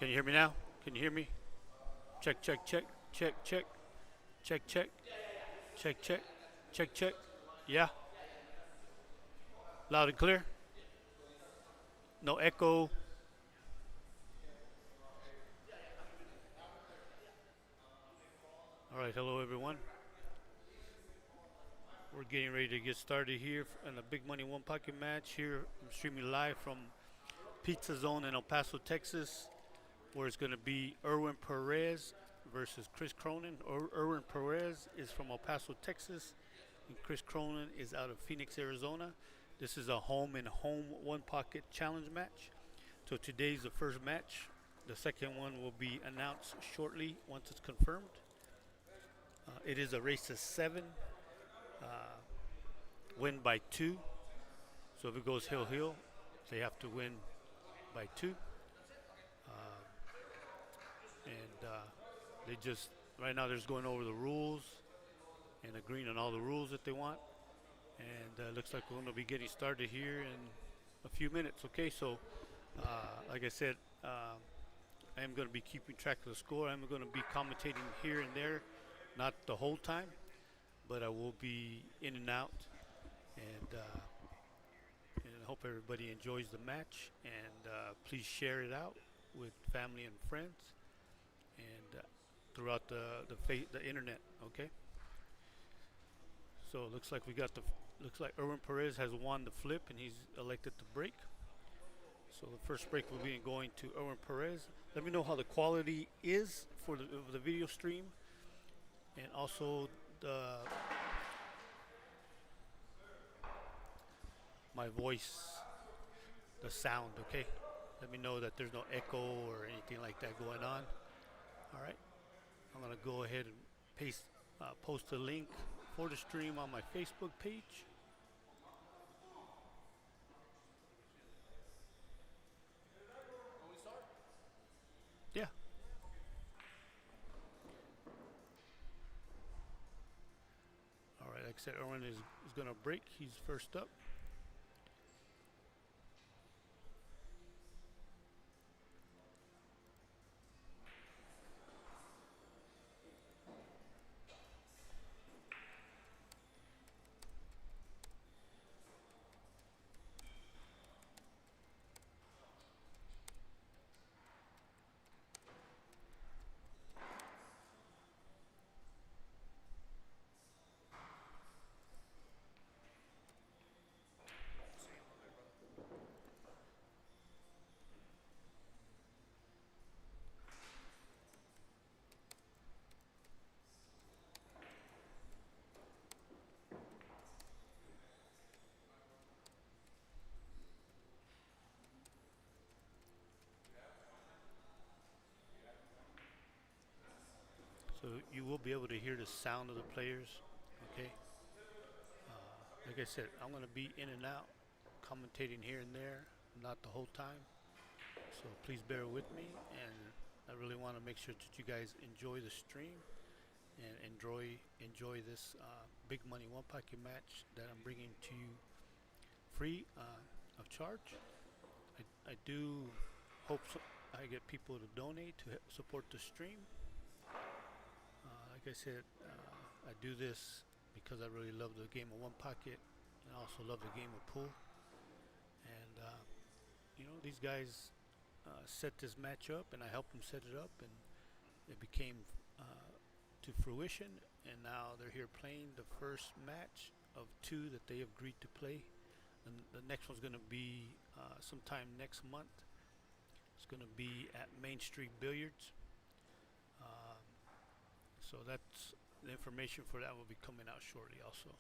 Can you hear me now? Can you hear me? Check, check, check, check, check, check, check, check, check, check, check. Yeah, loud and clear. No echo. All right, hello everyone. We're getting ready to get started here in the Big Money One Pocket match. Here, I'm streaming live from Pizza Zone in El Paso, Texas, where it's going to be Erwin Perez versus Chris Cronin. Erwin Perez is from El Paso, Texas, and Chris Cronin is out of Phoenix, Arizona. This is a home and home one pocket challenge match. So today's the first match. The second one will be announced shortly once it's confirmed. It is a race of 7, win by 2. So if it goes hill, they have to win by 2. And they just, right now they're just going over the rules and agreeing on all the rules that they want. And looks like we're going to be getting started here in a few minutes. Okay, so like I said, I am going to be keeping track of the score. I'm going to be commentating here and there, not the whole time, but I will be in and out. And I hope everybody enjoys the match. And please share it out with family and friends, and throughout the internet. Okay. So it looks like Erwin Perez has won the flip, and he's elected to break. So the first break will be going to Erwin Perez. Let me know how the quality is for the video stream, and also my voice, the sound. Okay, let me know that there's no echo or anything like that going on. All right, I'm gonna go ahead and post a link for the stream on my Facebook page. Yeah. All right, like I said, Erwin is going to break. He's first up. So you will be able to hear the sound of the players. Okay. Like I said, I'm going to be in and out, commentating here and there, not the whole time. So please bear with me, and I really want to make sure that you guys enjoy the stream and enjoy this big money one pocket match that I'm bringing to you free of charge. I do hope I get people to donate to support the stream. Like I said, I do this because I really love the game of one pocket, and I also love the game of pool. And these guys set this match up, and I helped them set it up, and it became to fruition. And now they're here playing the first match of 2 that they agreed to play. And the next one's going to be sometime next month. It's going to be at Main Street Billiards. So that's the information for that will be coming out shortly also.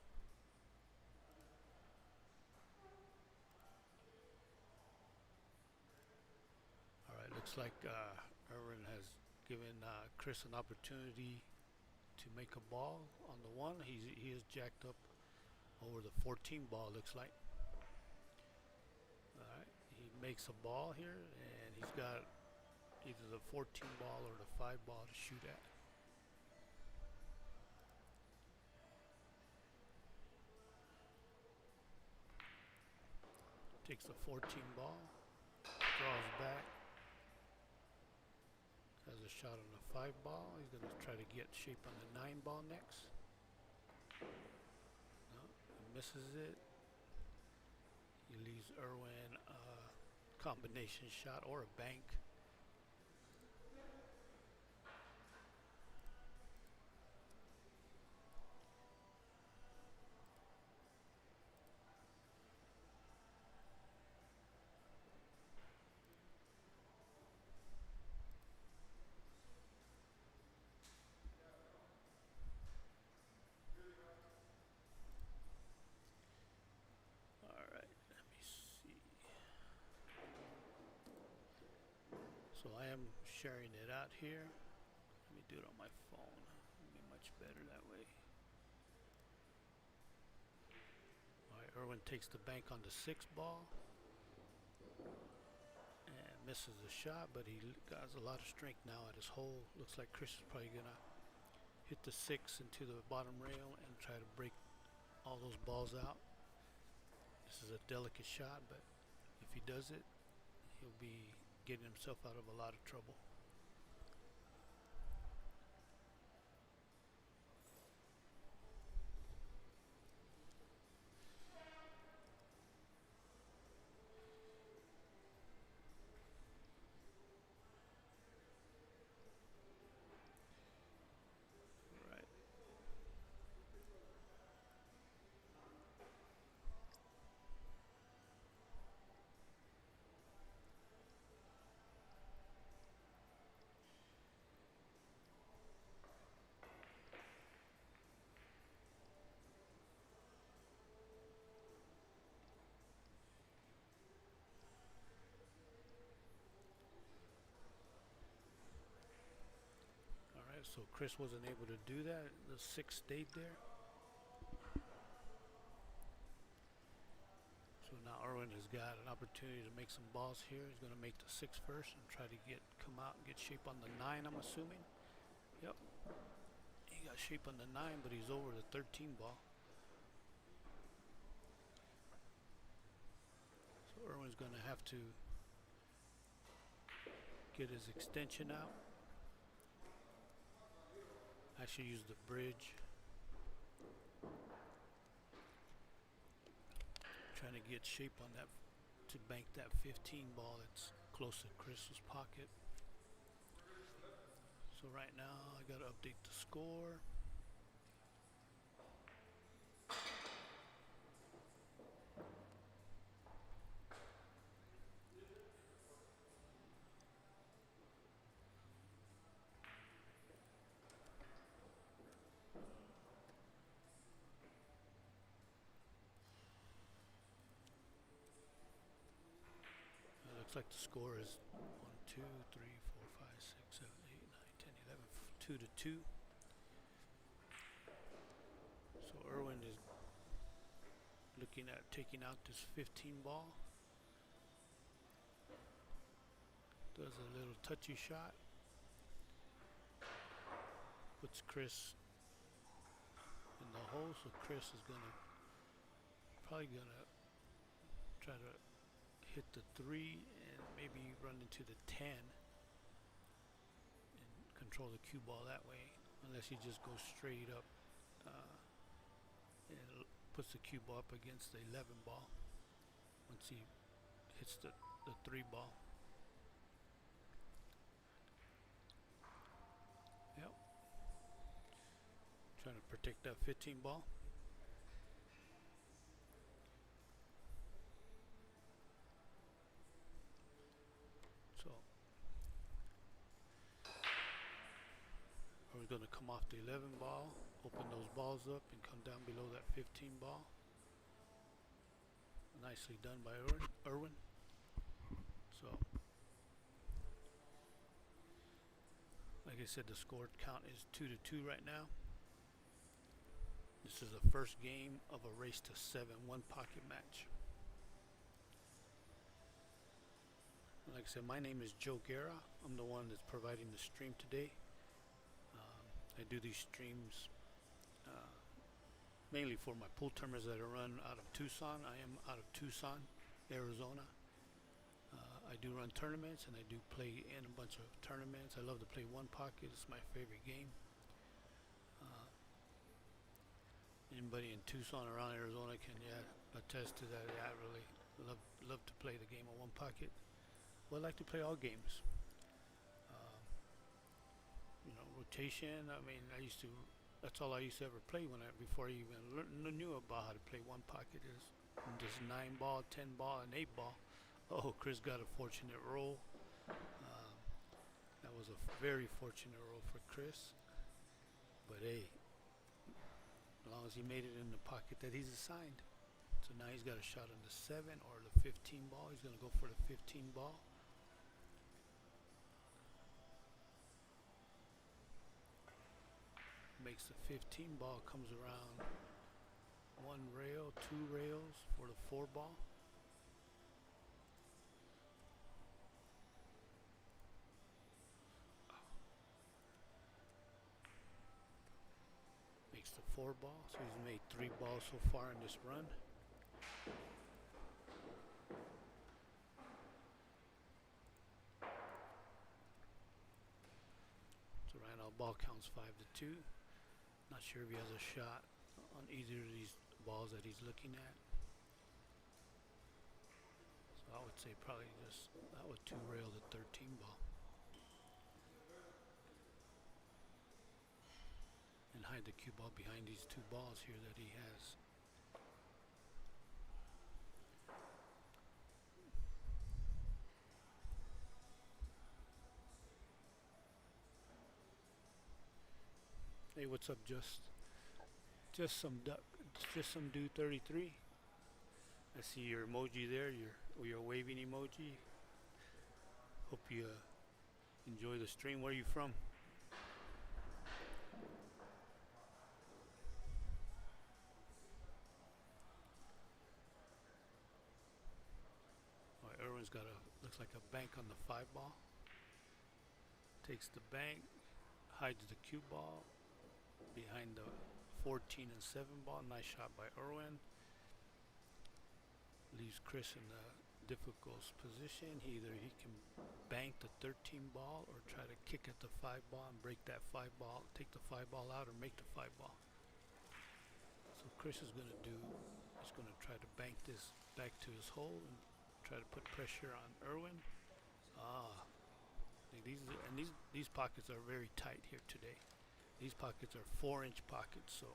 All right, looks like Erwin has given Chris an opportunity to make a ball on the 1. He is jacked up over the 14 ball, looks like. All right, he makes a ball here, and he's got either the 14 ball or the 5 ball to shoot at. Takes the 14 ball, draws back, a shot on the 5 ball. He's going to try to get shape on the 9 ball next. No, he misses it. He leaves Erwin a combination shot or a bank. So I am sharing it out here. Let me do it on my phone. It'll be much better that way. Alright, Erwin takes the bank on the 6 ball. And misses the shot, but he has a lot of strength now at his hole. Looks like Chris is probably going to hit the 6 into the bottom rail and try to break all those balls out. This is a delicate shot, but if he does it, he'll be getting himself out of a lot of trouble. So Chris wasn't able to do that. The 6 stayed there. So now Erwin has got an opportunity to make some balls here. He's going to make the 6 first and try to come out and get shape on the 9, I'm assuming. Yep. He got shape on the 9, but he's over the 13 ball. So Erwin's going to have to get his extension out. Actually use the bridge. Trying to get shape on that to bank that 15 ball that's close to Chris's pocket. So right now I gotta update the score. Looks like the score is 1, 2, 3, 4, 5, 6, 7, 8, 9, 10, 11, 2 to 2. So Erwin is looking at taking out this 15 ball. Does a little touchy shot. Puts Chris in the hole, so Chris is probably gonna try to hit the 3 and maybe run into the 10 and control the cue ball that way, unless he just goes straight up and puts the cue ball up against the 11 ball once he hits the 3 ball. Yep. Trying to protect that 15 ball. We're going to come off the 11 ball, open those balls up, and come down below that 15 ball. Nicely done by Erwin. So, like I said, the score count is 2 to 2 right now. This is the first game of a race to 7 one-pocket match. Like I said, my name is Joe Guerra. I'm the one that's providing the stream today. I do these streams mainly for my pool tournaments that are run out of Tucson. I am out of Tucson, Arizona. I do run tournaments and I do play in a bunch of tournaments. I love to play one pocket. It's my favorite game. Uh, Anybody in Tucson around Arizona can attest to that. Yeah, I really love to play the game of one pocket. Well, I like to play all games. Uh, Rotation. I mean, I used to. That's all I used to ever play before I even knew about how to play one pocket. Is just 9 ball, 10 ball, and 8 ball. Oh, Chris got a fortunate roll. Um, that was a very fortunate roll for Chris. But hey, as long as he made it in the pocket that he's assigned. So now he's got a shot on the 7 or the 15 ball. He's going to go for the 15 ball. Makes the 15 ball, comes around 1 rail, 2 rails for the 4 ball. Makes the 4 ball, so he's made 3 balls so far in this run. So right now ball counts 5-2. Not sure if he has a shot on either of these balls that he's looking at. So I would say probably just that would 2 rail the 13 ball. And hide the cue ball behind these 2 balls here that he has. Hey, what's up, just some dude 33. I see your emoji there, your waving emoji. Hope you enjoy the stream. Where are you from? Oh, Erwin's got looks like a bank on the 5 ball. Takes the bank, hides the cue ball behind the 14 and 7 ball. Nice shot by Erwin. Leaves Chris in a difficult position. Either he can bank the 13 ball or try to kick at the 5 ball and break that 5 ball, take the 5 ball out or make the 5 ball. So Chris is going to try to bank this back to his hole and try to put pressure on Erwin. These pockets are very tight here today. These pockets are 4-inch pockets, so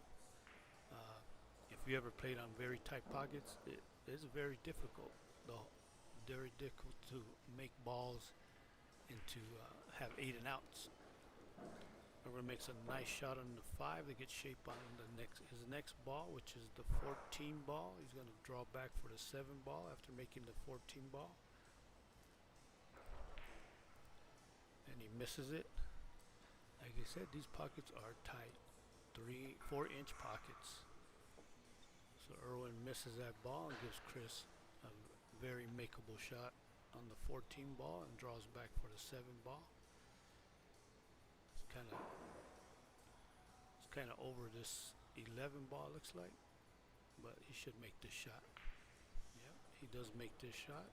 if you ever played on very tight pockets, it is very difficult. Very difficult to make balls into have 8 and outs. Erwin makes a nice shot on the 5 that gets shaped on his next ball, which is the 14 ball. He's going to draw back for the 7 ball after making the 14 ball. And he misses it. Like I said, these pockets are tight. 4-inch pockets. So Erwin misses that ball and gives Chris a very makeable shot on the 14 ball and draws back for the 7 ball. It's kind of over this 11 ball, looks like, but he should make this shot. Yep, he does make this shot.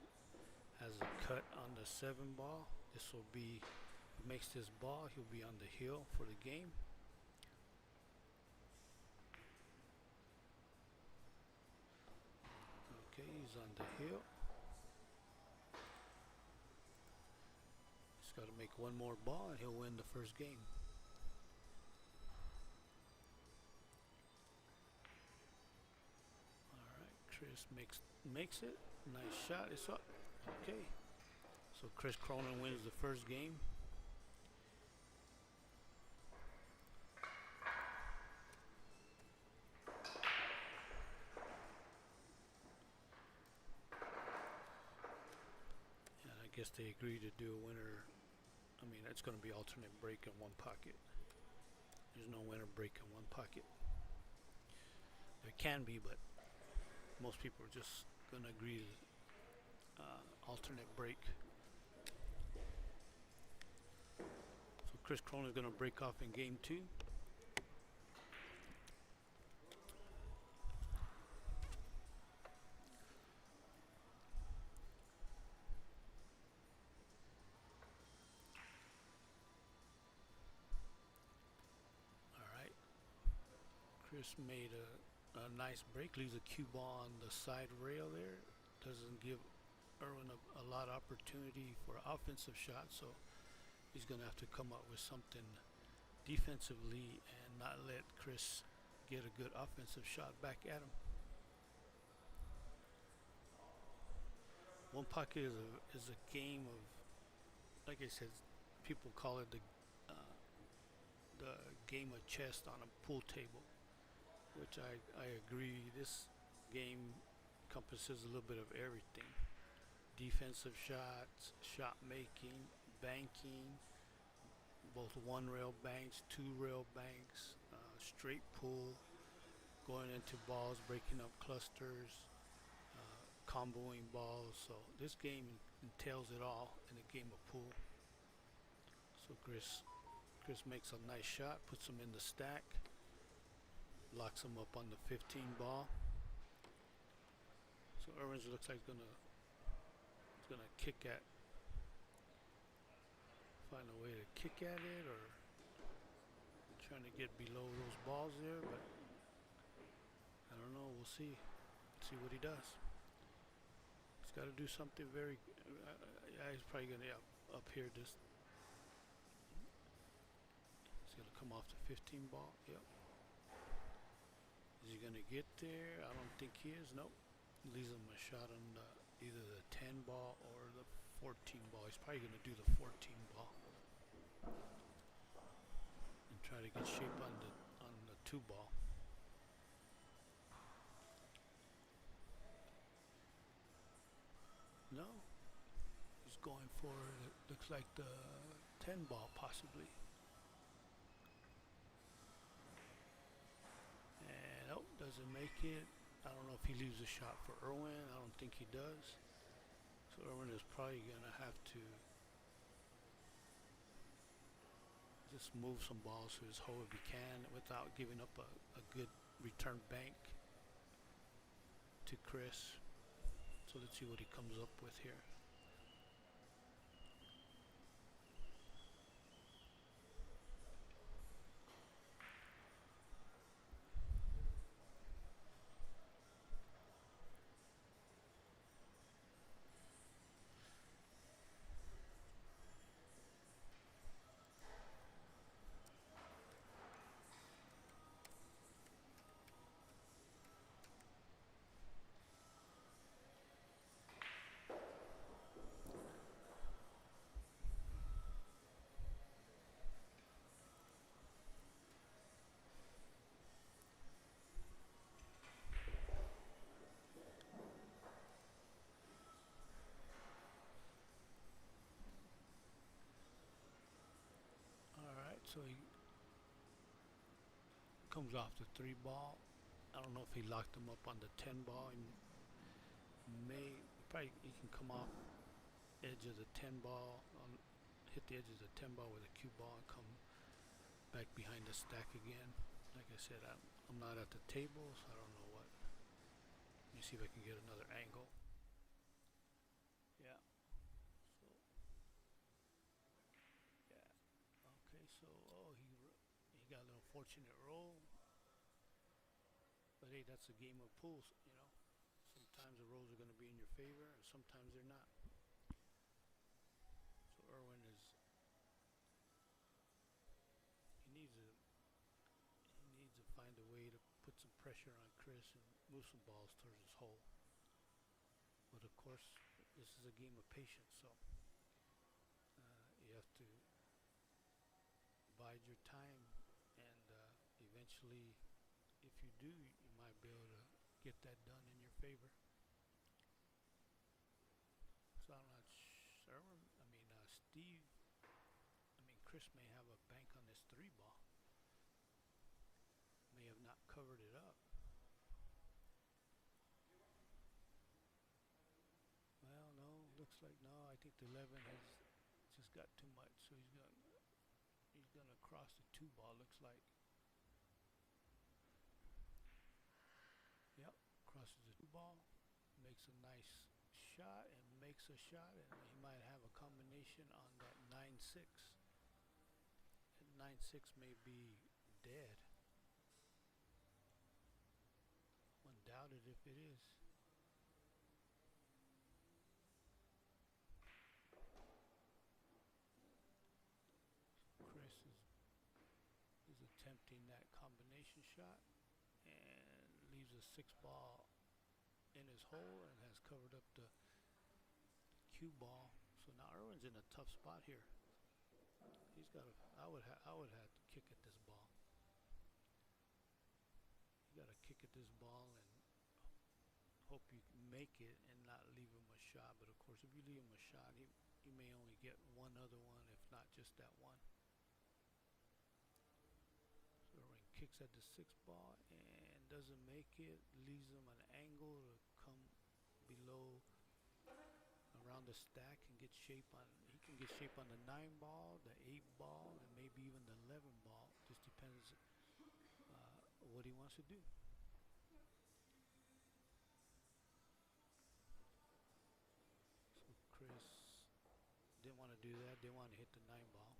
Has a cut on the 7 ball. This will be, if he makes this ball, he'll be on the hill for the game. Okay, he's on the hill. He's got to make one more ball and he'll win the first game. Alright, Chris makes it. Nice shot. It's up. Okay. So Chris Cronin wins the first game. And I guess they agreed to do a winner. I mean, it's going to be alternate break in one pocket. There's no winner break in one pocket. There can be, but most people are just going to agree to alternate break. So Chris Cronin is going to break off in game 2. Chris made a nice break, leaves a cue ball on the side rail there. Doesn't give Erwin a lot of opportunity for offensive shots, so he's going to have to come up with something defensively and not let Chris get a good offensive shot back at him. One pocket is a game of, like I said, people call it the game of chess on a pool table, which I agree. This game encompasses a little bit of everything: defensive shots, shot making, banking, both one rail banks, two rail banks, straight pull, going into balls, breaking up clusters, comboing balls. So this game entails it all in a game of pool. So Chris makes a nice shot, puts him in the stack, locks him up on the 15 ball. So Erwin looks like he's gonna kick at, find a way to kick at it, or trying to get below those balls there, but I don't know. We'll see what he does. He's got to do something very. He's probably gonna up here. Just he's gonna come off the 15 ball. Yep. Is he gonna get there? I don't think he is. Nope. Leaves him a shot on either the 10 ball or the 14 ball. He's probably gonna do the 14 ball and try to get shape on the 2 ball. No, he's going for it. Looks like the 10 ball possibly. And oh, doesn't make it. I don't know if he leaves a shot for Erwin. I don't think he does. So Erwin is probably gonna have to just move some balls to his hole if he can without giving up a good return bank to Chris. So let's see what he comes up with here. So he comes off the 3 ball. I don't know if he locked him up on the 10 ball. He can come off edge of the 10 ball, hit the edge of the 10 ball with a cue ball and come back behind the stack again. Like I said, I'm not at the table, so I don't know what. Let me see if I can get another angle. Yeah. Okay, so he got a little fortunate roll, but hey, that's a game of pool, you know. Sometimes the rolls are going to be in your favor, and sometimes they're not. So Erwin he needs to find a way to put some pressure on Chris and move some balls towards his hole. But of course, this is a game of patience, so you have to bide your time, and eventually, if you do, you might be able to get that done in your favor. So I'm not sure. Chris may have a bank on this 3 ball. May have not covered it up. Well, no, looks like no. I think the 11 has just got too much, so he's gonna cross the 2 ball. Looks like. Yep, crosses the 2 ball, makes a nice shot, and makes a shot, and he might have a combination on that 9-6. And 9-6 may be dead. if it is. Chris is attempting that combination shot and leaves a 6 ball in his hole and has covered up the cue ball. So now Erwin's in a tough spot here. He's got I would have to kick at this ball. You got to kick at this ball and hope you can make it and not leave him a shot. But of course, if you leave him a shot, he may only get one other one, if not just that one. So Erwin kicks at the 6 ball and doesn't make it. Leaves him an angle to come below around the stack and get shape on. He can get shape on the 9 ball, the 8 ball, and maybe even the 11 ball. Just depends what he wants to do. So Chris didn't want to do that. Didn't want to hit the 9 ball.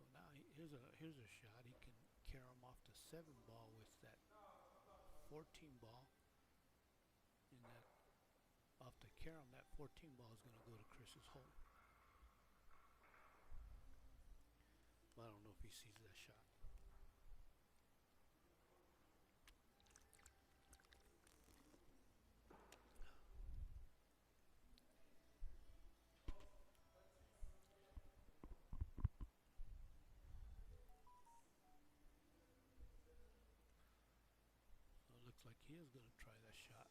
So now here's a shot. He can carry him off the 7 ball with that 14 ball. And that off the carom, that 14 ball is going to go to Chris's hole. But I don't know if he sees that shot. So it looks like he is going to try that shot.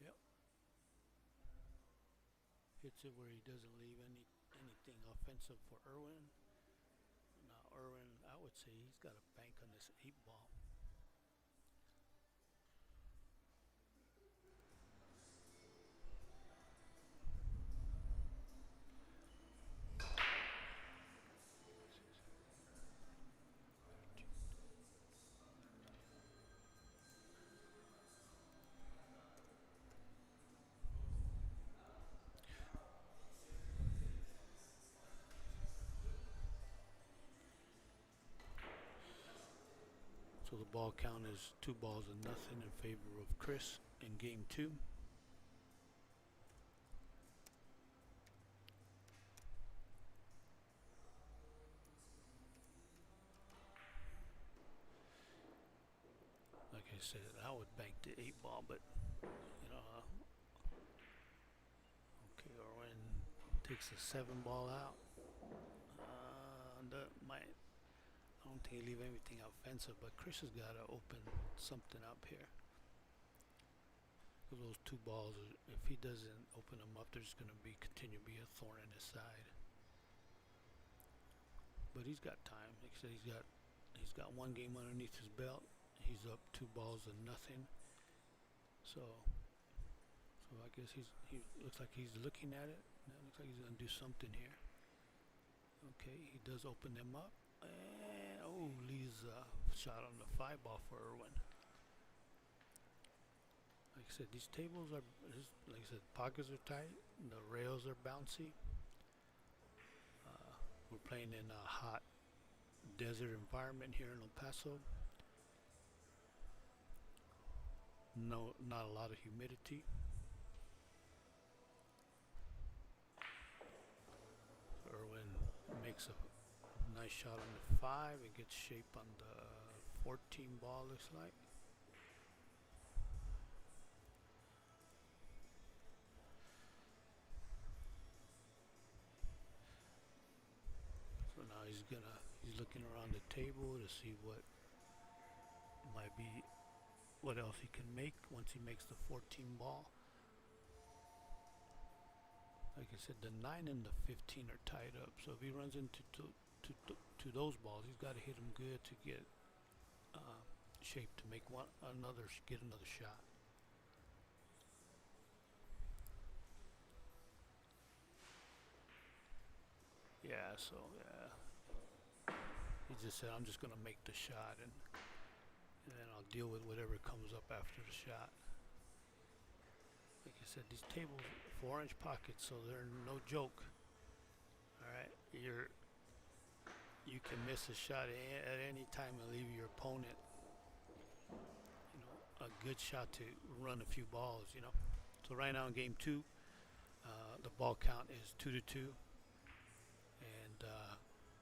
Yep. Hits it where he doesn't leave anything offensive for Erwin. Now Erwin, I would say he's got a bank on this 8 ball. So the ball count is 2-0 in favor of Chris in game 2. Like I said, I would bank the 8 ball, but you know, okay, Erwin takes the 7 ball out. I don't think he leave anything offensive, but Chris has got to open something up here. Because those 2 balls, if he doesn't open them up, there's going to continue to be a thorn in his side. But he's got time. Like I said, he's got 1 game underneath his belt. He's up 2-0. So I guess he looks like he's looking at it. It looks like he's going to do something here. Okay, he does open them up. And leaves a shot on the 5 ball for Erwin. Like I said, these tables are, like I said, pockets are tight. The rails are bouncy. We're playing in a hot desert environment here in El Paso. No, not a lot of humidity. Erwin makes a nice shot on the 5. It gets shape on the 14 ball, looks like. So now he's looking around the table to see what else he can make once he makes the 14 ball. Like I said, the 9 and the 15 are tied up. So if he runs into to those balls, he's got to hit them good to get shape to make another shot. Yeah, so he just said, I'm just gonna make the shot and then I'll deal with whatever comes up after the shot. Like I said, these tables 4-inch pockets, so they're no joke. All right, you can miss a shot at any time and leave your opponent, a good shot to run a few balls. So right now in game two, the ball count is 2-2, and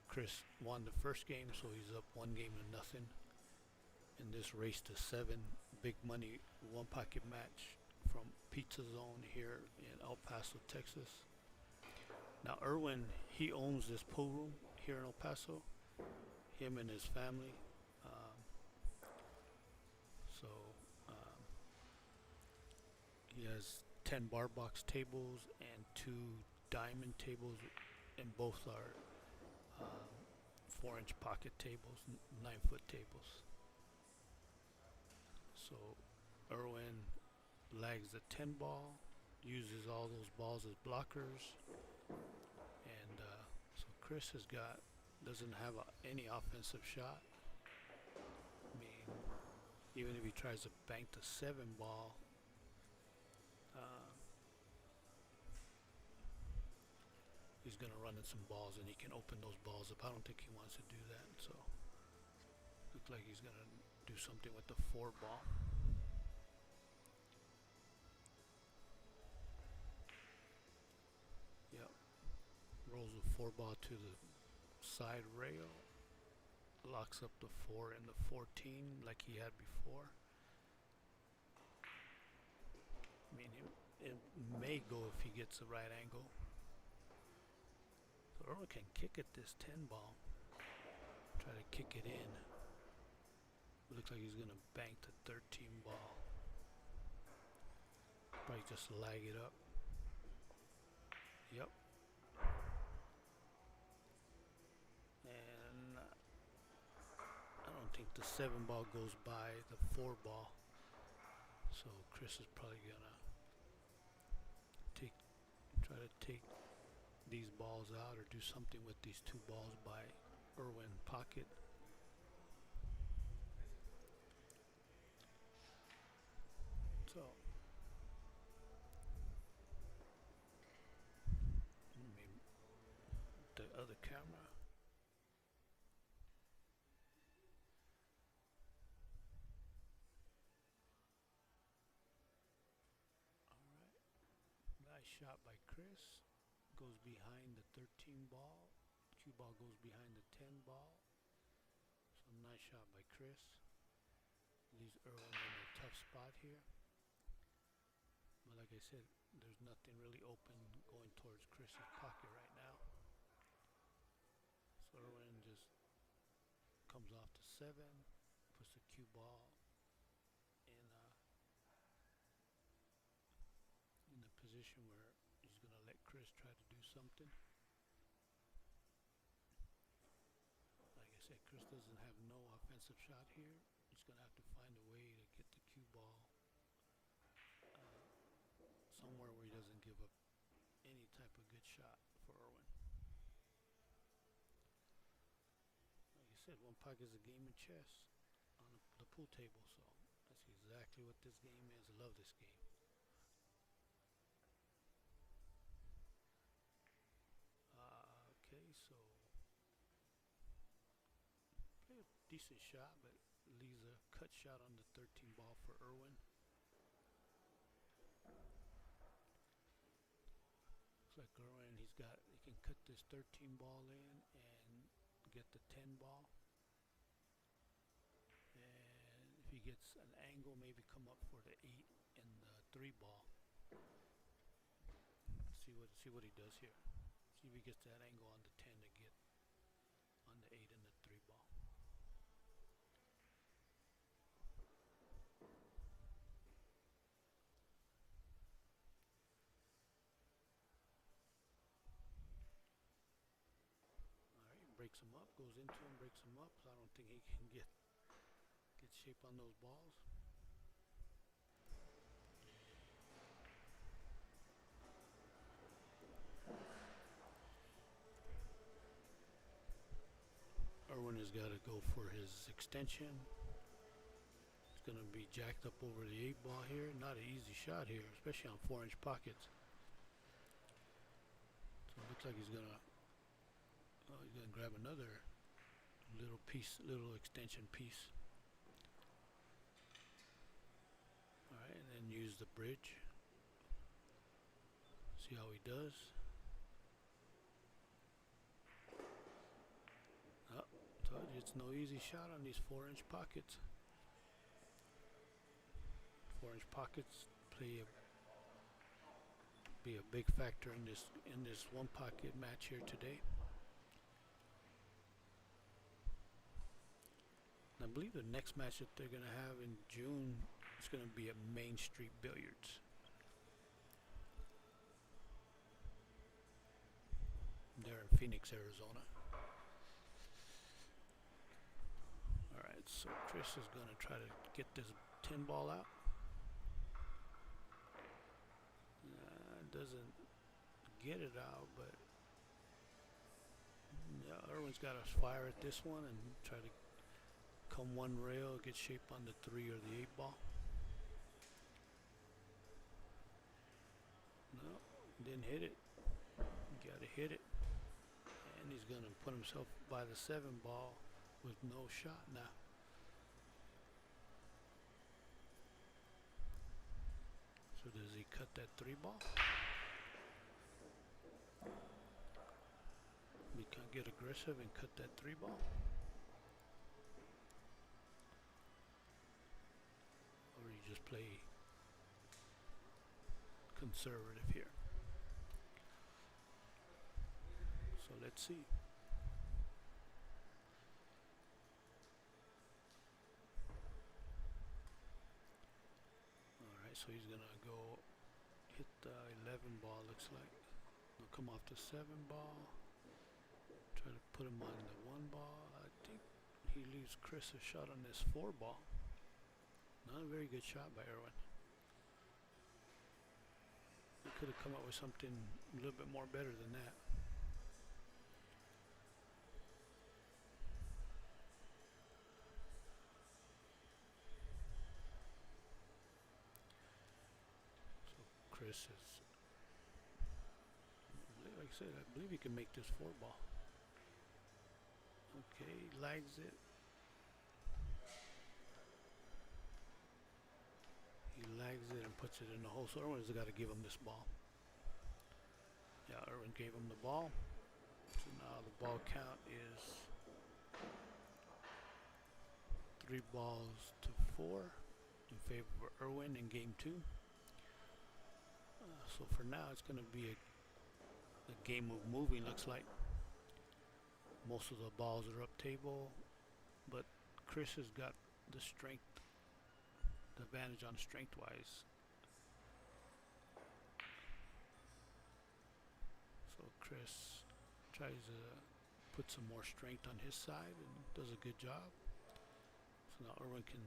Chris won the first game, so he's up 1-0 in this race to 7 big money one pocket match from Pizza Zone here in El Paso, Texas. Now Erwin, he owns this pool room here in El Paso, him and his family. So he has 10 bar box tables and 2 diamond tables, and both are 4-inch pocket tables, 9-foot tables. So Erwin lags the 10 ball, uses all those balls as blockers, and so Chris doesn't have any offensive shot. I mean, even if he tries to bank the 7 ball, he's going to run in some balls and he can open those balls up. I don't think he wants to do that, so looks like he's going to do something with the 4 ball. Yep. Rolls the 4 ball to the side rail, locks up the 4 and the 14 like he had before. I mean, it may go if he gets the right angle. So Erwin can kick at this 10 ball, try to kick it in. It looks like he's going to bank the 13 ball. Probably just lag it up. Yep. And I don't think the 7 ball goes by the 4 ball. So Chris is probably going to try to take these balls out or do something with these 2 balls by Erwin pocket. So the other camera. Alright. Nice shot by Chris. Goes behind the 13 ball. Cue ball goes behind the 10 ball. So nice shot by Chris. Leaves Erwin in a tough spot here. But like I said, there's nothing really open going towards Chris's pocket right now. So Erwin just comes off to 7, puts the cue ball in a position where he's going to let Chris try to do something. Like I said, Chris doesn't have no offensive shot here. He's going to have to find a way to get the cue ball somewhere where he doesn't give up any type of good shot for Erwin. Like I said, one pocket is a game of chess on the pool table, so that's exactly what this game is. I love this game. Okay, so play a decent shot, but leaves a cut shot on the 13 ball for Erwin. Looks like Erwin, he can cut this 13 ball in and get the 10 ball. And if he gets an angle, maybe come up for the 8 and the 3 ball. See what he does here. See if he gets that angle on the 10 to get on the 8 and the 3 ball. Alright, breaks him up, goes into him, breaks him up. So I don't think he can get shape on those balls. Erwin has got to go for his extension. It's going to be jacked up over the 8 ball here. Not an easy shot here, especially on 4-inch pockets. So it looks like he's going to grab another little piece, little extension piece. All right, and then use the bridge. See how he does. Oh, told you it's no easy shot on these 4-inch pockets. 4-inch pockets be a big factor in this one pocket match here today. And I believe the next match that they're gonna have in June is gonna be at Main Street Billiards. They're in Phoenix, Arizona. All right, so Chris is gonna try to get this 10 ball out. Doesn't get it out, but yeah, Erwin's got to fire at this one and try to come one rail, get shape on the 3 or the 8 ball. No, didn't hit it. Got to hit it, and he's gonna put himself by the 7 ball with no shot now. So does he cut that 3 ball? We can't get aggressive and cut that 3 ball. Or you just play conservative here. So let's see. Alright, so he's gonna go hit the 11 ball, looks like. He'll come off the 7 ball. Try to put him on the 1 ball. I think he leaves Chris a shot on this 4 ball. Not a very good shot by Erwin. He could have come up with something a little bit more better than that. So Chris is, like I said, I believe he can make this 4 ball. Okay, lags it. He lags it and puts it in the hole. So Erwin's got to give him this ball. Yeah, Erwin gave him the ball. So now the ball count is 3 balls to 4 in favor of Erwin in game 2. So for now, it's going to be a game of moving, looks like. Most of the balls are up table, but Chris has got the strength, the advantage on strength-wise. So Chris tries to put some more strength on his side and does a good job. So now Erwin can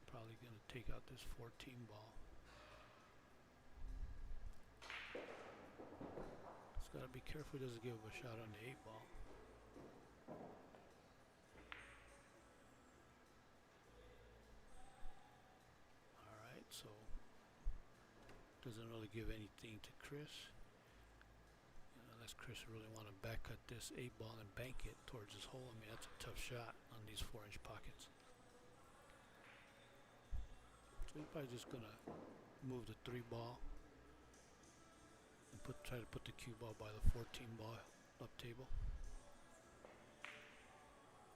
probably gonna take out this 14 ball. He's gotta be careful he doesn't give him a shot on the 8 ball. Alright, so doesn't really give anything to Chris. Unless Chris really want to back cut this 8 ball and bank it towards his hole. I mean, that's a tough shot on these 4-inch pockets. So he's probably just gonna move the 3 ball and try to put the cue ball by the 14 ball up table.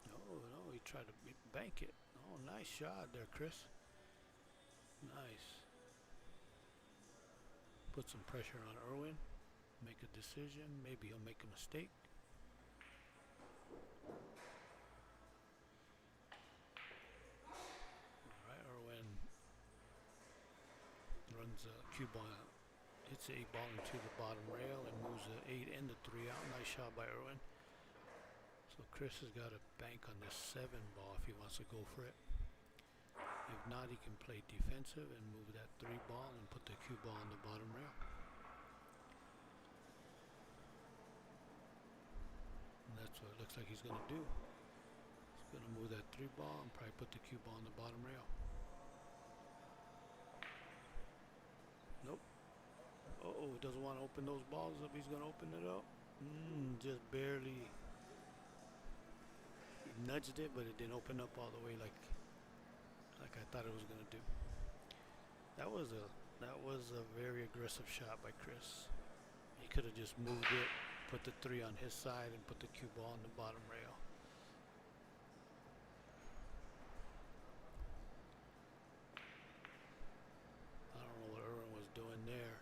No, he tried to bank it. Oh, nice shot there, Chris. Nice. Put some pressure on Erwin. Make a decision. Maybe he'll make a mistake. Alright, Erwin runs a cue ball out. Hits the 8 ball into the bottom rail and moves the 8 and the 3 out. Nice shot by Erwin. So Chris has got to bank on this 7 ball if he wants to go for it. If not, he can play defensive and move that 3 ball and put the cue ball on the bottom rail. And that's what it looks like he's going to do. He's going to move that 3 ball and probably put the cue ball on the bottom rail. Nope. Uh-oh, he doesn't want to open those balls up. He's going to open it up. Just barely. nudged it, but it didn't open up all the way like I thought it was gonna do. That was a very aggressive shot by Chris. He could have just moved it, put the 3 on his side, and put the cue ball on the bottom rail. I don't know what Erwin was doing there.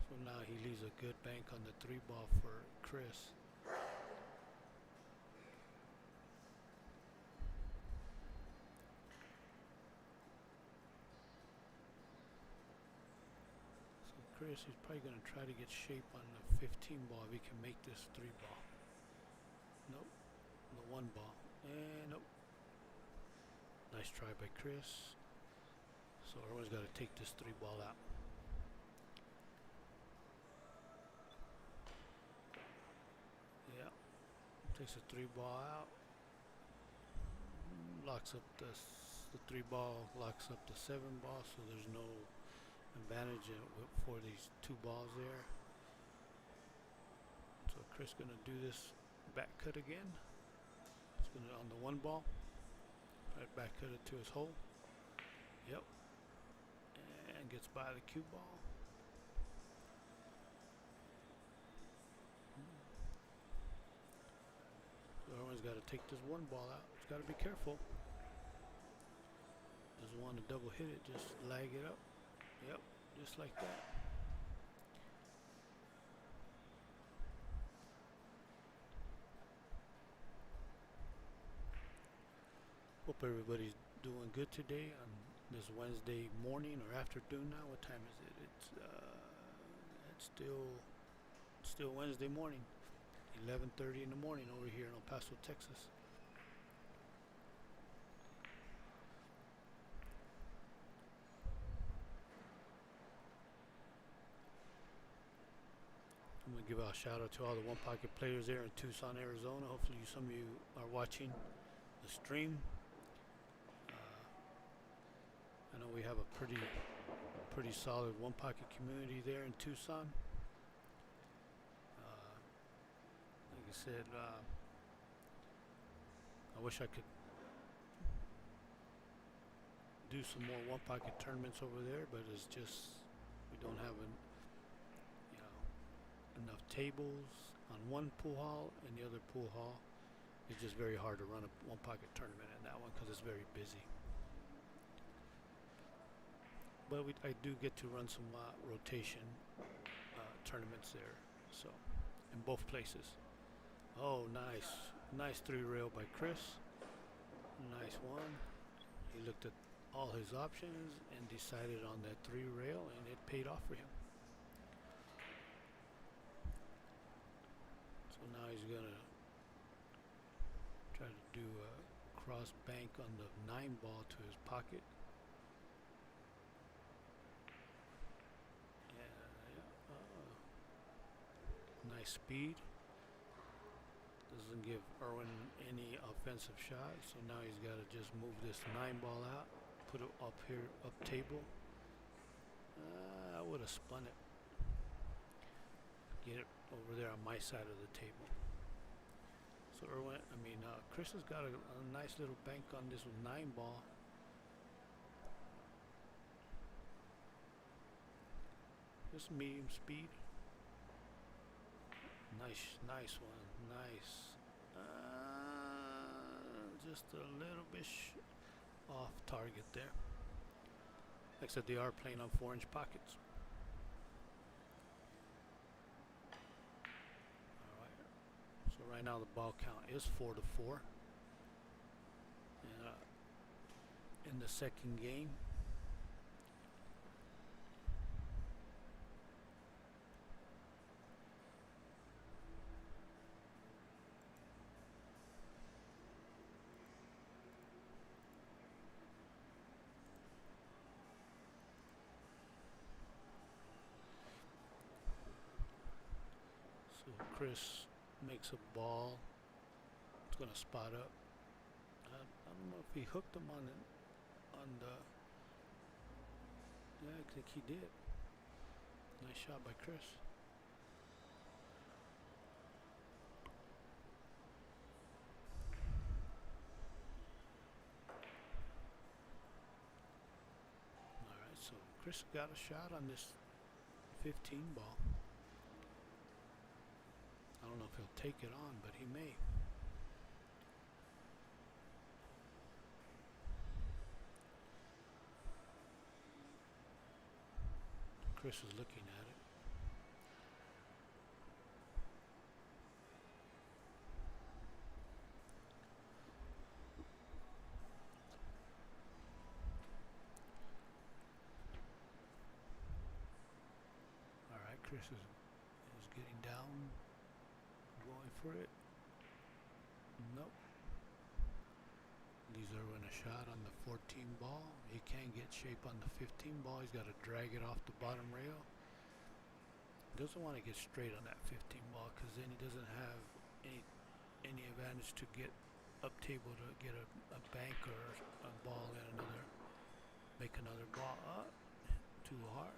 So now he leaves a good bank on the 3 ball for Chris. Chris, he's probably going to try to get shape on the 15 ball if he can make this 3 ball. Nope. The 1 ball. And nope. Nice try by Chris. So Erwin's got to take this 3 ball out. Yeah. Takes a 3 ball out. Locks up the 3 ball, locks up the 7 ball, so there's no advantage for these 2 balls there. So Chris gonna do this back cut again. It's gonna on the 1 ball. Right, back cut it to his hole. Yep. And gets by the cue ball. So Erwin's got to take this 1 ball out. He's got to be careful. Doesn't want to double hit it, just lag it up. Yep, just like that. Hope everybody's doing good today on this Wednesday morning or afternoon now. What time is it? It's still Wednesday morning. 11:30 in the morning over here in El Paso, Texas. I'm going to give a shout out to all the One Pocket players there in Tucson, Arizona. Hopefully some of you are watching the stream. I know we have a pretty solid One Pocket community there in Tucson. Like I said, I wish I could do some more One Pocket tournaments over there, but it's just we don't have enough tables on one pool hall, and the other pool hall it's just very hard to run a One Pocket tournament in that one because it's very busy. But I do get to run some rotation tournaments there, so in both places. Oh, nice 3 rail by Chris. Nice one. He looked at all his options and decided on that 3 rail, and it paid off for him. So now he's gonna try to do a cross bank on the 9 ball to his pocket. Nice speed. Doesn't give Erwin any offensive shot, so now he's got to just move this 9 ball out, put it up here, up table. I would have spun it. Get it over there on my side of the table. So Chris has got a nice little bank on this 9 ball. Just medium speed. Nice one. Nice. Just a little bit off target there. Like I said, they are playing on 4-inch pockets. Alright. So right now the ball count is 4-4. In the second game. Chris makes a ball. It's gonna spot up. I don't know if he hooked him on the. Yeah, I think he did. Nice shot by Chris. Chris got a shot on this 15 ball. I don't know if he'll take it on, but he may. Chris is looking at it. All right, Chris is getting down, going for it. Nope. Leaves Erwin a shot on the 14 ball. He can't get shape on the 15 ball. He's got to drag it off the bottom rail. Doesn't want to get straight on that 15 ball because then he doesn't have any advantage to get up table to get a bank or a ball in another, make another ball up. Too hard.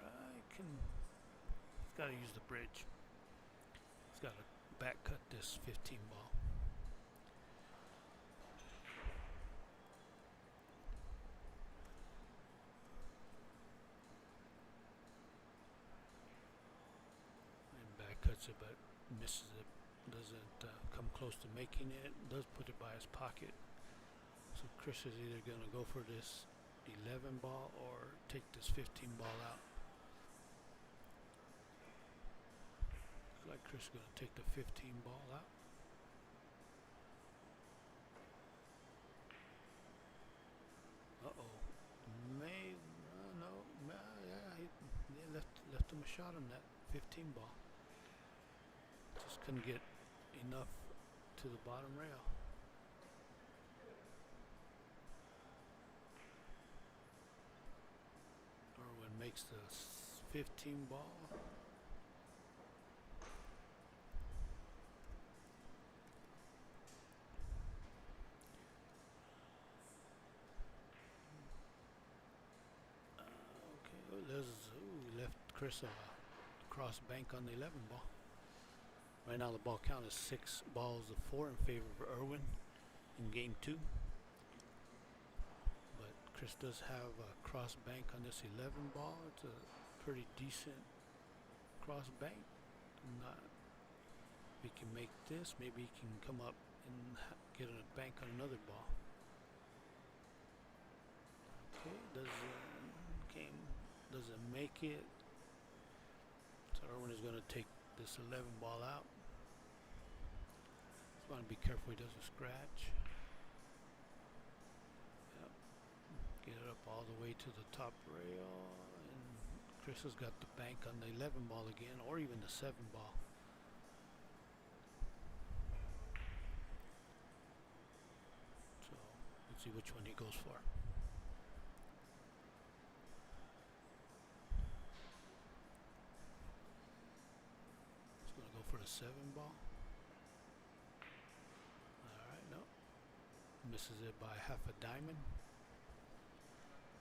He's got to use the bridge. He's got to back cut this 15 ball. Cuts it, but misses it. Doesn't come close to making it. Does put it by his pocket. So Chris is either going to go for this 11 ball or take this 15 ball out. Looks like Chris is going to take the 15 ball out. Uh-oh. He left him a shot on that 15 ball. Just couldn't get enough to the bottom rail. Erwin makes the 15 ball. He left Chris a cross bank on the 11 ball. Right now the ball count is 6 balls to 4 in favor of Erwin in game 2. But Chris does have a cross bank on this 11 ball. It's a pretty decent cross bank. He can make this. Maybe he can come up and get a bank on another ball. Okay, doesn't make it. So Erwin is going to take this 11 ball out. Just want to be careful he doesn't scratch. Yep. Get it up all the way to the top rail. And Chris has got the bank on the 11 ball again, or even the 7 ball. So let's see which one he goes for. For the 7 ball. Alright, no. Misses it by half a diamond.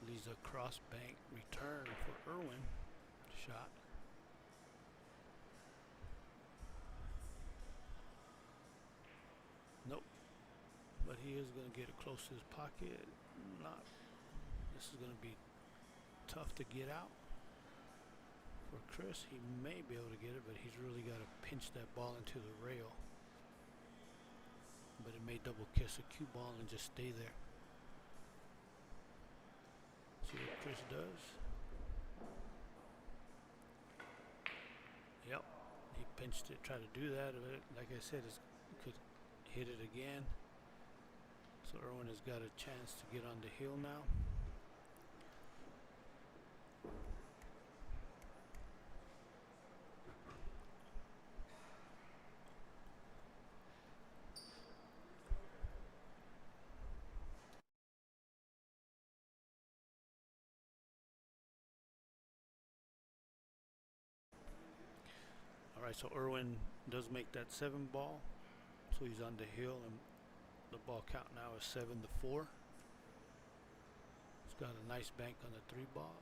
Leaves a cross bank return for Erwin. Shot. Nope. But he is going to get it close to his pocket. This is going to be tough to get out. For Chris, he may be able to get it, but he's really got to pinch that ball into the rail. But it may double kiss a cue ball and just stay there. See what Chris does? Yep, he pinched it, tried to do that, but like I said, it could hit it again. So Erwin has got a chance to get on the hill now. Alright, so Erwin does make that 7 ball. So he's on the hill, and the ball count now is 7 to 4. He's got a nice bank on the 3 ball.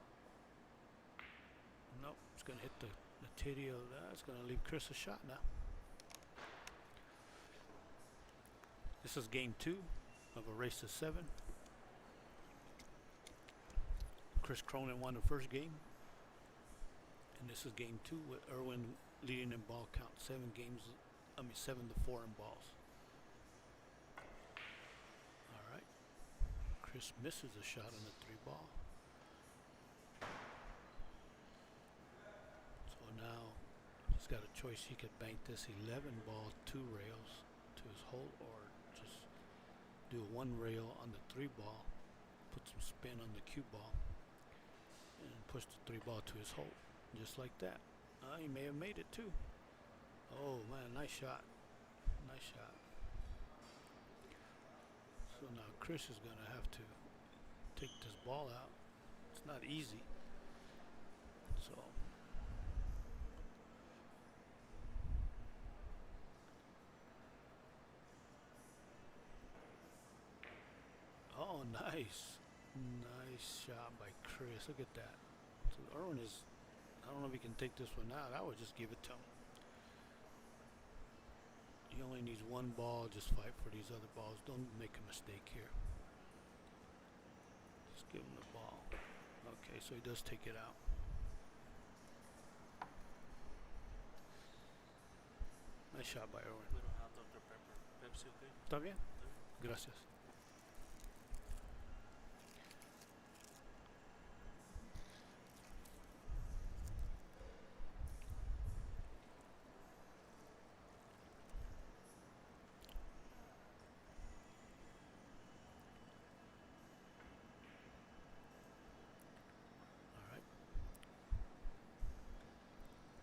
Nope, it's going to hit the titty of that. It's going to leave Chris a shot now. This is game 2 of a race to 7. Chris Cronin won the first game And this is game 2 with Erwin leading in ball count. 7-4 in balls. All right. Chris misses a shot on the 3 ball. So now he's got a choice. He could bank this 11 ball 2 rails to his hole, or just do a 1 rail on the 3 ball, put some spin on the cue ball, and push the 3 ball to his hole, just like that. He may have made it too. Oh man, nice shot. Nice shot. So now Chris is going to have to take this ball out. It's not easy. So oh, nice. Nice shot by Chris. Look at that. So Erwin is, I don't know if he can take this one out. I would just give it to him. He only needs 1 ball. Just fight for these other balls. Don't make a mistake here. Just give him the ball. Okay, so he does take it out. Nice shot by Erwin. Little hot Dr. Pepper. Pepsi, okay? ¿Está bien? Gracias.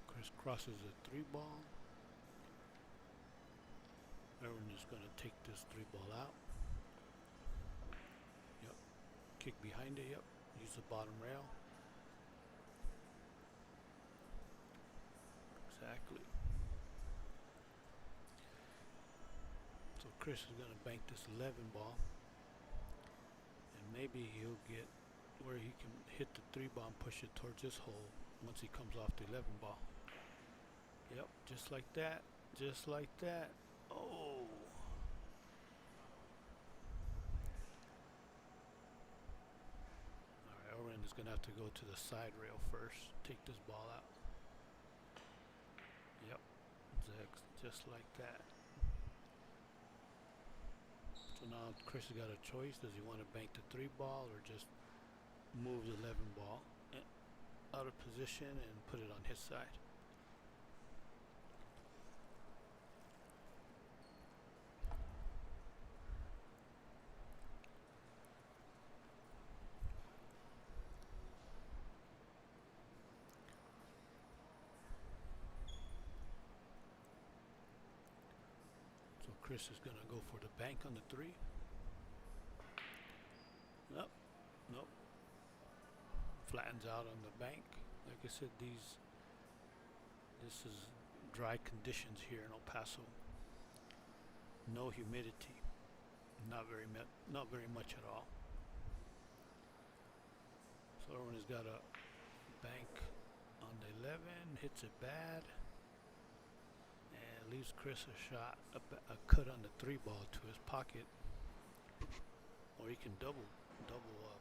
Chris crosses a 3 ball. Erwin is going to take this 3 ball out. Yep. Kick behind it. Yep. Use the bottom rail. Exactly. So Chris is going to bank this 11 ball. And maybe he'll get where he can hit the 3 ball and push it towards this hole once he comes off the 11 ball. Yep, just like that. Just like that. Oh. Alright, Erwin is going to have to go to the side rail first. Take this ball out. Yep, just like that. So now Chris has got a choice. Does he want to bank the 3 ball or just move the 11 ball out of position and put it on his side? So Chris is going to go for the bank on the 3. Nope. Nope. Flattens out on the bank. Like I said, this is dry conditions here in El Paso. No humidity. Not very much at all. So Erwin has got a bank on the 11, hits it bad, and leaves Chris a shot, a cut on the 3 ball to his pocket, or he can double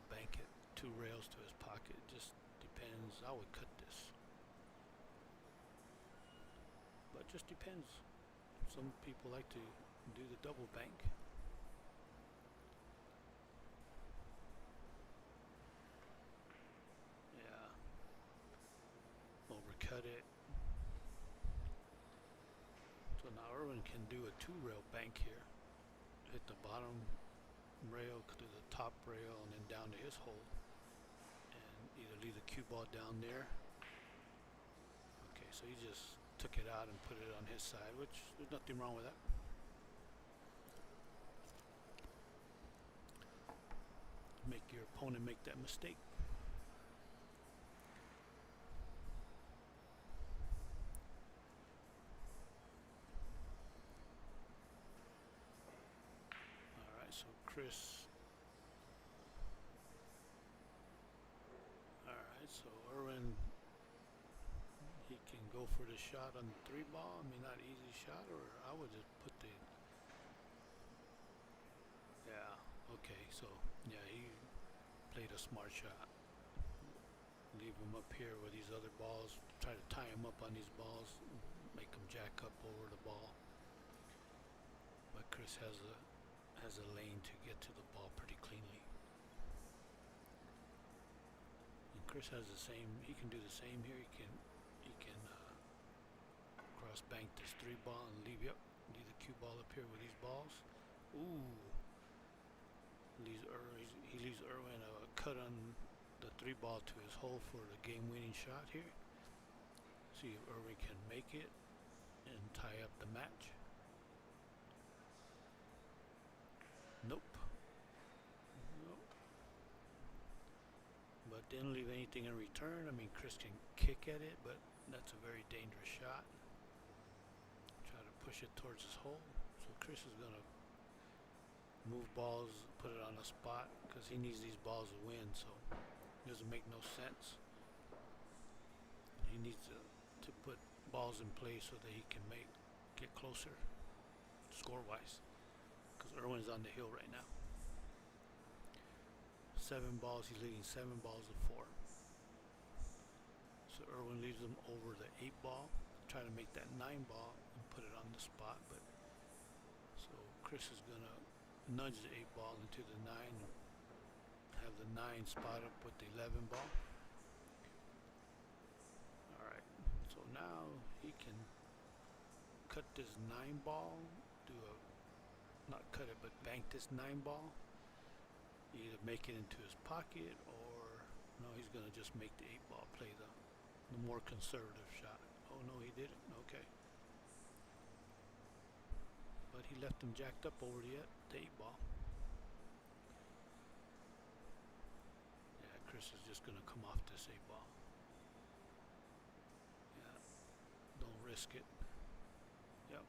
bank it 2 rails to his pocket. Just depends. I would cut this, but just depends. Some people like to do the double bank. Yeah, overcut it. So now Erwin can do a 2 rail bank here. Hit the bottom rail to the top rail and then down to his hole, and either leave the cue ball down there. Okay, so he just took it out and put it on his side, which there's nothing wrong with that. Make your opponent make that mistake. Alright, so Chris. Alright, so Erwin, he can go for the shot on the 3 ball. I mean, not easy shot, or I would just put the. Yeah, okay, so yeah, he played a smart shot. leave them up here with these other balls. Try to tie them up on these balls, make them jack up over the ball. But Chris has a lane to get to the ball pretty cleanly. And Chris has the same. He can do the same here. He can cross bank this 3-ball and leave the cue ball up here with these balls. Ooh. He leaves Erwin a cut on the 3-ball to his hole for the game-winning shot here. See if Erwin can make it and tie up the match. Nope. But didn't leave anything in return. I mean, Chris can kick at it, but that's a very dangerous shot. Try to push it towards his hole. So Chris is gonna move balls, put it on a spot because he needs these balls to win. So it doesn't make no sense. He needs to put balls in place so that he can get closer score-wise. Because Erwin's on the hill right now. 7 balls, he's leading 7 balls to 4. So Erwin leaves him over the 8-ball, try to make that 9-ball and put it on the spot. But so Chris is gonna nudge the 8-ball into the 9 and have the 9 spot up with the 11-ball. All right, so now he can cut this 9-ball, not cut it, but bank this 9-ball. Either make it into his pocket or no, he's gonna just make the 8-ball play the more conservative shot. Oh no, he didn't. Okay, but he left him jacked up over the 8-ball. Yeah, Chris is just gonna come off this 8-ball. Yeah, don't risk it. Yep.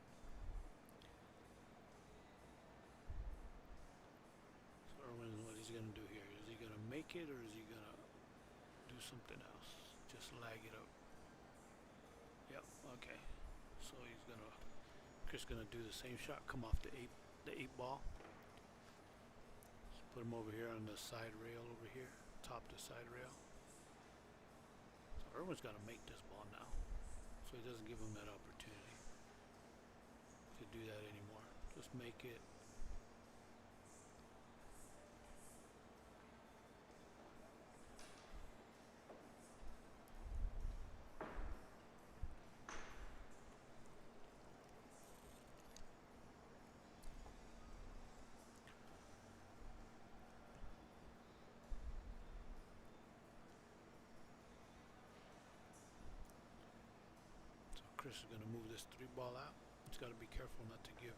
Erwin, what he's going to do here? Is he going to make it or is he going to do something else? Just lag it up. Yep, okay. So Chris going to do the same shot, come off the 8-ball. Just put him over here on the side rail over here, top the side rail. So Erwin's got to make this ball now. So he doesn't give him that opportunity to do that anymore. Just make it. Chris is going to move this 3-ball out. He's got to be careful not to give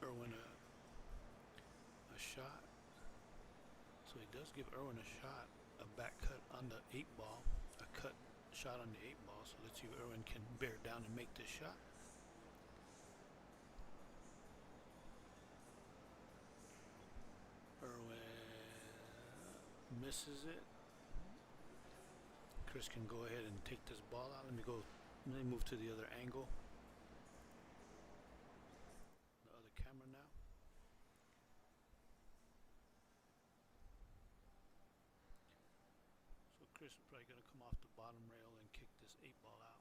Erwin a shot. So he does give Erwin a shot, a back cut on the 8-ball, a cut shot on the 8-ball. So let's see if Erwin can bear down and make this shot. Erwin misses it. Chris can go ahead and take this ball out. Let me move to the other angle. The other camera now. So Chris is probably going to come off the bottom rail and kick this 8-ball out.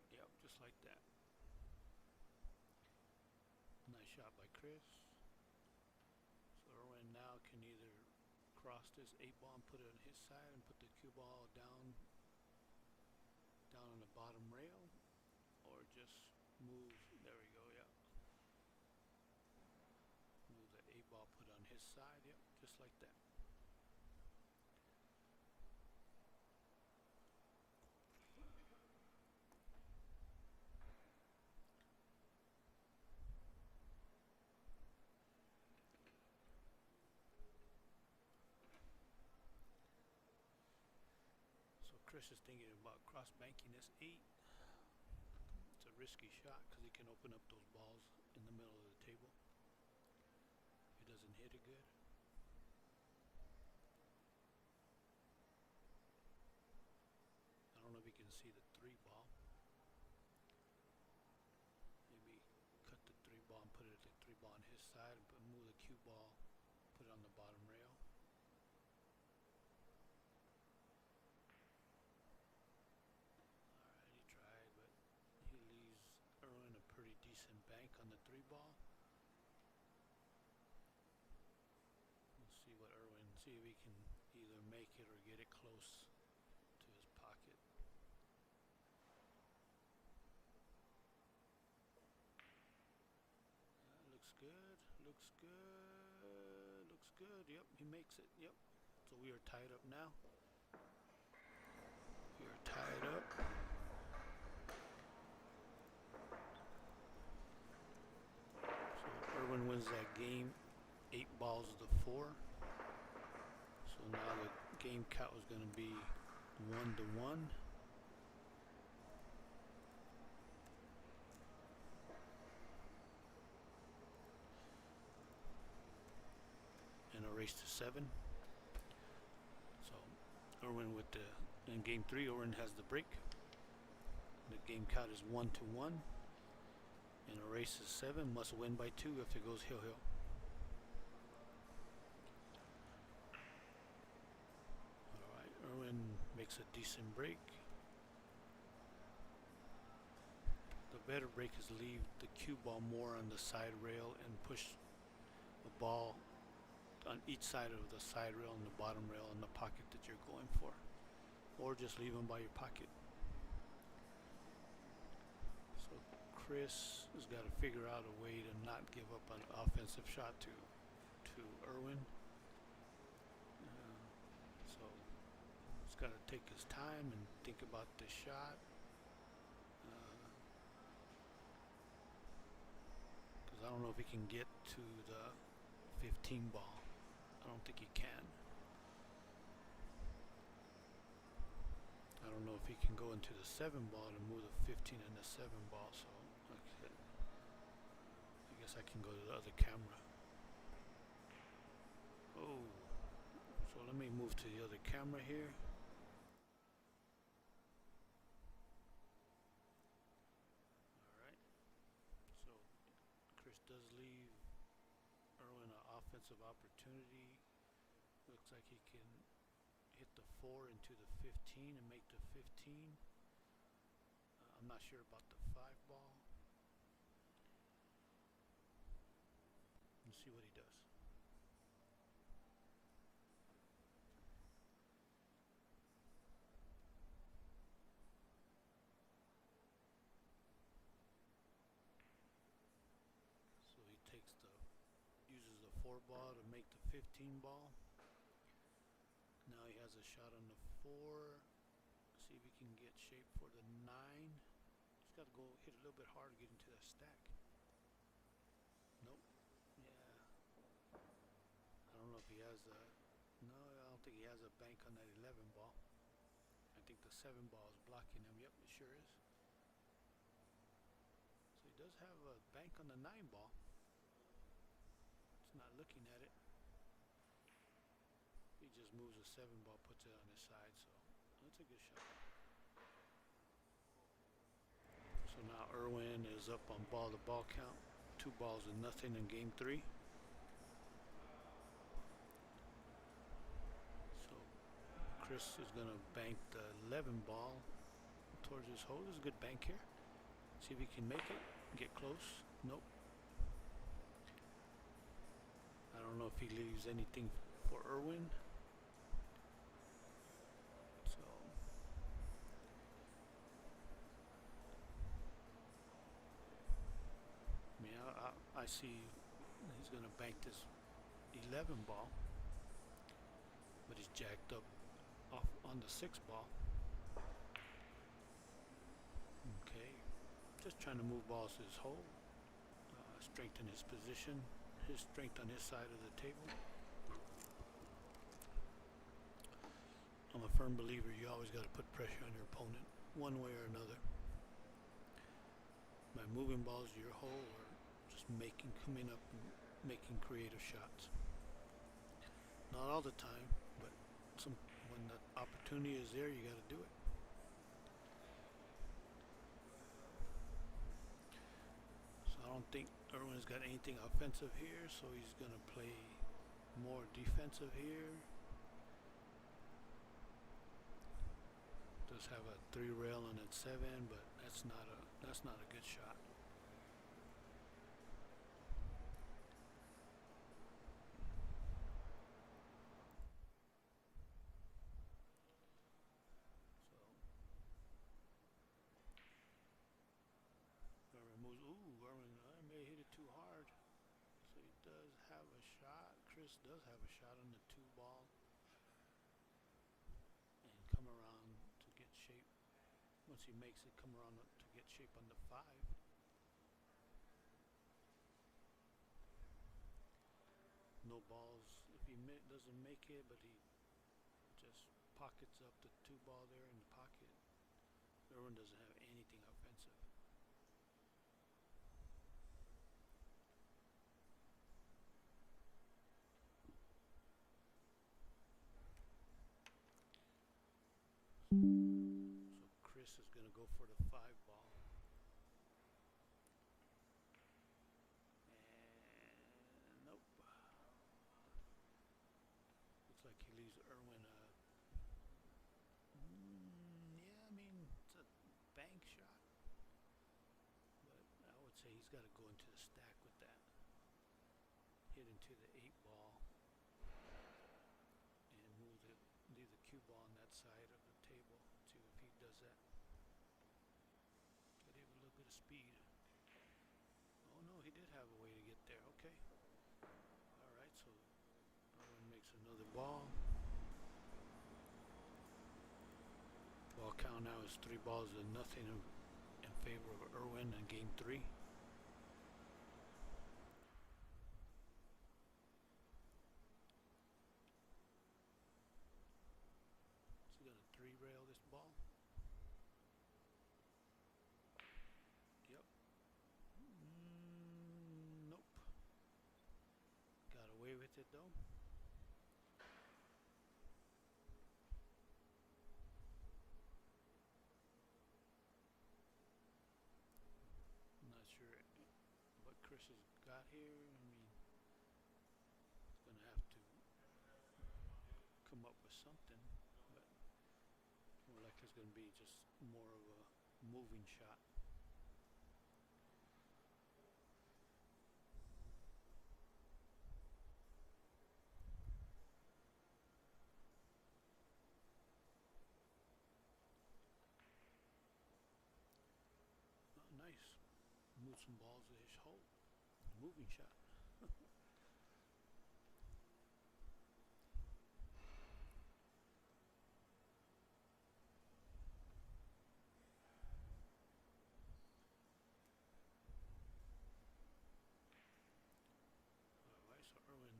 Yep, just like that. Nice shot by Chris. So Erwin now can either cross this 8-ball and put it on his side and put the cue ball down on the bottom rail, or just move. There we go. Yeah, move the 8-ball, put it on his side. Yep, just like that. Chris is thinking about cross-banking this 8. It's a risky shot because he can open up those balls in the middle of the table. If he doesn't hit it good. I don't know if you can see the 3-ball. Maybe cut the 3-ball and put it at the 3-ball on his side and move the cue ball bottom rail. Alright, he tried, but he leaves Erwin a pretty decent bank on the 3 ball. We'll see what Erwin, see if he can either make it or get it close to his pocket. Looks good, looks good, looks good. Yep, he makes it. Yep. So we are tied up now. We are tied up. So Erwin wins that game 8-4. So now the game count is going to be 1-1. And a race to 7. So Erwin with the in game 3, Erwin has the break. The game count is 1-1. And a race is 7. Must win by 2 if it goes hill. Alright, Erwin makes a decent break. The better break is leave the cue ball more on the side rail and push the ball on each side of the side rail and the bottom rail in the pocket that you're going for, or just leave them by your pocket. So Chris has got to figure out a way to not give up an offensive shot to Erwin. So he's got to take his time and think about the shot. Because I don't know if he can get to the 15 ball. I don't think he can. I don't know if he can go into the 7 ball to move the 15 and the 7 ball. So like I said, I guess I can go to the other camera. Oh, so let me move to the other camera here. Alright, so Chris does leave Erwin an offensive opportunity. Looks like he can hit the 4 into the 15 and make the 15. I'm not sure about the 5 ball. Let's see what he does. So he uses the 4 ball to make the 15 ball. Now he has a shot on the 4. See if he can get shape for the 9. He's got to go hit a little bit harder to get into that stack. Nope. Yeah. I don't know if he has a... No, I don't think he has a bank on that 11 ball. I think the 7 ball is blocking him. Yep, it sure is. So he does have a bank on the 9 ball. It's not looking at it. He just moves a 7 ball, puts it on his side, so that's a good shot. So now Erwin is up on ball-to-ball count. 2 balls and nothing in game 3. So Chris is going to bank the 11 ball towards his hole. There's a good bank here. See if he can make it. Get close. Nope. I don't know if he leaves anything for Erwin. So yeah, I see he's going to bank this 11 ball, but he's jacked up off on the 6 ball. Okay, just trying to move balls to his hole, strengthen his position, his strength on his side of the table. I'm a firm believer you always got to put pressure on your opponent one way or another, by moving balls to your hole or just coming up and making creative shots. Not all the time, but when the opportunity is there, you got to do it. So I don't think Erwin's got anything offensive here, so he's going to play more defensive here. Does have a 3 rail on at 7, but that's not a good shot. So Erwin moves. Ooh, Erwin, I may hit it too hard. So he does have a shot. Chris does have a shot on the 2 ball. And come around to get shape. Once he makes it, come around to get shape on the 5. No balls. If he doesn't make it, but he just pockets up the 2 ball there in the pocket. Erwin doesn't have anything offensive. So Chris is going to go for the 5 ball. And nope. Looks like he leaves Erwin yeah, I mean, it's a bank shot. But I would say he's got to go into the stack with that. Hit into the 8 ball. And leave the cue ball on that side of the table. See if he does that. Got to have a little bit of speed. Oh no, he did have a way to get there. Okay. Alright, so Erwin makes another ball. Ball count now is 3 balls to nothing in favor of Erwin in game 3. He's going to 3-rail this ball. Yep. Nope. Got away with it though. Not sure what Chris has got here. I mean, he's going to have to come up with something, but more likely it's going to be just more of a moving shot. Oh, nice. Move some balls to his hole. Moving shot. Alright, so Erwin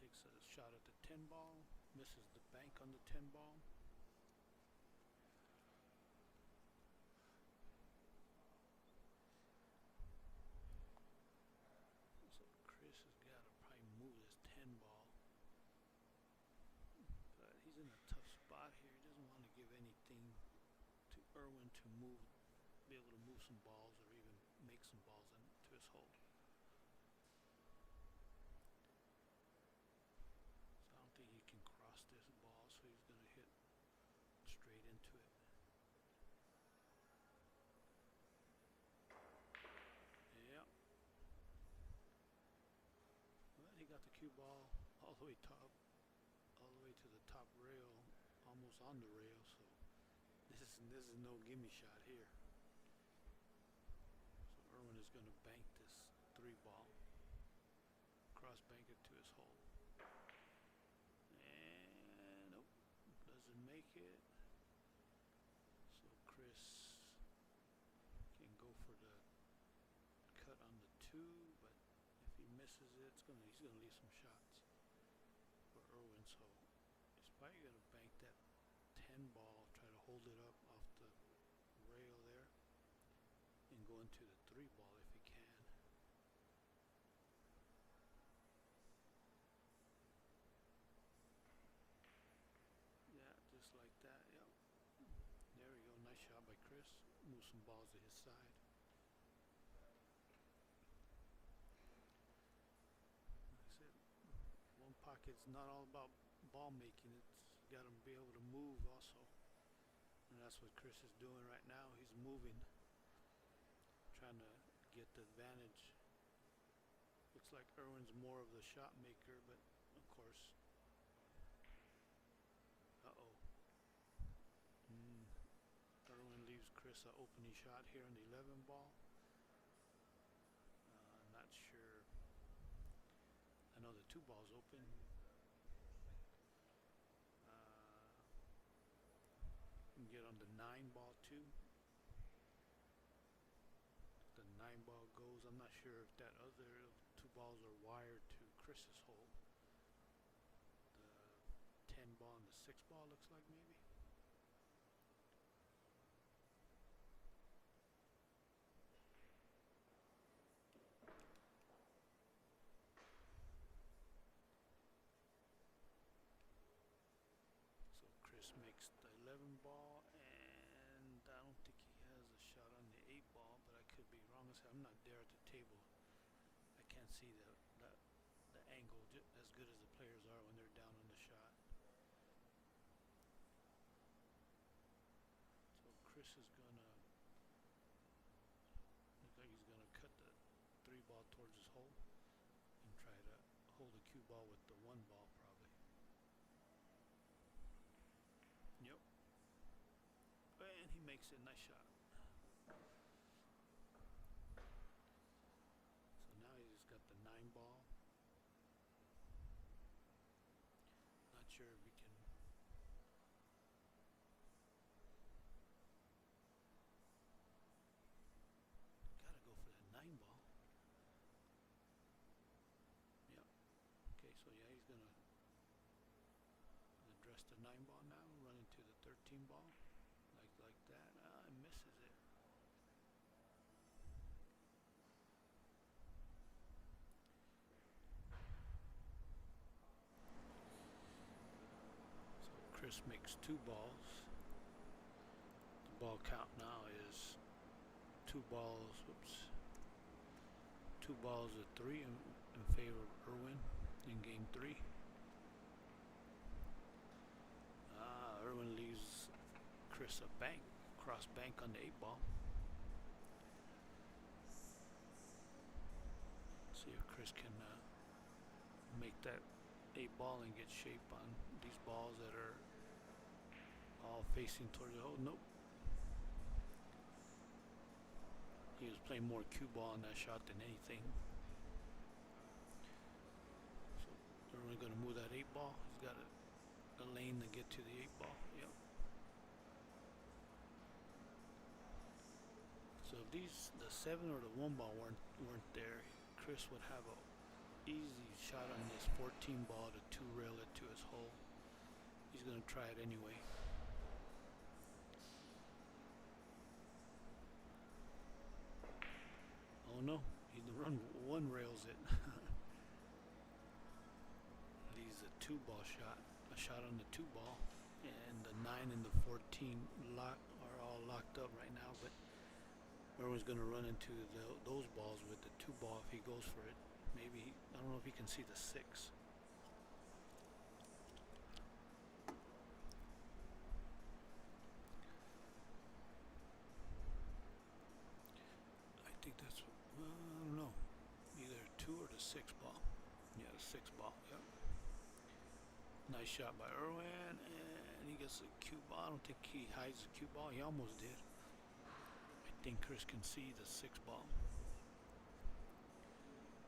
takes a shot at the 10 ball, misses the bank on the 10 ball. So Chris has got to probably move this 10 ball. But he's in a tough spot here. He doesn't want to give anything to Erwin to move, be able to move some balls or even make some balls into his hole. So I don't think he can cross this ball, so he's going to hit straight into it. Yep. Well, he got the cue ball all the way to the top rail, almost on the rail. So this is no gimme shot here. So Erwin is going to bank this 3 ball, cross bank it to his hole, and nope, doesn't make it. So Chris can go for the cut on the 2, but if he misses it, he's gonna leave some shots for Erwin. So he's probably gonna bank that 10 ball, try to hold it up off the rail there, and go into the 3 ball if he can. Yeah, just like that. Yep. There we go. Nice shot by Chris. Move some balls to his side. Like I said, one pocket it's not all about ball making. It's got to be able to move also, and that's what Chris is doing right now. He's moving, trying to get the advantage. Looks like Erwin's more of the shot maker, but of course, uh-oh. Erwin leaves Chris an opening shot here on the 11 ball. Not sure. I know the 2 ball's open. You can get on the 9 ball too. The 9 ball goes. I'm not sure if that other 2 balls are wired to Chris's hole. The 10 ball and the 6 ball looks like maybe. So Chris makes the 11 ball, and I don't think he has a shot on the 8 ball, but I could be wrong. I'm not there at the table. I can't see the angle as good as the players are when they're down on the shot. So Chris is gonna look like he's gonna cut the 3 ball towards his hole and try to hold the cue ball with the 1 ball probably. Yep. And he makes it. Nice shot. So now he's got the 9 ball. Not sure if we can. Gotta go for that 9 ball. Yep. Okay, so yeah, he's gonna address the 9 ball now, run into the 13 ball. Like that. It misses it. So Chris makes 2 balls. The ball count now is 2 balls. Whoops. 2 balls to 3 in favor of Erwin in game 3. Erwin leaves Chris a bank, cross bank on the 8 ball. See if Chris can make that 8 ball and get shape on these balls that are all facing towards the hole. Nope. He was playing more cue ball on that shot than anything. So Erwin going to move that 8 ball. He's got a lane to get to the 8 ball. Yep. So if the 7 or the 1 ball weren't there, Chris would have a easy shot on this 14 ball to 2 rail it to his hole. He's gonna try it anyway. Oh no, he run 1 rails it. Leaves a 2 ball shot, a shot on the 2 ball, and the 9 and the 14 are all locked up right now, but Erwin's going to run into those balls with the 2 ball if he goes for it. Maybe, I don't know if he can see the 6. I think that's, I don't know, either 2 or the 6 ball. Yeah, the 6 ball, yep. Nice shot by Erwin, and he gets a cue ball. I don't think he hides the cue ball. He almost did. I think Chris can see the 6 ball.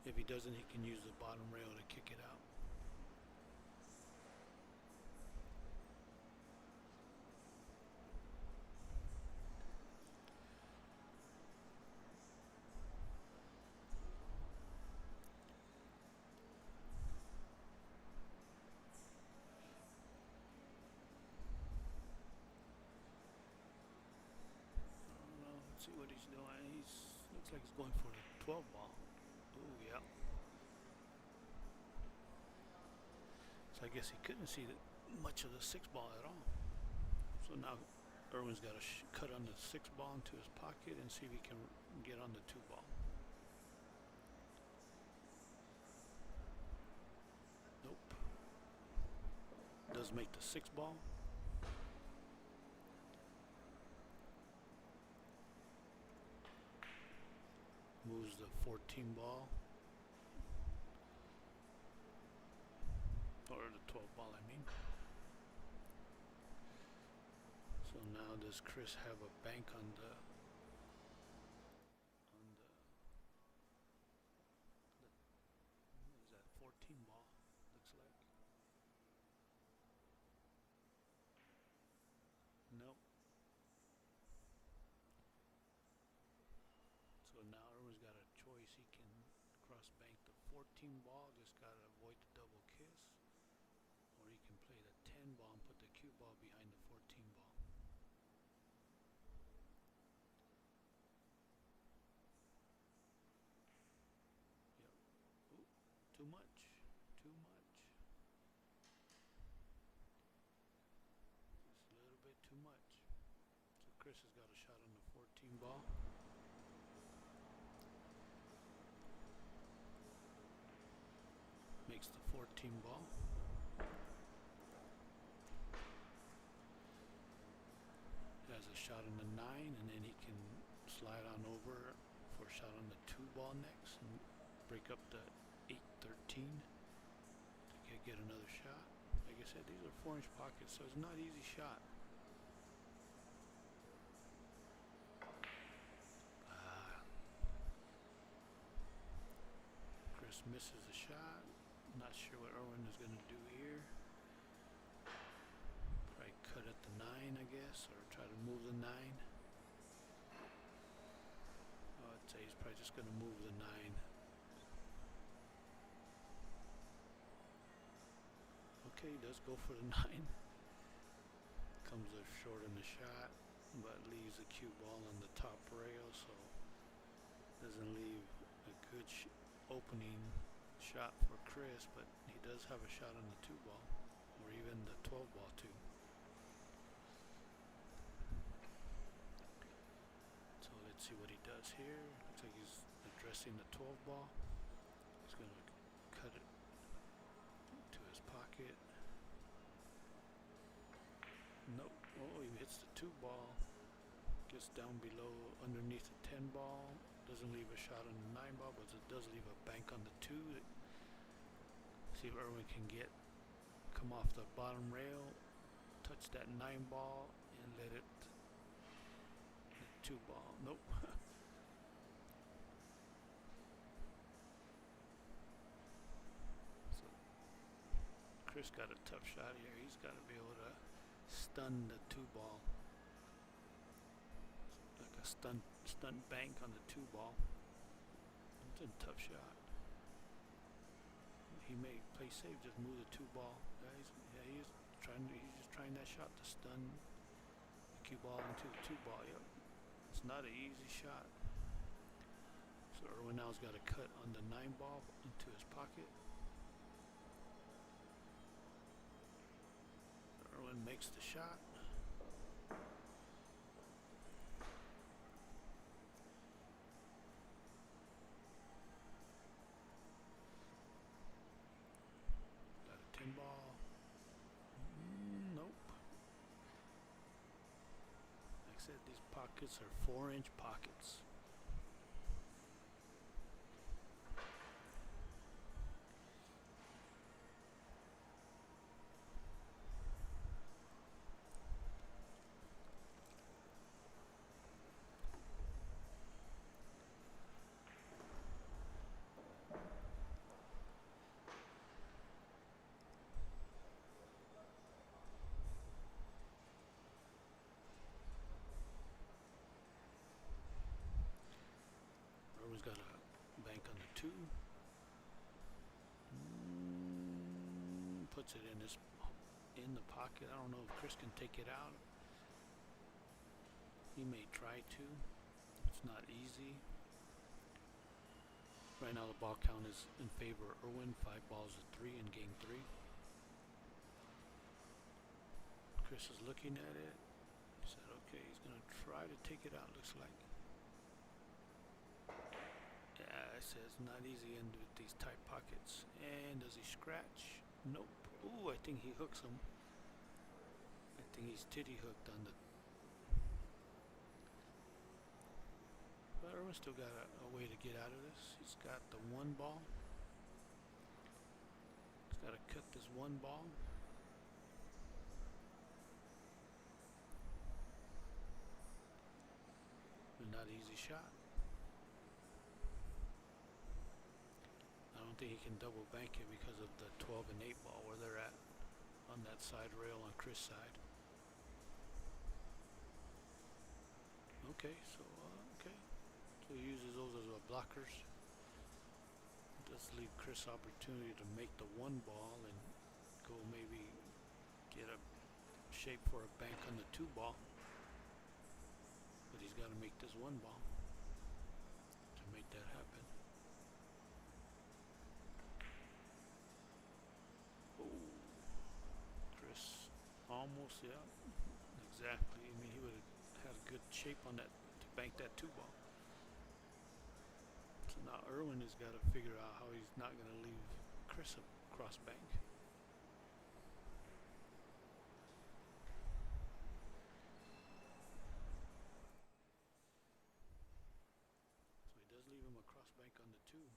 If he doesn't, he can use the bottom rail to kick it out. See what he's doing. Looks like he's going for the 12 ball. Oh yeah. So I guess he couldn't see much of the 6 ball at all. So now Erwin's got to cut on the 6 ball into his pocket and see if he can get on the 2 ball. Nope. does make the 6 ball. Moves the 14 ball. Or the 12 ball, I mean. So now does Chris have a bank on the what is that, 14 ball, looks like. Nope. So now Erwin's got a choice. He can cross bank the 14 ball, just gotta avoid the double kiss. Or he can play the 10 ball and put the cue ball behind the 14 ball. Yep. Ooh, too much. Too much. Just a little bit too much. So Chris has got a shot on the 14 ball. Makes the 14 ball. Has a shot on the 9, and then he can slide on over for a shot on the 2 ball next and break up the 8-13 to get another shot. Like I said, these are 4-inch pockets, so it's not an easy shot. Chris misses the shot. Not sure what Erwin is going to do here. Probably cut at the 9, I guess, or try to move the 9. Oh, I'd say he's probably just going to move the 9. Okay, he does go for the 9. Comes up short in the shot, but leaves the cue ball on the top rail, so doesn't leave a good opening shot for Chris, but he does have a shot on the 2 ball, or even the 12 ball too. So let's see what he does here. Looks like he's addressing the 12 ball. He's going to cut it to his pocket. Nope. Oh, he hits the 2 ball. Gets down below underneath the 10 ball. Doesn't leave a shot on the 9 ball, but it does leave a bank on the 2. See if Erwin can come off the bottom rail, touch that 9 ball, and let it hit 2 ball. Nope. So Chris got a tough shot here. He's got to be able to stun the 2 ball. Like a stunt bank on the 2 ball. It's a tough shot. He may play safe, just move the 2 ball. He's just trying that shot to stun the cue ball into the 2 ball. Yep. It's not an easy shot. So Erwin now's got a cut on the 9 ball into his pocket. Erwin makes the shot. Ball. Nope. Like I said, these pockets are 4-inch pockets. Erwin's got a bank on the 2. Puts it in the pocket. I don't know if Chris can take it out. He may try to. It's not easy. Right now the ball count is in favor of Erwin. 5 balls to 3 in game 3. Chris is looking at it. He said, okay, he's going to try to take it out, looks like. Yeah, it says not easy in with these tight pockets. And does he scratch? Nope. Ooh, I think he hooks him. expecting he's titty hooked on the. But Erwin still got a way to get out of this. He's got the one ball. He's got to cut this one ball. Not an easy shot. I don't think he can double bank it because of the 12 and 8 ball where they're at on that side rail on Chris' side. Okay, so he uses those as blockers. Does leave Chris opportunity to make the one ball and go maybe get a shape for a bank on the two ball. But he's got to make this one ball to make that happen. Oh, Chris, almost, yeah, exactly. I mean, he would have had a good shape on that to bank that two ball. So now Erwin has got to figure out how he's not going to leave Chris a cross bank. Leave him a cross bank on the two.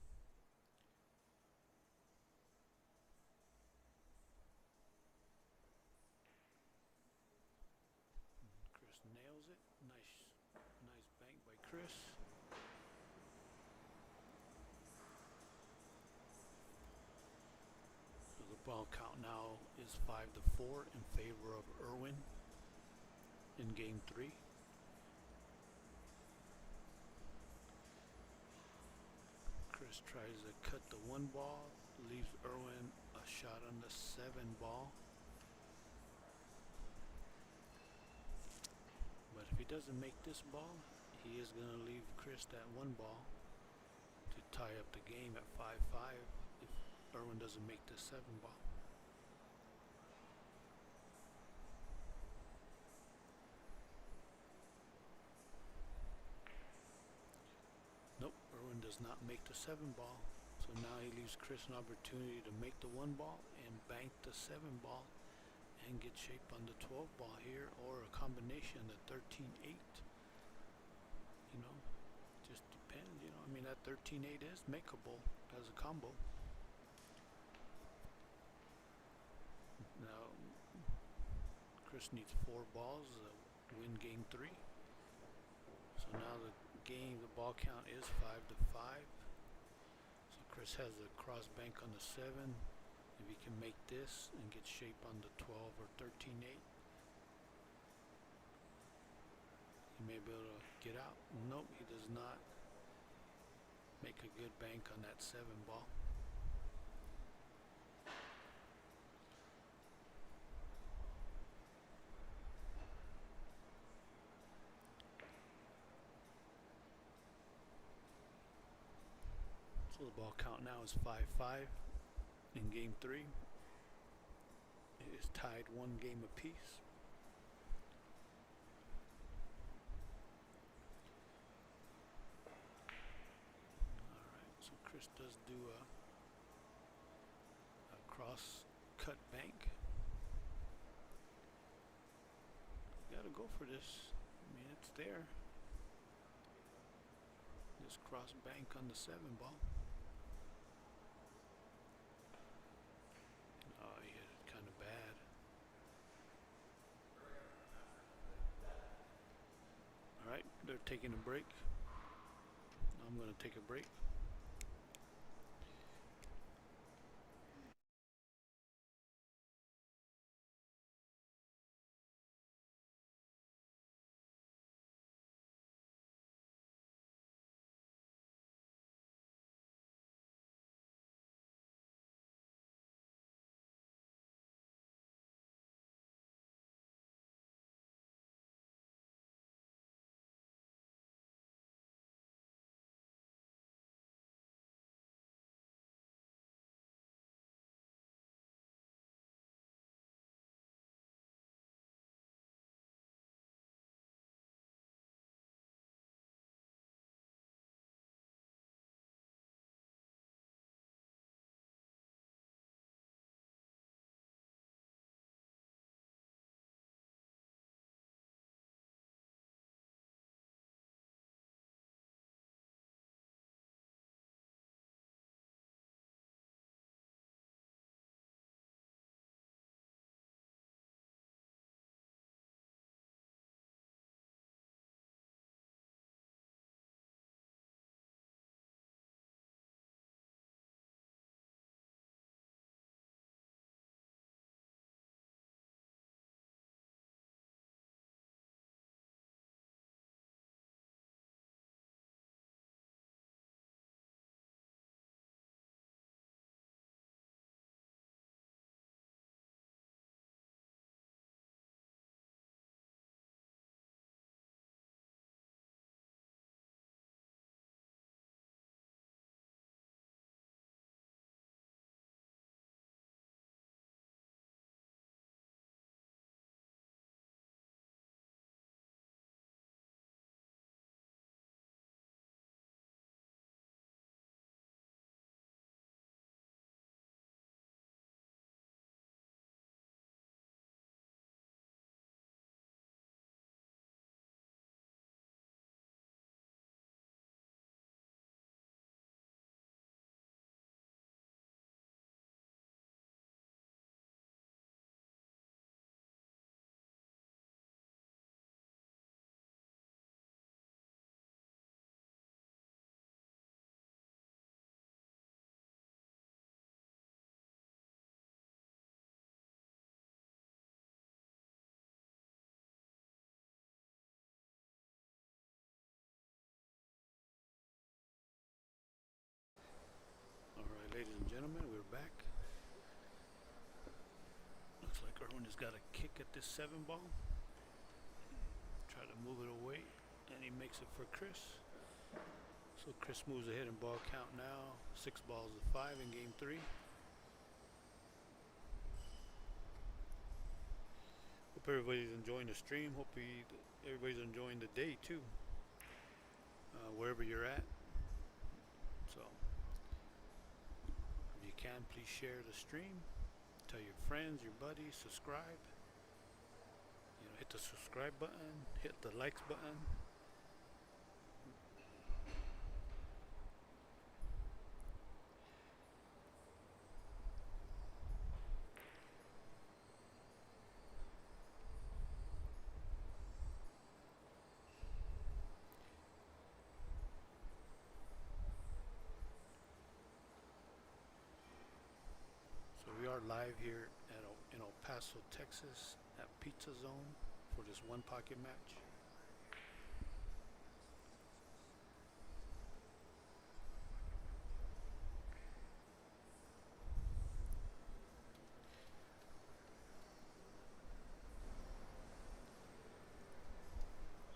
Chris nails it. Nice bank by Chris. So the ball count now is 5-4 in favor of Erwin in game 3. Chris tries to cut the one ball, leaves Erwin a shot on the 7 ball. But if he doesn't make this ball, he is going to leave Chris that one ball to tie up the game at 5-5 if Erwin doesn't make this 7 ball. Nope, Erwin does not make the 7 ball. So now he leaves Chris an opportunity to make the 1 ball and bank the 7 ball and get shape on the 12 ball here, or a combination, the 13-8. You know, just depends, you know. I mean, that 13-8 is makeable as a combo. Now, Chris needs 4 balls to win game 3. So now the ball count is 5-5. So Chris has a cross bank on the 7. If he can make this and get shape on the 12 or 13-8, he may be able to get out. Nope, he does not make a good bank on that 7 ball. So the ball count now is 5-5 in game 3. It is tied 1 game apiece. Alright, so Chris does do a cross cut bank. You gotta go for this. I mean, it's there. This cross bank on the 7 ball. Oh, he hit it kind of bad. Alright, they're taking a break. I'm going to take a break. Alright, ladies and gentlemen, we're back. Looks like Erwin has got a kick at this 7 ball. Try to move it away, and he makes it for Chris. So Chris moves ahead in ball count now. 6 balls to 5 in game 3. Hope everybody's enjoying the stream. Hope everybody's enjoying the day too, wherever you're at. So if you can, please share the stream. Tell your friends, your buddies, subscribe. You know, hit the subscribe button, hit the likes button. So we are live here in El Paso, Texas, at Pizza Zone for this one pocket match.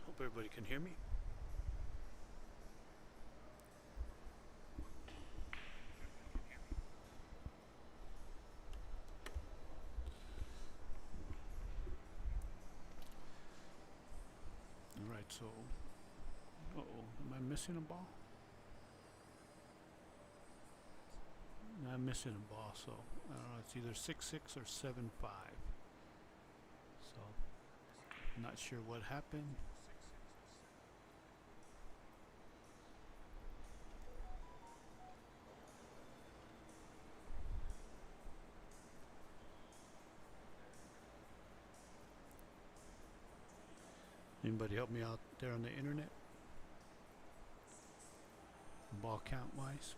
Hope everybody can hear me. Alright, so am I missing a ball? No, I'm missing a ball, so I don't know, it's either 6-6 or 7-5. So not sure what happened. Anybody help me out there on the internet? Ball count wise.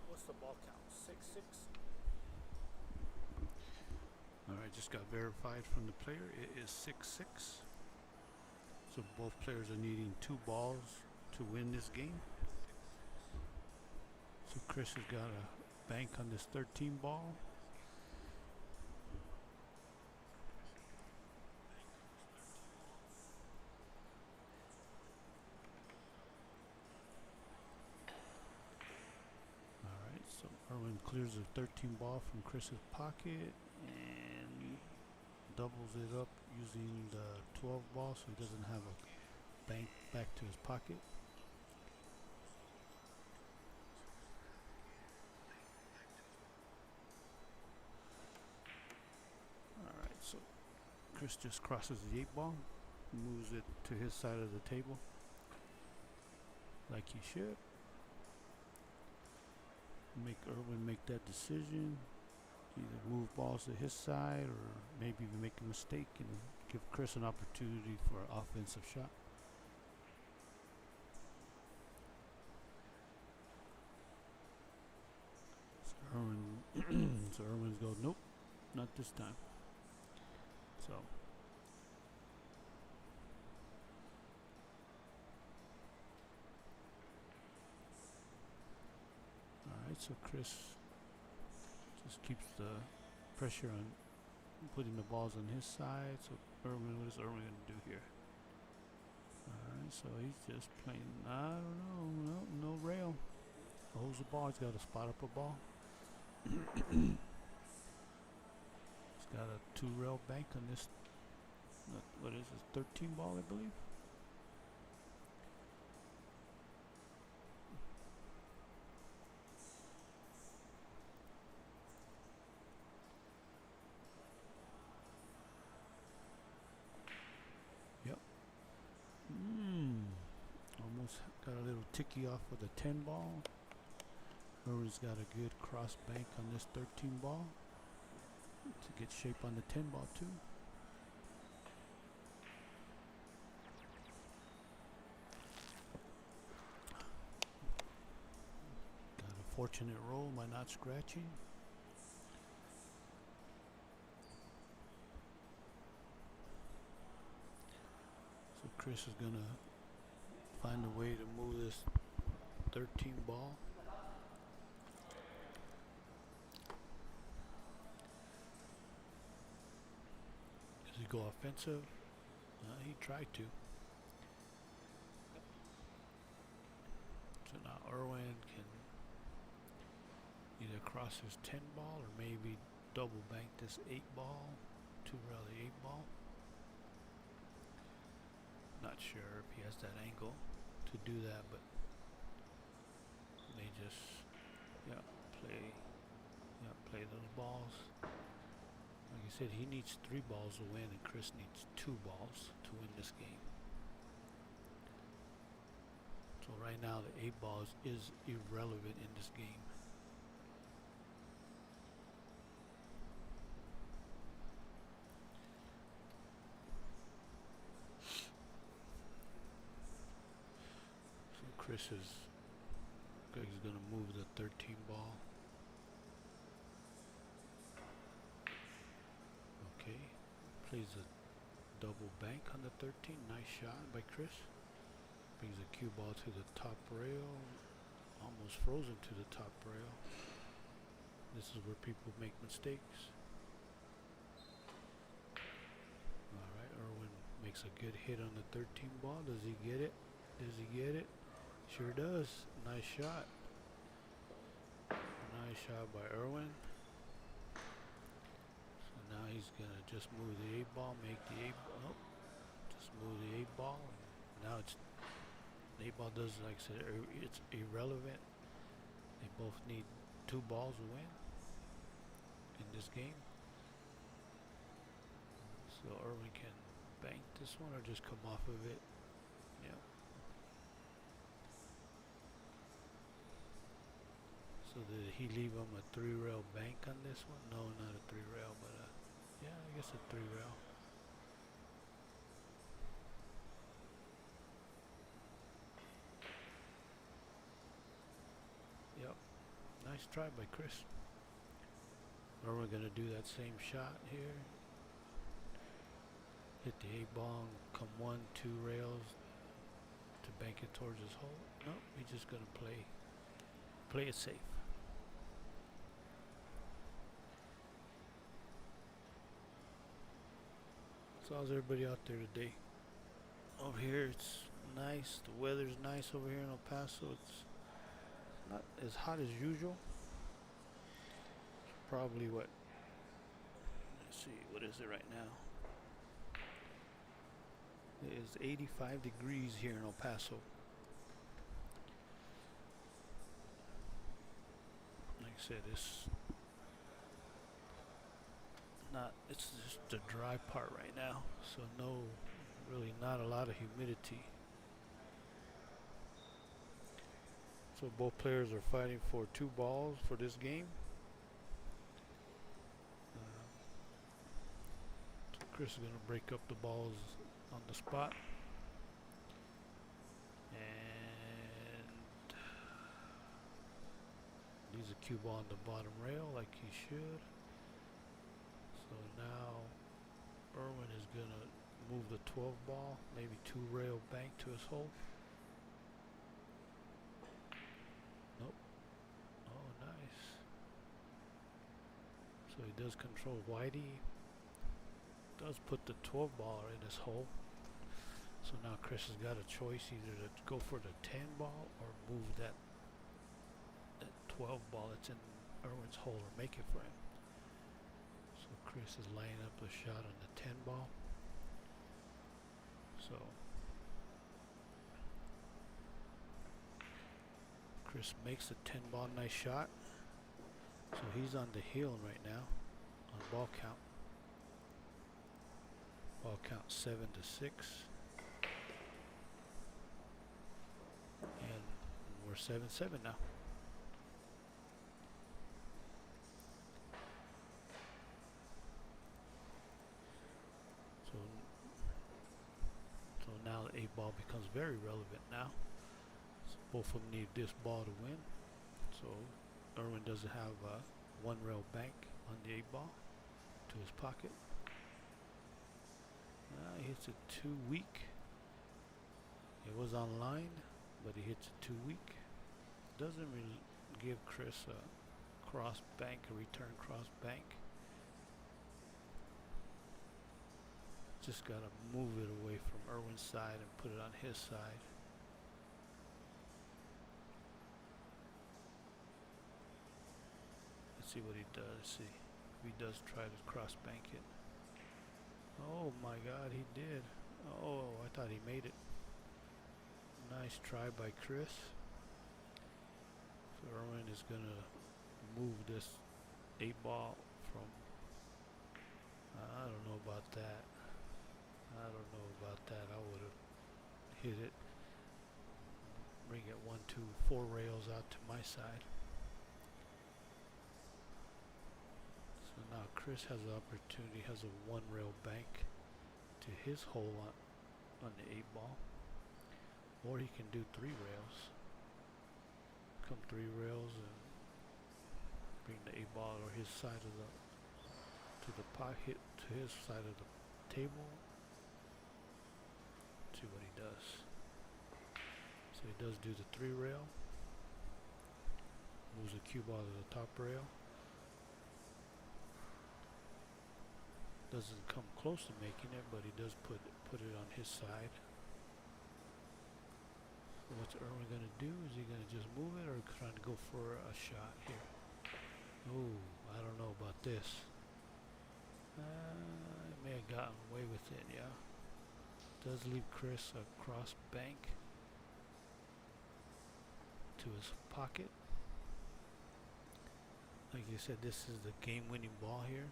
What's the ball count? 6-6? Alright, just got verified from the player. It is 6-6. So both players are needing 2 balls to win this game. So Chris has got a bank on this 13 ball. Alright, so Erwin clears the 13 ball from Chris's pocket and doubles it up using the 12 ball so he doesn't have a bank back to his pocket. Alright, so Chris just crosses the 8 ball, moves it to his side of the table like he should. Make Erwin make that decision. Either move balls to his side or maybe even make a mistake and give Chris an opportunity for an offensive shot. So Erwin's go, nope, not this time. So alright, so Chris just keeps the pressure on putting the balls on his side. So Erwin, what is Erwin going to do here? Alright, so he's just playing, I don't know, no rail. Holds the ball, he's got to spot up a ball. He's got a 2 rail bank on this, what is this, 13 ball I believe? Almost got a little ticky off with a 10 ball. Erwin's got a good cross bank on this 13 ball to get shape on the 10 ball too. Unfortunate roll by not scratching. So Chris is gonna find a way to move this 13 ball. Does he go offensive? He tried to. So now Erwin can either cross his 10 ball or maybe double bank this 8 ball, 2-rail the 8 ball. Not sure if he has that angle to do that, but they just play those balls. Like I said, he needs 3 balls to win, and Chris needs 2 balls to win this game. So right now the 8 balls is irrelevant in this game. So Chris is gonna move the 13 ball. Okay, plays a double bank on the 13. Nice shot by Chris. Brings the cue ball to the top rail. Almost frozen to the top rail. This is where people make mistakes. Alright, Erwin makes a good hit on the 13 ball. Does he get it? Does he get it? Sure does. Nice shot. Nice shot by Erwin. So now he's gonna just move the 8 ball, make the 8 ball. Oh, just move the 8 ball. And now it's the 8 ball does, like I said, it's irrelevant. They both need 2 balls to win in this game. So Erwin can bank this one or just come off of it. Yeah. So did he leave him a 3-rail bank on this one? No, not a 3-rail, but yeah, I guess a 3-rail. Yep. Nice try by Chris. Erwin gonna do that same shot here. Hit the 8 ball and come 1, 2 rails to bank it towards his hole. No, he's just gonna play it safe. So how's everybody out there today? Over here it's nice. The weather's nice over here in El Paso. It's not as hot as usual. It's probably what? Let's see, what is it right now? It is 85 degrees here in El Paso. Like I said, it's just the dry part right now, so really not a lot of humidity. So both players are fighting for 2 balls for this game. So Chris is going to break up the balls on the spot. And leaves a cue ball on the bottom rail like he should. So now Erwin is going to move the 12 ball, maybe 2-rail bank to his hole. Nope. Oh, nice. So he does control Whitey. Does put the 12 ball in his hole. So now Chris has got a choice either to go for the 10 ball or move that 12 ball that's in Erwin's hole or make it for him. So Chris is lining up a shot on the 10 ball. So Chris makes the 10 ball, nice shot. So he's on the hill right now on ball count. Ball count 7-6. And we're 7-7 now. So now the 8 ball becomes very relevant now. So both of them need this ball to win. So Erwin doesn't have one rail bank on the 8 ball to his pocket. He hits it too weak. It was on line, but he hits it too weak. Doesn't really give Chris a cross bank, a return cross bank. Just gotta move it away from Erwin's side and put it on his side. Let's see what he does. See if he does try to cross bank it. Oh my God, he did. Oh, I thought he made it. Nice try by Chris. So Erwin is gonna move this 8 ball from. I don't know about that. I don't know about that. I would have hit it. Bring it 1, 2, 4 rails out to my side. So now Chris has the opportunity, has a 1 rail bank to his hole on the 8 ball. Or he can do 3 rails. Come 3 rails and bring the 8 ball or his side of to the pocket, to his side of the table. See what he does. So he does do the 3 rail. Moves the cue ball to the top rail. Doesn't come close to making it, but he does put it on his side. So what's Erwin gonna do? Is he gonna just move it or trying to go for a shot here? Oh, I don't know about this. May have gotten away with it, yeah. Does leave Chris a cross bank to his pocket. Like you said, this is the game-winning ball here.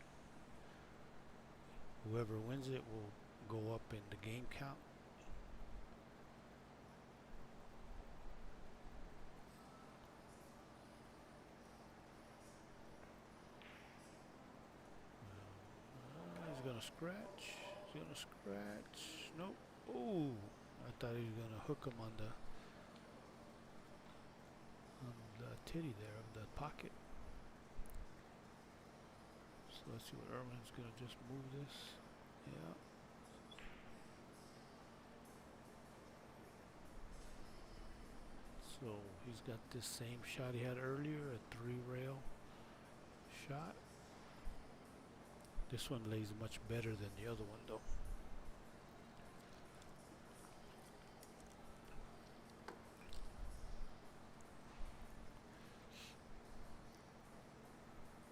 Whoever wins it will go up in the game count. He's gonna scratch. He's gonna scratch. Nope. Oh, I thought he was gonna hook him on the titty there of the pocket. So let's see what Erwin's gonna just move this. Yeah. So he's got this same shot he had earlier, a 3 rail shot. This one lays much better than the other one though.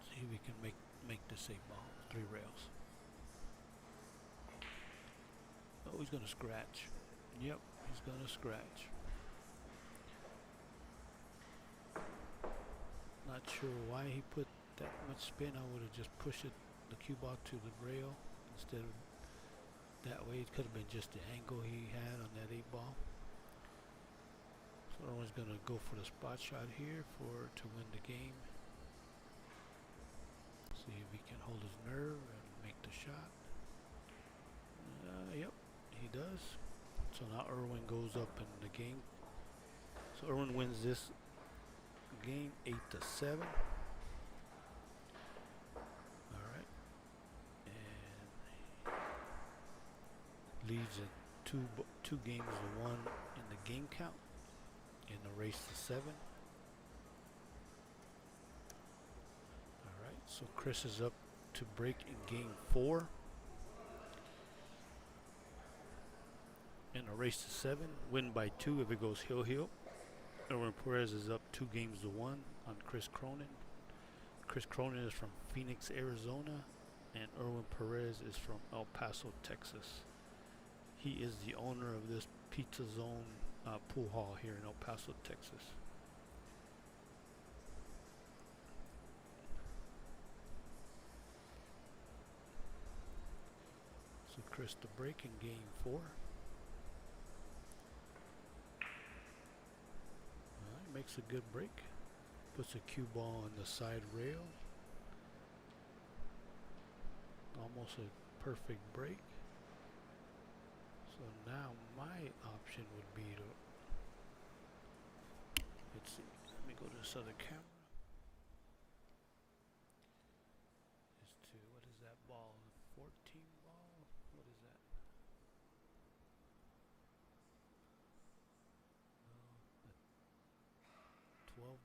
See if we can make this 8 ball, 3 rails. Oh, he's gonna scratch. Yep, he's gonna scratch. Not sure why he put that much spin. I would have just pushed it, the cue ball to the rail instead of that way. It could have been just the angle he had on that 8 ball. So Erwin's gonna go for the spot shot here to win the game. See if he can hold his nerve and make the shot. Yep, he does. So now Erwin goes up in the game. So Erwin wins this game 8-7. Alright. And leads in two games to 1 in the game count in the race to 7. Alright, so Chris is up to break in game 4. In a race to 7, win by 2 if it goes heel. Erwin Perez is up 2 games to 1 on Chris Cronin. Chris Cronin is from Phoenix, Arizona, and Erwin Perez is from El Paso, Texas. He is the owner of this Pizza Zone pool hall here in El Paso, Texas. So Chris to break in game 4. Makes a good break. Puts a cue ball on the side rail. Almost a perfect break. So now my option would be to, let's see, let me go to this other camera.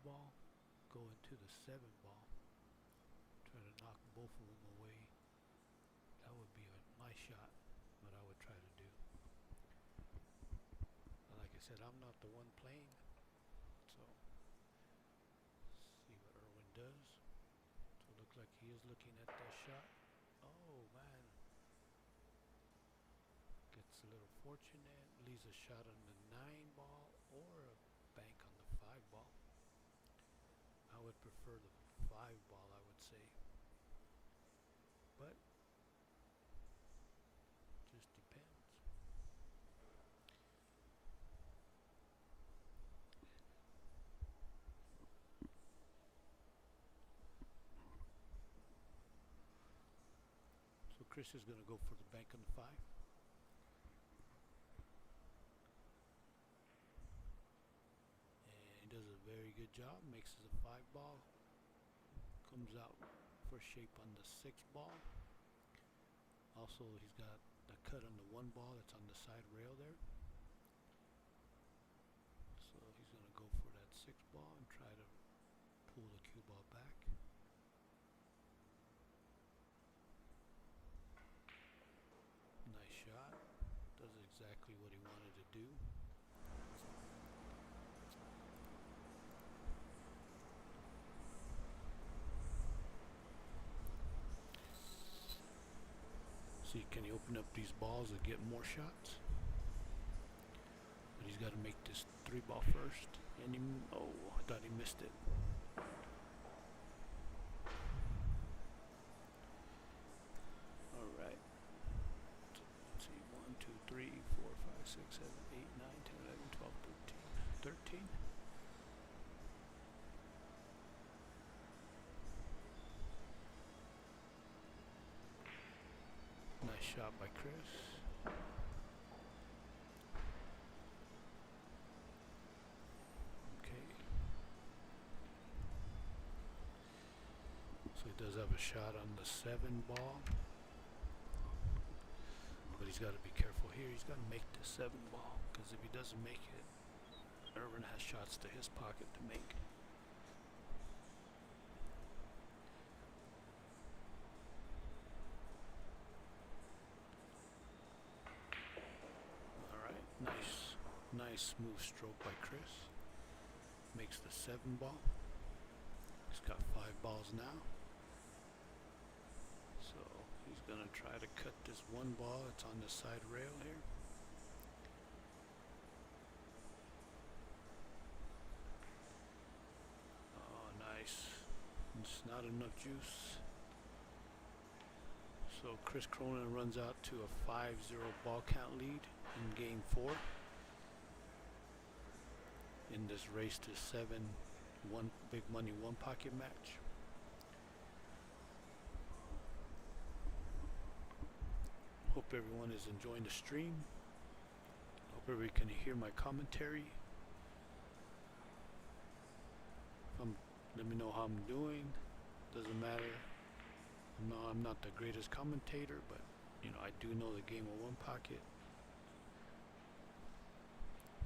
ball, go into the 7 ball, try to knock both of them away. That would be my shot, what I would try to do. But like I said, I'm not the one playing, so see what Erwin does. So it looks like he is looking at that shot. Oh man, gets a little fortunate, leaves a shot on the 9 ball or a bank on the 5 ball. I would prefer the 5 ball, I would say, but just depends. So Chris is going to go for the bank on the 5. And he does a very good job, makes it a 5 ball, comes out for shape on the 6 ball. Also, he's got the cut on the 1 ball that's on the side rail there. So he's going to go for that 6 ball and try to pull the cue ball back. Nice shot. Does exactly what he wanted to do. See, can he open up these balls and get more shots? But he's got to make this 3 ball first. And oh, I thought he missed it. All right. Let's see, 1, 2, 3, 4, 5, 6, 7, 8, 9, 10, 11, 12, 13. Nice shot by Chris. Okay. So he does have a shot on the 7 ball. But he's got to be careful here. He's got to make the 7 ball. Because if he doesn't make it, Erwin has shots to his pocket to make. Nice smooth stroke by Chris. Makes the 7 ball. He's got 5 balls now. So he's going to try to cut this 1 ball. It's on the side rail here. Oh, nice. It's not enough juice. So Chris Cronin runs out to a 5-0 ball count lead in game 4. In this race to 7, big money, 1 pocket match. Hope everyone is enjoying the stream. Hope everybody can hear my commentary. Let me know how I'm doing. Doesn't matter. No, I'm not the greatest commentator, but you know, I do know the game of 1 pocket.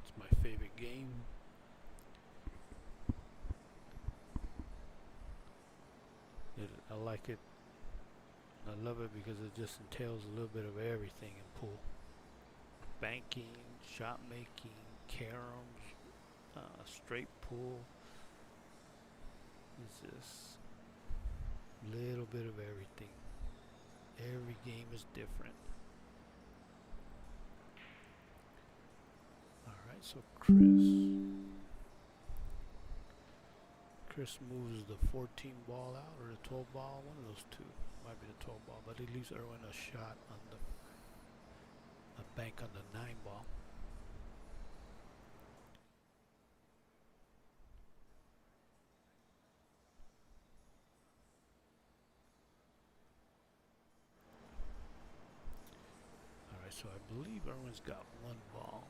It's my favorite game. I like it. I love it because it just entails a little bit of everything in pool. Banking, shot making, caroms, straight pool. It's just a little bit of everything. Every game is different. Alright, so Chris moves the 14 ball out, or the 12 ball, one of those two. Might be the 12 ball, but he leaves Erwin a shot on a bank on the 9 ball. Alright, so I believe Erwin's got 1 ball.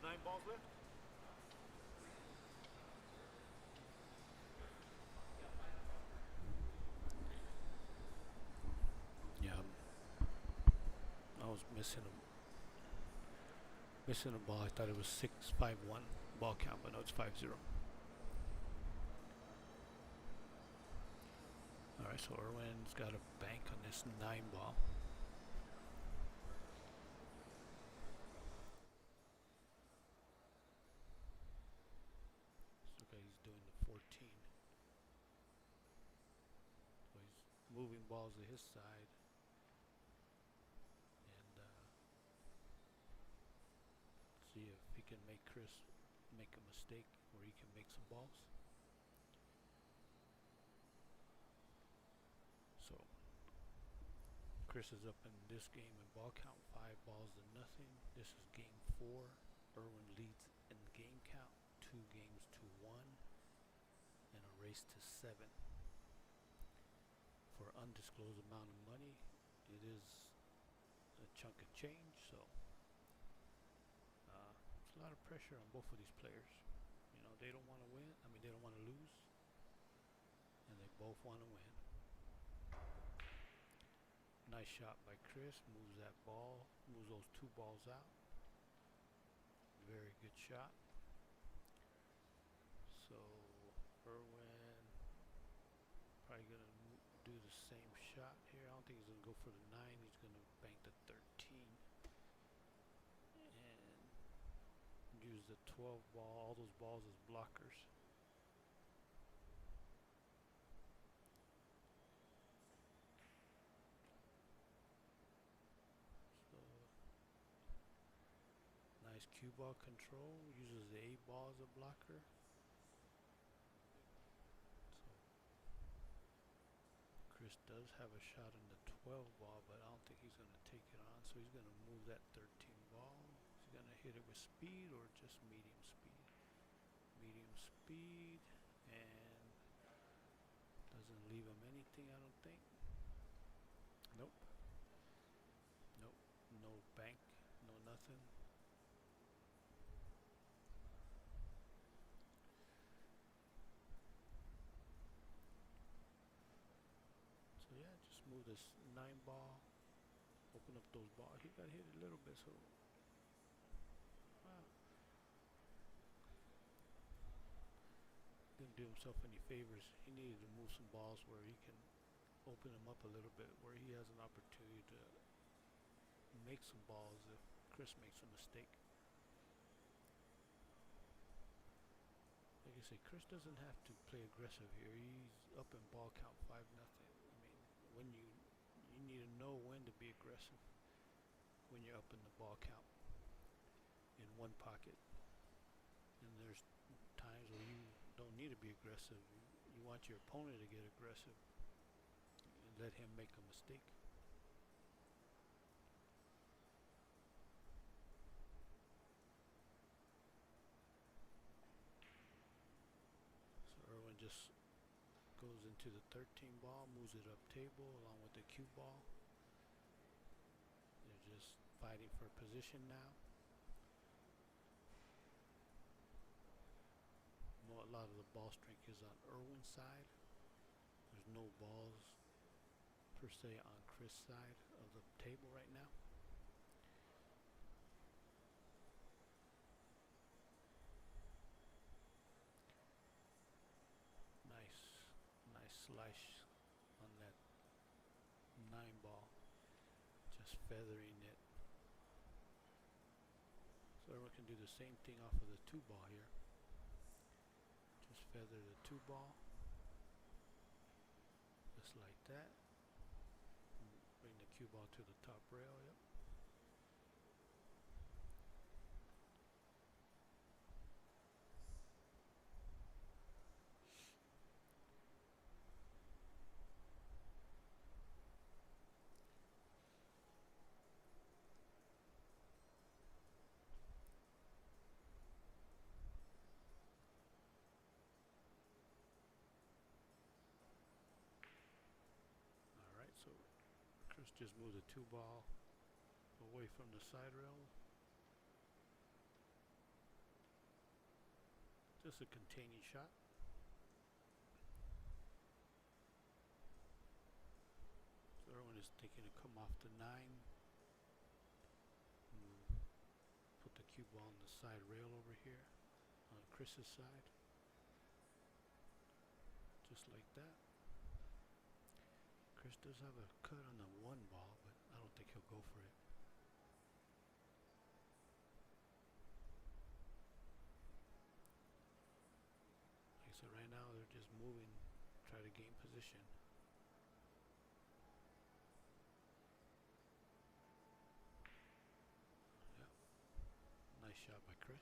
9 balls left. Yeah, I was missing a ball. I thought it was 6-5-1 ball count, but no, it's 5-0. All right, so Erwin's got a bank on this 9 ball. Okay, he's doing the 14. So he's moving balls to his side, and see if he can make Chris make a mistake where he can make some balls. So Chris is up in this game in ball count, 5-0. This is game 4. Erwin leads in game count, 2-1, and a race to 7. For an undisclosed amount of money, it is a chunk of change, so it's a lot of pressure on both of these players. You know, they don't want to win. I mean, they don't want to lose, and they both want to win. Nice shot by Chris. Moves that ball. Moves those 2 balls out. Very good shot. So Erwin probably gonna do the same shot here. I don't think he's gonna go for the 9. He's gonna bank the 13 and use the 12 ball. All those balls as blockers. So nice cue ball control. Uses the 8 ball as a blocker. So Chris does have a shot in the 12 ball, but I don't think he's going to take it on. So he's going to move that 13 ball. He's going to hit it with speed or just medium speed. Medium speed, and doesn't leave him anything, I don't think. Nope. Nope. No bank. No nothing. So yeah, just move this 9 ball. Open up those balls. He got hit a little bit, so wow. Didn't do himself any favors. He needed to move some balls where he can open them up a little bit, where he has an opportunity to make some balls if Chris makes a mistake. Like I say, Chris doesn't have to play aggressive here. He's up in ball count 5-0. I mean, when you need to know when to be aggressive when you're up in the ball count in one pocket. And there's times where you don't need to be aggressive. You want your opponent to get aggressive and let him make a mistake. So Erwin just goes into the 13 ball, moves it up table along with the cue ball. They're just fighting for position now. A lot of the ball strength is on Erwin's side. There's no balls per se on Chris' side of the table right now. Nice slice on that 9 ball, just feathering it. So Erwin can do the same thing off of the 2 ball here. Just feather the 2 ball, just like that. Bring the cue ball to the top rail. Yep. Alright, so Chris just moved the 2 ball away from the side rail. Just a containing shot. So Erwin is thinking to come off the 9. Put the cue ball on the side rail over here on Chris's side. Just like that. Chris does have a cut on the 1 ball, but I don't think he'll go for it. Like I said, right now they're just moving, try to gain position. Yep. Nice shot by Chris.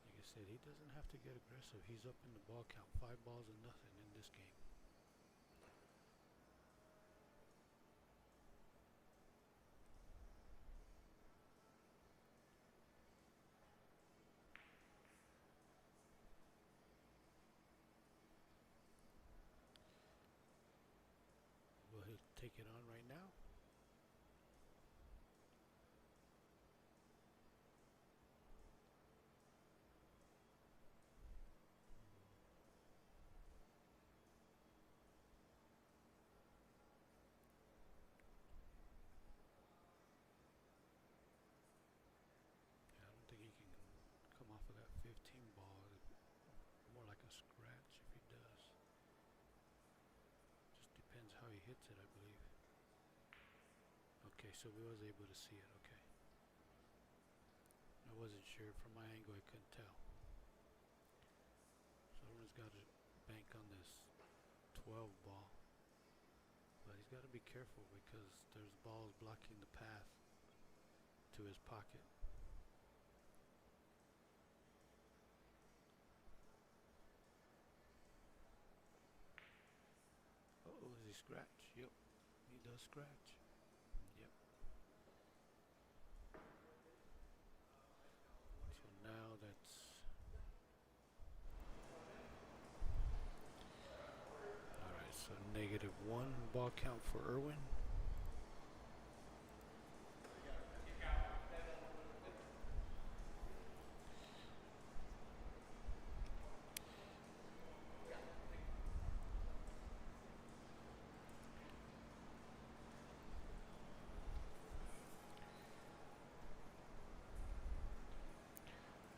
Like I said, he doesn't have to get aggressive. He's up in the ball count, 5 balls and nothing in this game. Will he take it on right now? Yeah, I don't think he can come off of that 15 ball. More like a scratch if he does. Just depends how he hits it, I believe. Okay, so we was able to see it, okay. I wasn't sure from my angle, I couldn't tell. So everyone's got to bank on this 12 ball. But he's got to be careful because there's balls blocking the path to his pocket. Oh, does he scratch? Yep, he does scratch. Yep. So now that's alright, so -1 ball count for Erwin.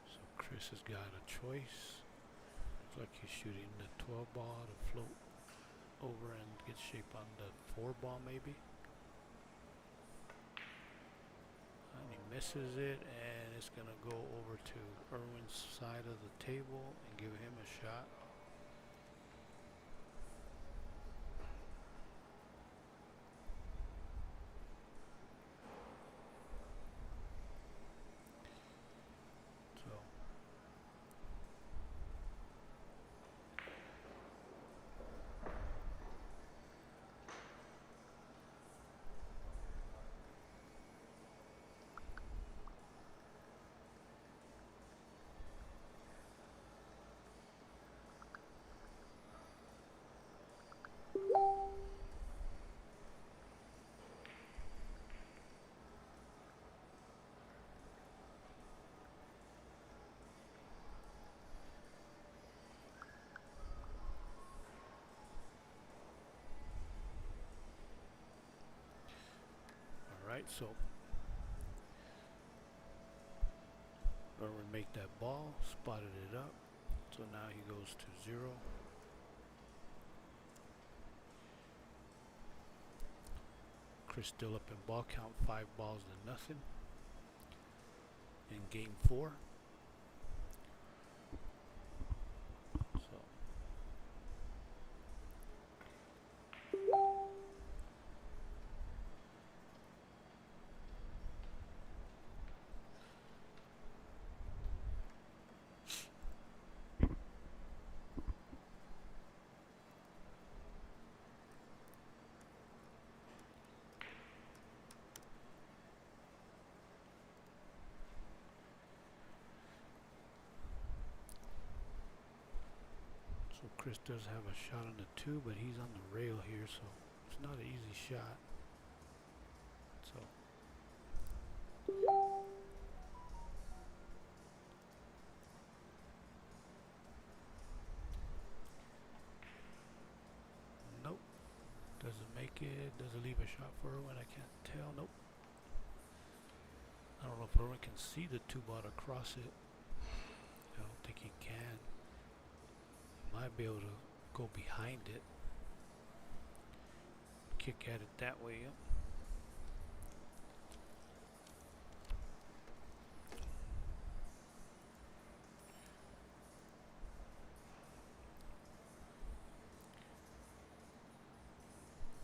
So Chris has got a choice. Looks like he's shooting the 12 ball to float over and get shape on the 4 ball maybe. And he misses it, and it's gonna go over to Erwin's side of the table and give him a shot. So alright, so Erwin make that ball, spotted it up. So now he goes to 0. Chris still up in ball count, 5 balls to nothing in game 4. So Chris does have a shot on the 2, but he's on the rail here, so it's not an easy shot. So shot for Erwin. I can't tell. Nope. I don't know if Erwin can see the 2-ball across it. I don't think he can. He might be able to go behind it. Kick at it that way. Yep.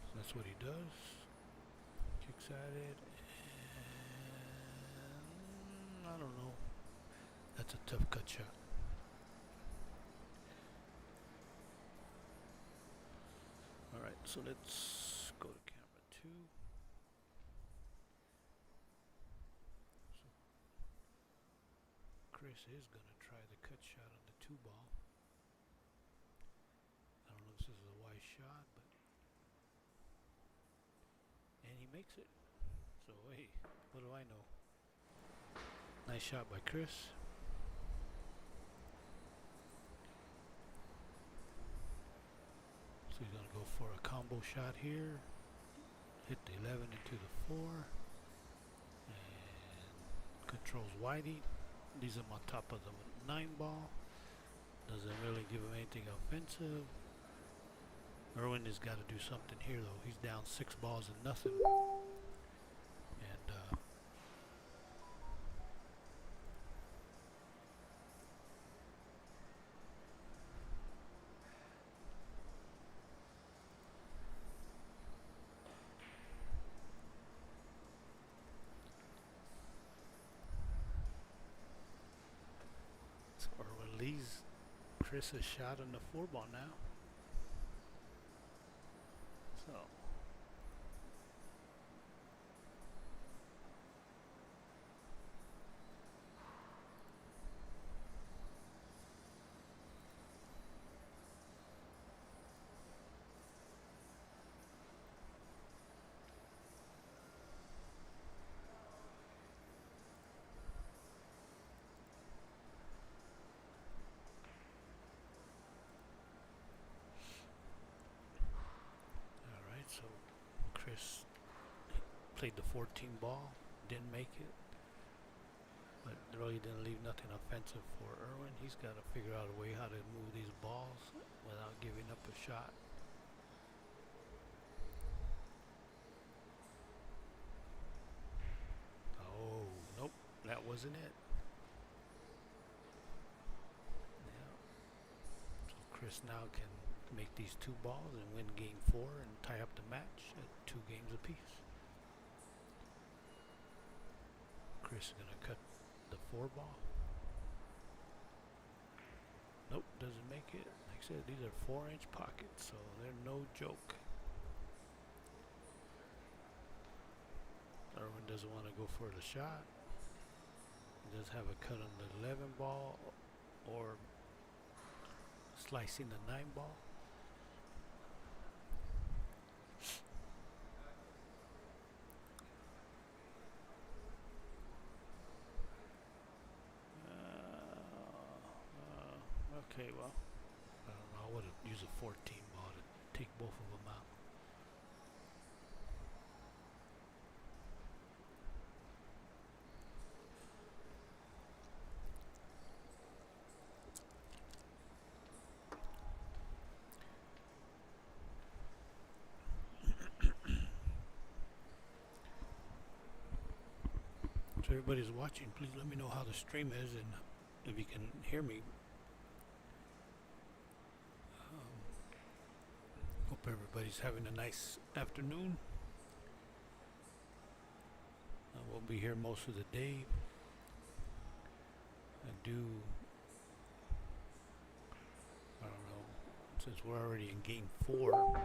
So that's what he does. Kicks at it. And I don't know. That's a tough cut shot. Alright, so let's go to camera 2. So Chris is going to try the cut shot on the 2-ball. I don't know if this is a wise shot, but... And he makes it. So, hey, what do I know? Nice shot by Chris. So he's going to go for a combo shot here. Hit the 11 into the 4. And controls Whitey. Leaves him on top of the 9-ball. Doesn't really give him anything offensive. Erwin has got to do something here, though. He's down 6 balls and nothing. And so Erwin leaves Chris a shot on the 4-ball now. So so Chris played the 14-ball, didn't make it, but really didn't leave nothing offensive for Erwin. He's got to figure out a way how to move these balls without giving up a shot. Oh, nope, that wasn't it. Yeah. So Chris now can make these 2 balls and win game 4 and tie up the match at 2 games apiece. Chris is going to cut the 4-ball. Nope, doesn't make it. Like I said, these are 4-inch pockets, so they're no joke. Erwin doesn't want to go for the shot. He does have a cut on the 11-ball or slicing the 9-ball. Okay, well, I don't know. I would have used a 14-ball to take both of them out. So everybody's watching, please let me know how the stream is and if you can hear me. Hope everybody's having a nice afternoon. I won't be here most of the day. I don't know, since we're already in game 4.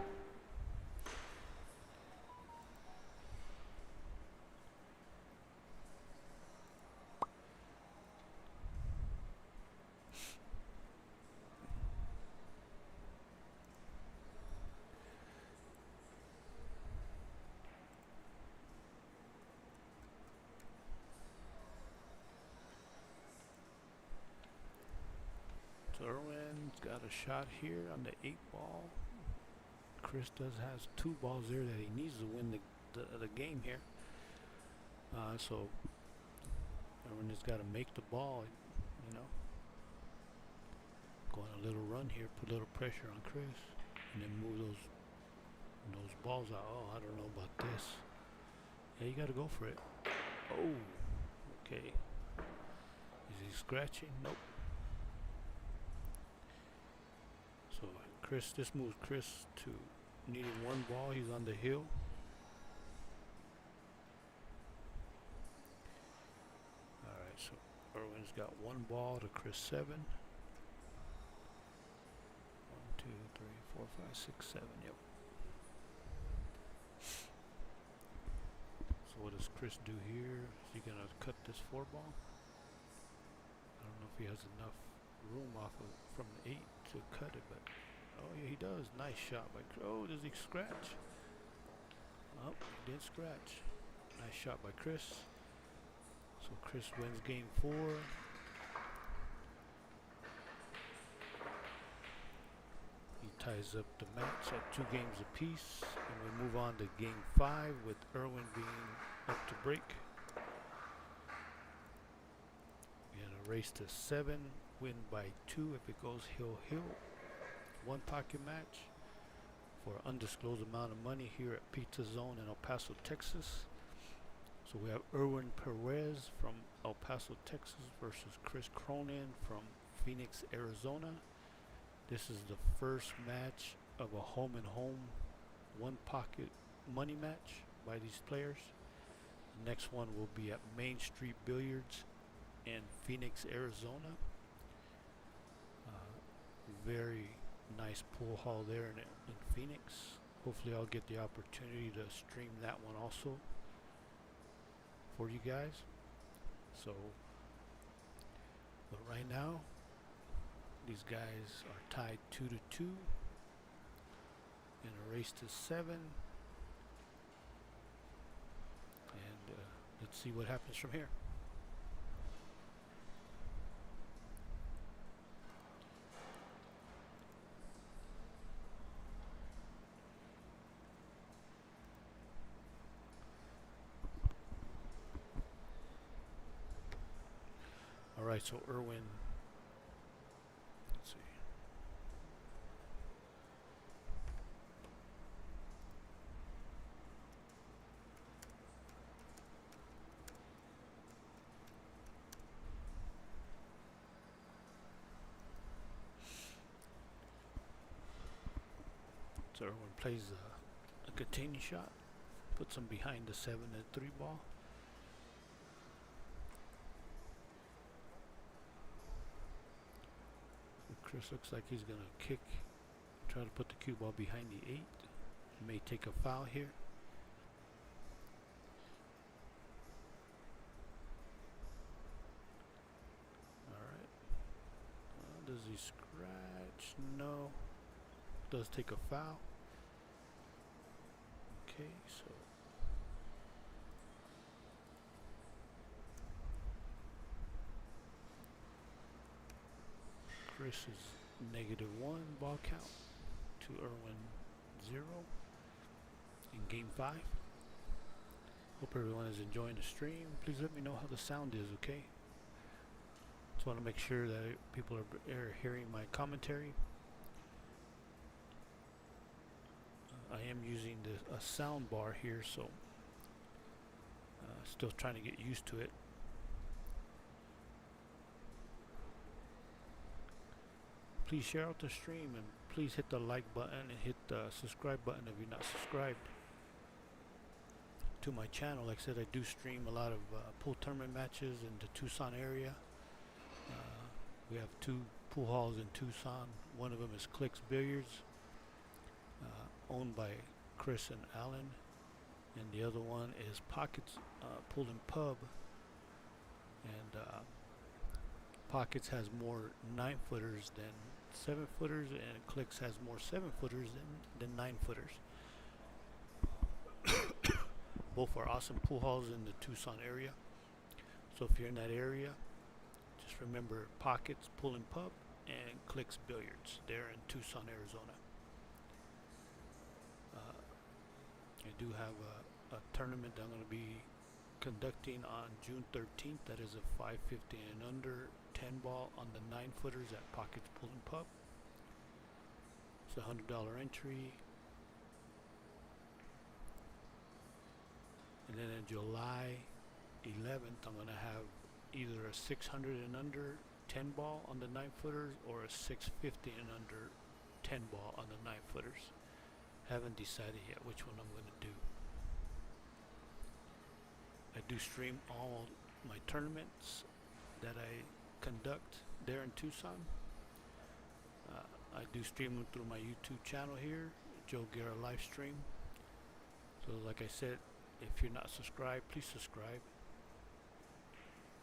So Erwin's got a shot here on the 8-ball. Chris has 2 balls there that he needs to win the the game here. So Erwin has got to make the ball, you know. Go on a little run here, put a little pressure on Chris, and then move those balls out. Oh, I don't know about this. Yeah, you got to go for it. Oh, okay. Is he scratching? Nope. So Chris, this moves Chris to needing one ball. He's on the hill. All right, so Erwin's got one ball to Chris 7. 1, 2, 3, 4, 5, 6, 7. Yep. So what does Chris do here? Is he gonna cut this 4 ball? I don't know if he has enough room off of from the 8 to cut it, but oh yeah, he does. Nice shot by Chris. Oh, does he scratch? Oh, he did scratch. Nice shot by Chris. So Chris wins game 4. He ties up the match at 2 games apiece, and we move on to game 5 with Erwin being up to break. And a race to 7, win by 2 if it goes hill. 1 pocket match for an undisclosed amount of money here at Pizza Zone in El Paso, Texas. So we have Erwin Perez from El Paso, Texas versus Chris Cronin from Phoenix, Arizona. This is the first match of a home and home 1 pocket money match by these players. The next one will be at Main Street Billiards in Phoenix, Arizona. Very nice pool hall there in Phoenix. Hopefully I'll get the opportunity to stream that one also for you guys. So, but right now, these guys are tied 2-2 in a race to 7. And let's see what happens from here. Alright, so Erwin, let's see. So Erwin plays a containing shot, puts him behind the 7 and 3 ball. Chris looks like he's gonna kick, try to put the cue ball behind the 8. He may take a foul here. Alright. Does he scratch? No. Does take a foul. Okay, so Chris is -1 ball count to Erwin 0 in game 5. Hope everyone is enjoying the stream. Please let me know how the sound is, okay? Just want to make sure that people are hearing my commentary. I am using a sound bar here, so still trying to get used to it. Please share out the stream and please hit the like button and hit the subscribe button if you're not subscribed to my channel. Like I said, I do stream a lot of pool tournament matches in the Tucson area. We have 2 pool halls in Tucson. One of them is Clicks Billiards, owned by Chris and Alan, and the other one is Pockets Pool and Pub. And Pockets has more 9-footers than 7-footers, and Clicks has more 7-footers than 9-footers. Both are awesome pool halls in the Tucson area. So if you're in that area, just remember Pockets Pool and Pub and Clicks Billiards. They're in Tucson, Arizona. I do have a tournament that I'm going to be conducting on June 13th. That is a 550 and under 10 ball on the 9-footers at Pockets Pool and Pub. It's a $100 entry. And then in July 11th, I'm going to have either a 600 and under 10 ball on the 9-footers or a 650 and under 10 ball on the 9-footers. Haven't decided yet which one I'm going to do. I do stream all my tournaments that I conduct there in Tucson. I do stream them through my YouTube channel here, Joe Guerra Livestream. So like I said, if you're not subscribed, please subscribe.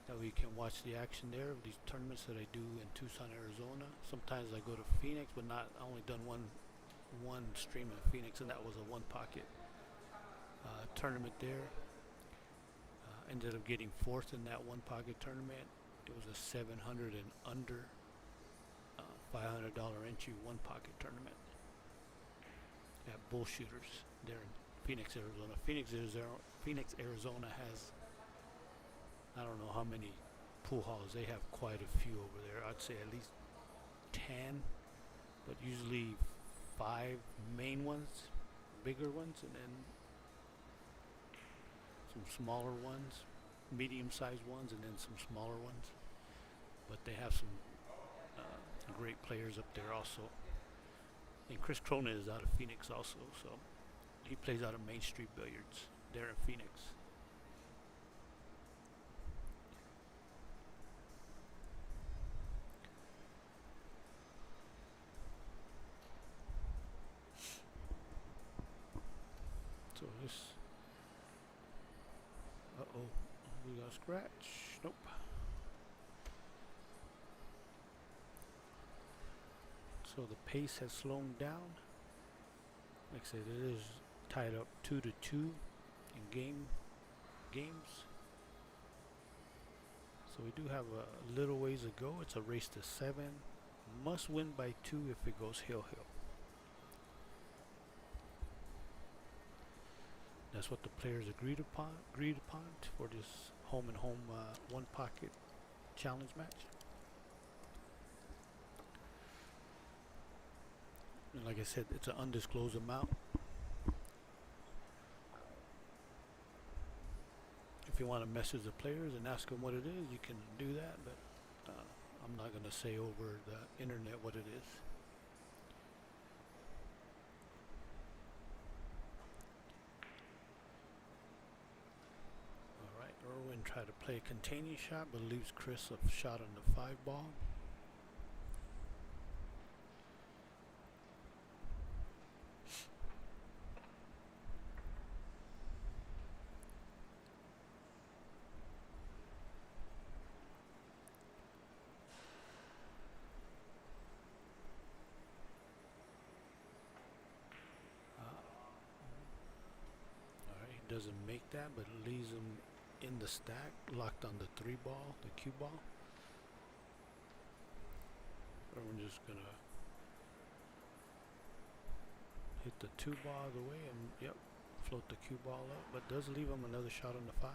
That way you can watch the action there of these tournaments that I do in Tucson, Arizona. Sometimes I go to Phoenix, but I only done one stream in Phoenix, and that was a one pocket tournament there. Ended up getting fourth in that one pocket tournament. It was a 700 and under $500 entry one pocket tournament at Bullshooters there in Phoenix, Arizona. Phoenix, Arizona has, I don't know how many pool halls. They have quite a few over there. I'd say at least 10, but usually 5 main ones, bigger ones, and then some smaller ones, medium-sized ones, and then some smaller ones. But they have some great players up there also. And Chris Cronin is out of Phoenix also, so he plays out of Main Street Billiards there in Phoenix. So this, we got a scratch. Nope. So the pace has slowed down. Like I said, it is tied up 2-2 in games. So we do have a little ways to go. It's a race to 7. Must win by 2 if it goes hill. That's what the players agreed upon for this home and home one pocket challenge match. And like I said, it's an undisclosed amount. If you want to message the players and ask them what it is, you can do that, but I'm not going to say over the internet what it is. Alright, Erwin tried to play a containing shot, but leaves Chris a shot on the 5 ball. Doesn't make that, but leaves him in the stack, locked on the 3 ball, the cue ball. We're just gonna hit the 2 ball out of the way and float the cue ball up, but does leave him another shot on the 5.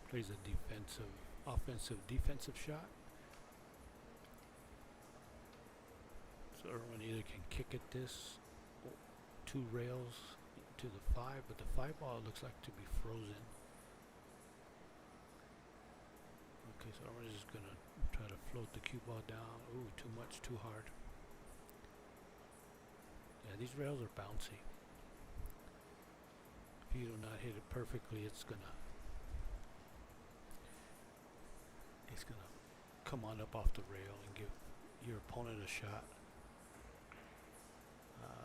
Plays a offensive shot. So Erwin either can kick at this 2 rails to the 5, but the 5 ball looks like to be frozen. Okay, so Erwin is just gonna try to float the cue ball down. Ooh, too much, too hard. Yeah, these rails are bouncy. If you do not hit it perfectly, it's gonna come on up off the rail and give your opponent a shot.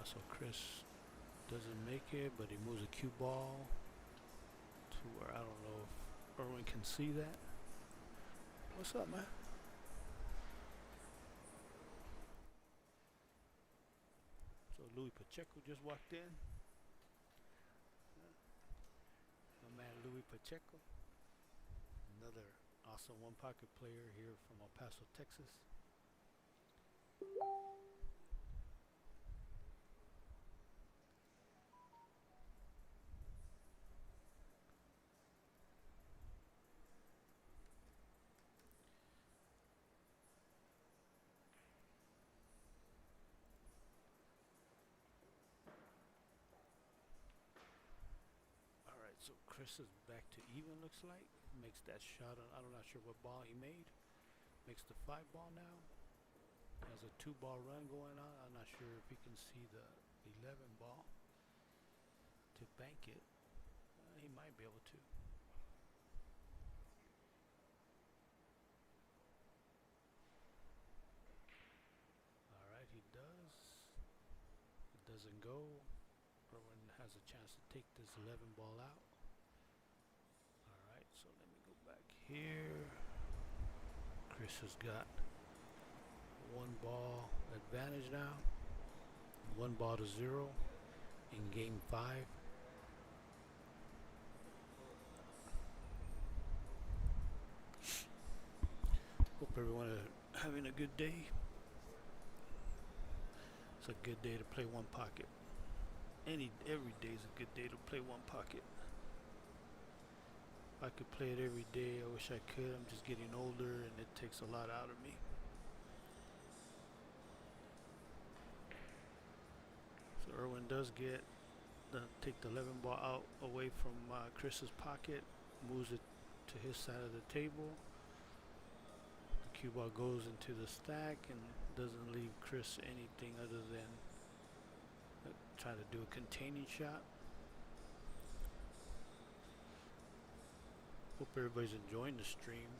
So Chris doesn't make it, but he moves a cue ball to where I don't know if Erwin can see that. What's up, man? Louis Pacheco just walked in. My man Louis Pacheco, another awesome one pocket player here from El Paso, Texas. Alright, so Chris is back to even, looks like. Makes that shot on, I'm not sure what ball he made. Makes the 5 ball now. Has a 2 ball run going on. I'm not sure if he can see the 11 ball to bank it. He might be able to. Alright, he does. It doesn't go. Erwin has a chance to take this 11 ball out. Alright, so let me go back here. Chris has got 1 ball advantage now. 1 ball to 0 in game 5. Hope everyone is having a good day. It's a good day to play one pocket. Every day is a good day to play one pocket. If I could play it every day, I wish I could. I'm just getting older and it takes a lot out of me. So Erwin does take the 11 ball out away from Chris's pocket, moves it to his side of the table. The cue ball goes into the stack and doesn't leave Chris anything other than try to do a containing shot. Hope everybody's enjoying the stream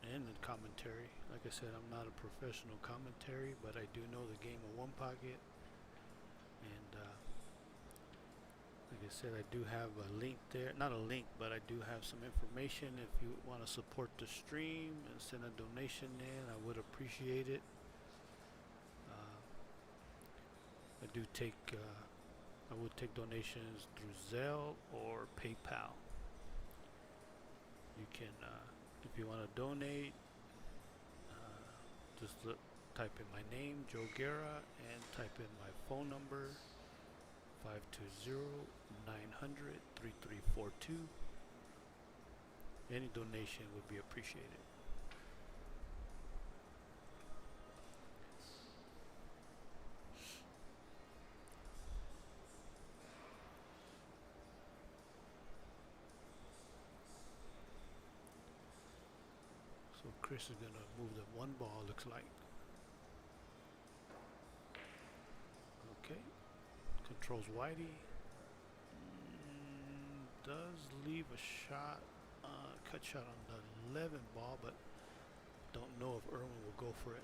and the commentary. Like I said, I'm not a professional commentary, but I do know the game of one pocket. And like I said, I do have a link there. Not a link, but I do have some information. If you want to support the stream and send a donation in, I would appreciate it. I would take donations through Zelle or PayPal. You can, if you want to donate, just type in my name, Joe Guerra, and type in my phone number, 520-900-3342. Any donation would be appreciated. So Chris is going to move the 1 ball, looks like. Okay. Controls Whitey. Does leave a shot, cut shot on the 11 ball, but don't know if Erwin will go for it.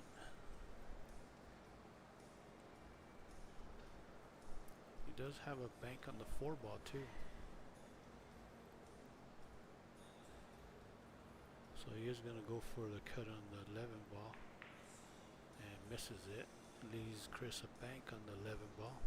He does have a bank on the 4 ball too. So he is going to go for the cut on the 11 ball and misses it. Leaves Chris a bank on the 11 ball.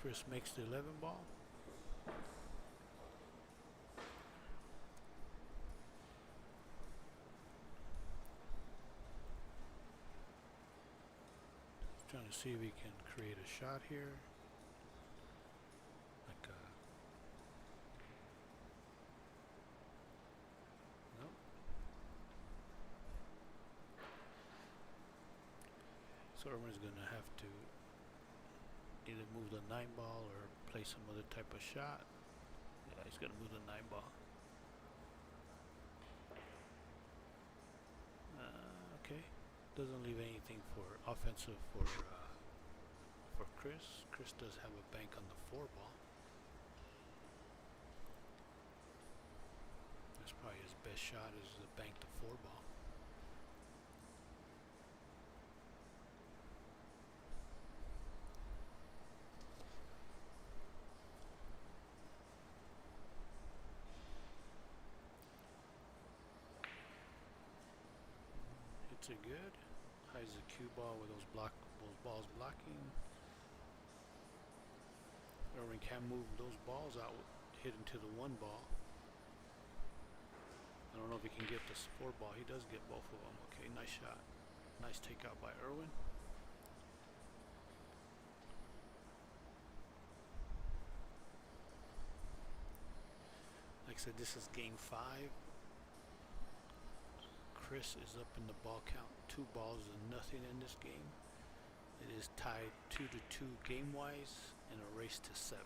Chris makes the 11 ball. Trying to see if we can create a shot here. Like nope. So Erwin's gonna have to either move the 9 ball or play some other type of shot. Yeah, he's gonna move the 9 ball. Okay. Doesn't leave anything for offensive for Chris. Chris does have a bank on the 4 ball. That's probably his best shot, is to bank the 4 ball. shots are good. Hides the cue ball with those balls blocking. Erwin can move those balls out, hit into the one ball. I don't know if he can get this four ball. He does get both of them. Okay, nice shot. Nice takeout by Erwin. Like I said, this is game 5. Chris is up in the ball count. 2 balls and nothing in this game. It is tied 2-2 game-wise in a race to 7.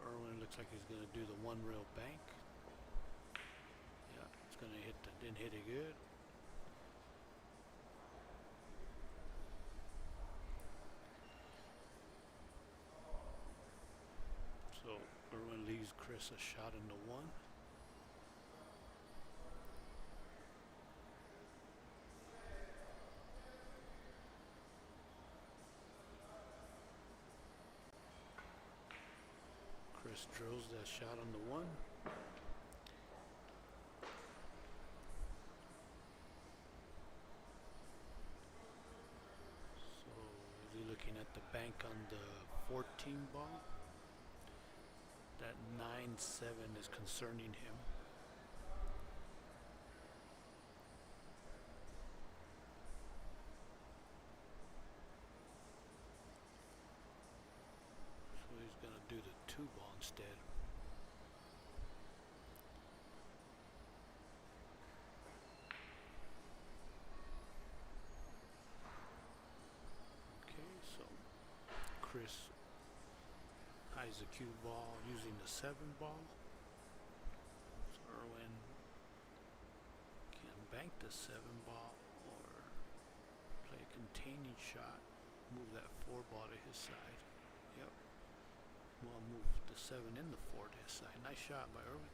Erwin looks like he's going to do the one rail bank. Yeah, it's going to hit. Didn't hit it good. So Erwin leaves Chris a shot in the one. Chris drills that shot on the one. So is he looking at the bank on the 14 ball? That 9-7 is concerning him. So he's going to do the 2 ball instead. Okay, so Chris hides the cue ball using the 7 ball. So Erwin can bank the 7 ball or play a containing shot. Move that 4 ball to his side. Yep. Well, move the 7 and the 4 to his side. Nice shot by Erwin.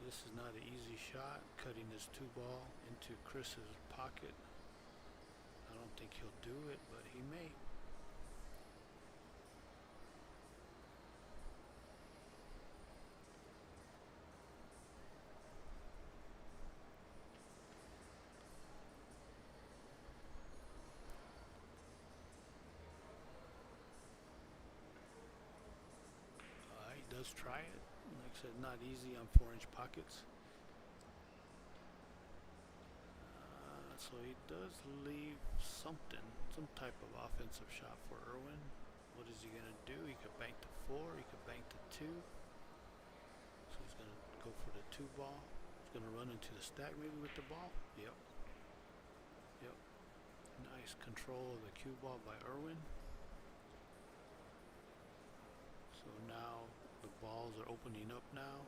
This is not an easy shot. Cutting this 2 ball into Chris's pocket. I don't think he'll do it, but he may. He does try it. Like I said, not easy on 4-inch pockets. So he does leave something, some type of offensive shot for Erwin. What is he going to do? He could bank the 4, he could bank the 2. So he's going to go for the 2 ball. He's going to run into the stack maybe with the ball. Yep. Yep. Nice control of the cue ball by Erwin. So now the balls are opening up now.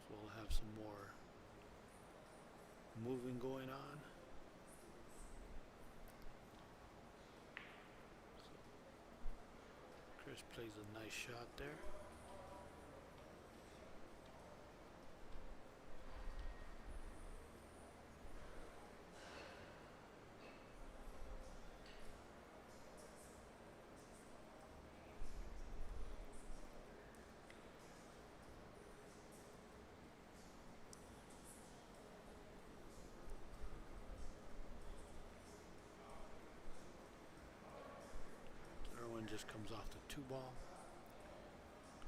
So we'll have some more moving going on. So Chris plays a nice shot there. Just comes off the 2 ball.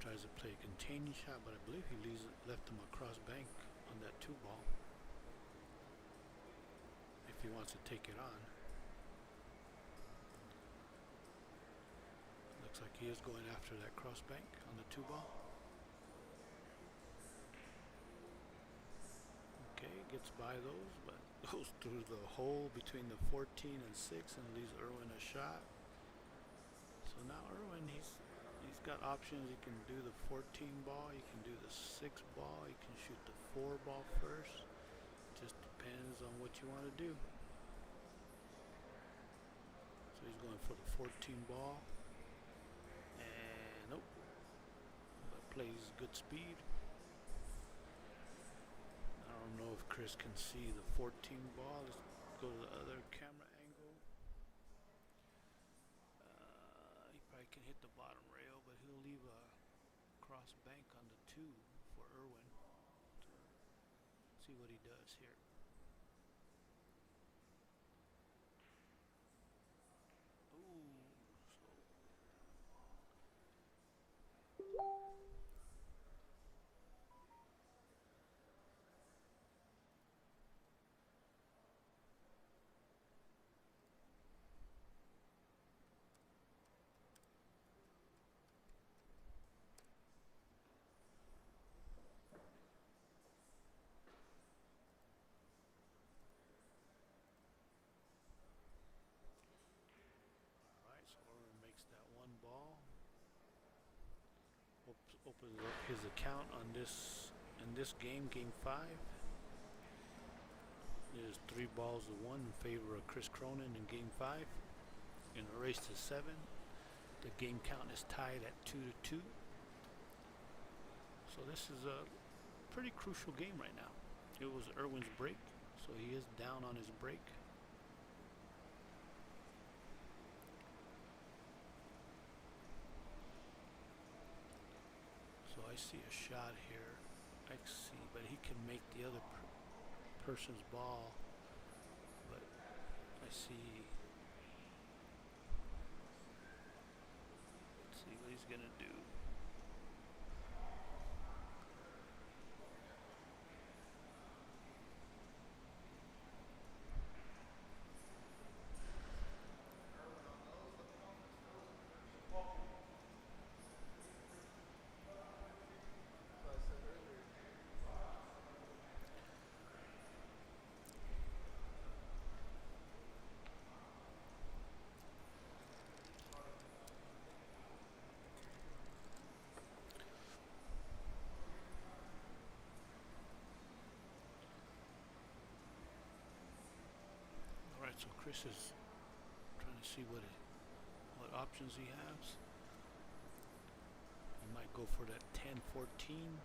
Tries to play a containing shot, but I believe he left him across bank on that 2 ball. If he wants to take it on. Looks like he is going after that cross bank on the 2 ball. Okay, gets by those, but goes through the hole between the 14 and 6 and leaves Erwin a shot. So now Erwin, he's got options. He can do the 14 ball, he can do the 6 ball, he can shoot the 4 ball first. Just depends on what you want to do. So he's going for the 14 ball. And nope. But plays good speed. I don't know if Chris can see the 14 ball. Let's go to the other camera angle. can hit the bottom rail, but he'll leave a cross bank on the 2 for Erwin. See what he does here. Ooh, Alright, so Erwin makes that one ball. Opens up his account on this in this game, game 5. There's 3 balls to 1 in favor of Chris Cronin in game 5. In a race to 7. The game count is tied at 2-2. So this is a pretty crucial game right now. It was Erwin's break, so he is down on his break. So I see a shot here. I see, but he can make the other person's ball. But I see. Let's see what he's gonna do. Alright, so Chris is trying to see what options he has. He might go for that 10-14.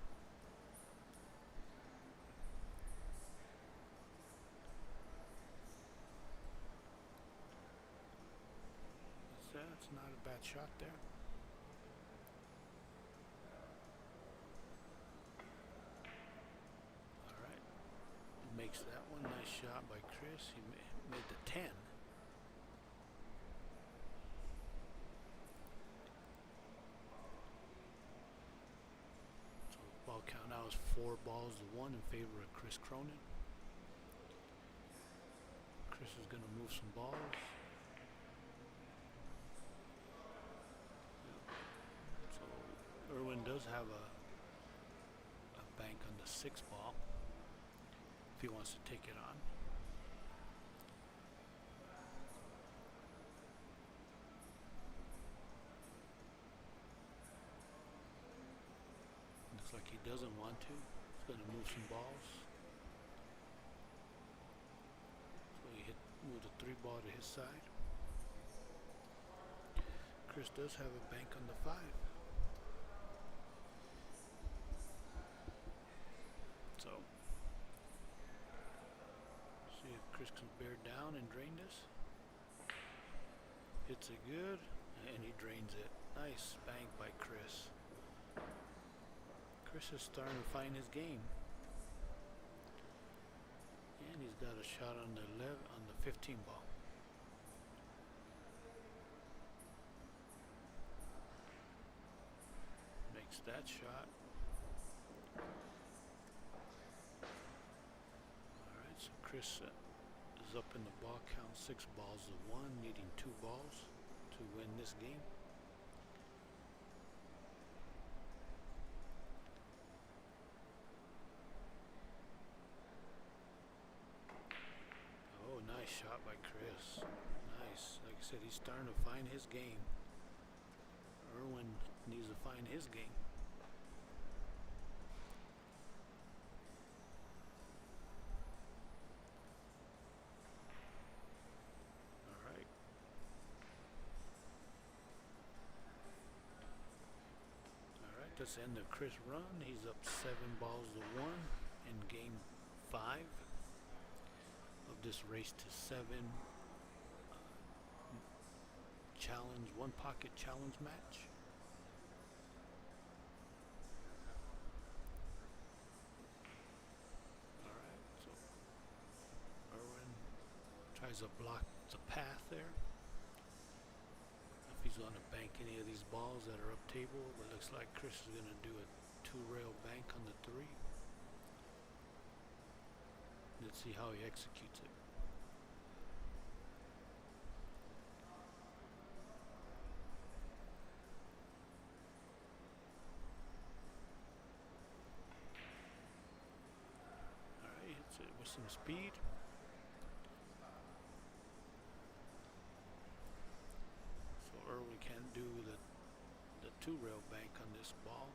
That's not a bad shot there. Alright, makes that one. Nice shot by Chris. He made the 10. So ball count now is 4 balls to 1 in favor of Chris Cronin. Chris is going to move some balls. So Erwin does have a bank on the 6th ball if he wants to take it on. Looks like he doesn't want to. He's going to move some balls. So he moved the 3 ball to his side. Chris does have a bank on the 5. So, see if Chris can bear down and drain this. Hits it good, and he drains it. Nice bank by Chris. Chris is starting to find his game. And he's got a shot on the 15 ball. Makes that shot. Alright, so Chris is up in the ball count, 6 balls to 1, needing 2 balls to win this game. Oh, nice shot by Chris. Nice. Like I said, he's starting to find his game. Erwin needs to find his game. Alright. Alright, that's the end of Chris' run. He's up 7 balls to 1 in game 5 of this race to 7 challenge one pocket challenge match. Alright, so Erwin tries to block the path there. If he's going to bank any of these balls that are up table, it looks like Chris is going to do a 2-rail bank on the 3. Let's see how he executes it. Alright, hits it with some speed. So Erwin can do the 2-rail bank on this ball.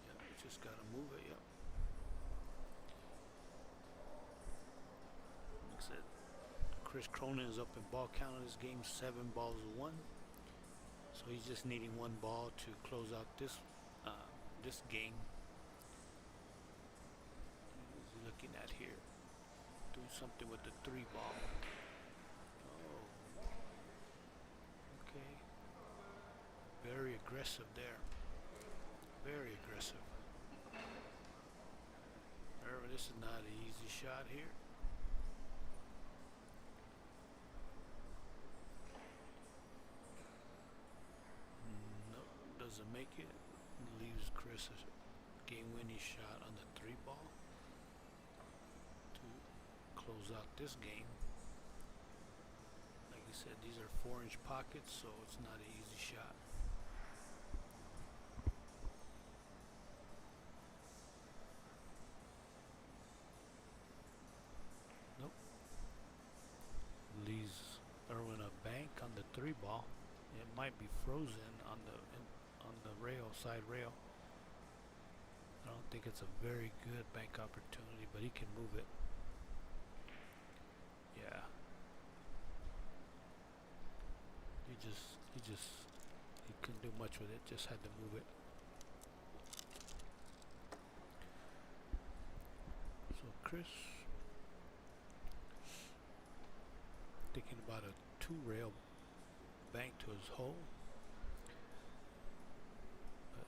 Yeah, we just got to move it, yep. Looks at Chris Cronin is up in ball count in this game, 7 balls to 1. So he's just needing 1 ball to close out this game. What is he looking at here? Do something with the 3 ball. Oh. Okay. Very aggressive there. Very aggressive. Remember, this is not an easy shot here. Nope, doesn't make it. Leaves Chris a game-winning shot on the 3 ball to close out this game. Like I said, these are 4-inch pockets, so it's not an easy shot. Nope. Leaves Erwin a bank on the 3 ball. It might be frozen on the rail, side rail. I don't think it's a very good bank opportunity, but he can move it. Yeah. He couldn't do much with it, just had to move it. So Chris thinking about a 2-rail bank to his hole. But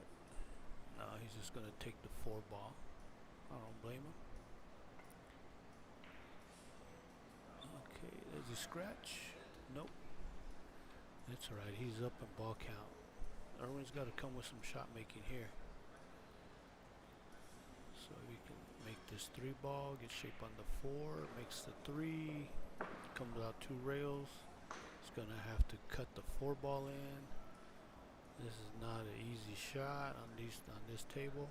no, he's just going to take the 4 ball. I don't blame him. Okay, there's a scratch. Nope. That's alright, he's up in ball count. Erwin's got to come with some shot making here. So he can make this 3 ball, get shape on the 4, makes the 3, comes out 2 rails. He's gonna have to cut the 4 ball in. This is not an easy shot on this table.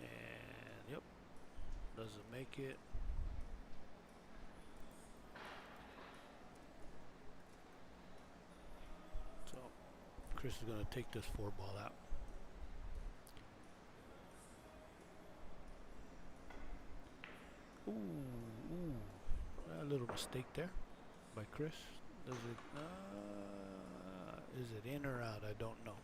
And yep, doesn't make it. So Chris is gonna take this 4 ball out. Ooh, a little mistake there by Chris. Is it in or out? I don't know.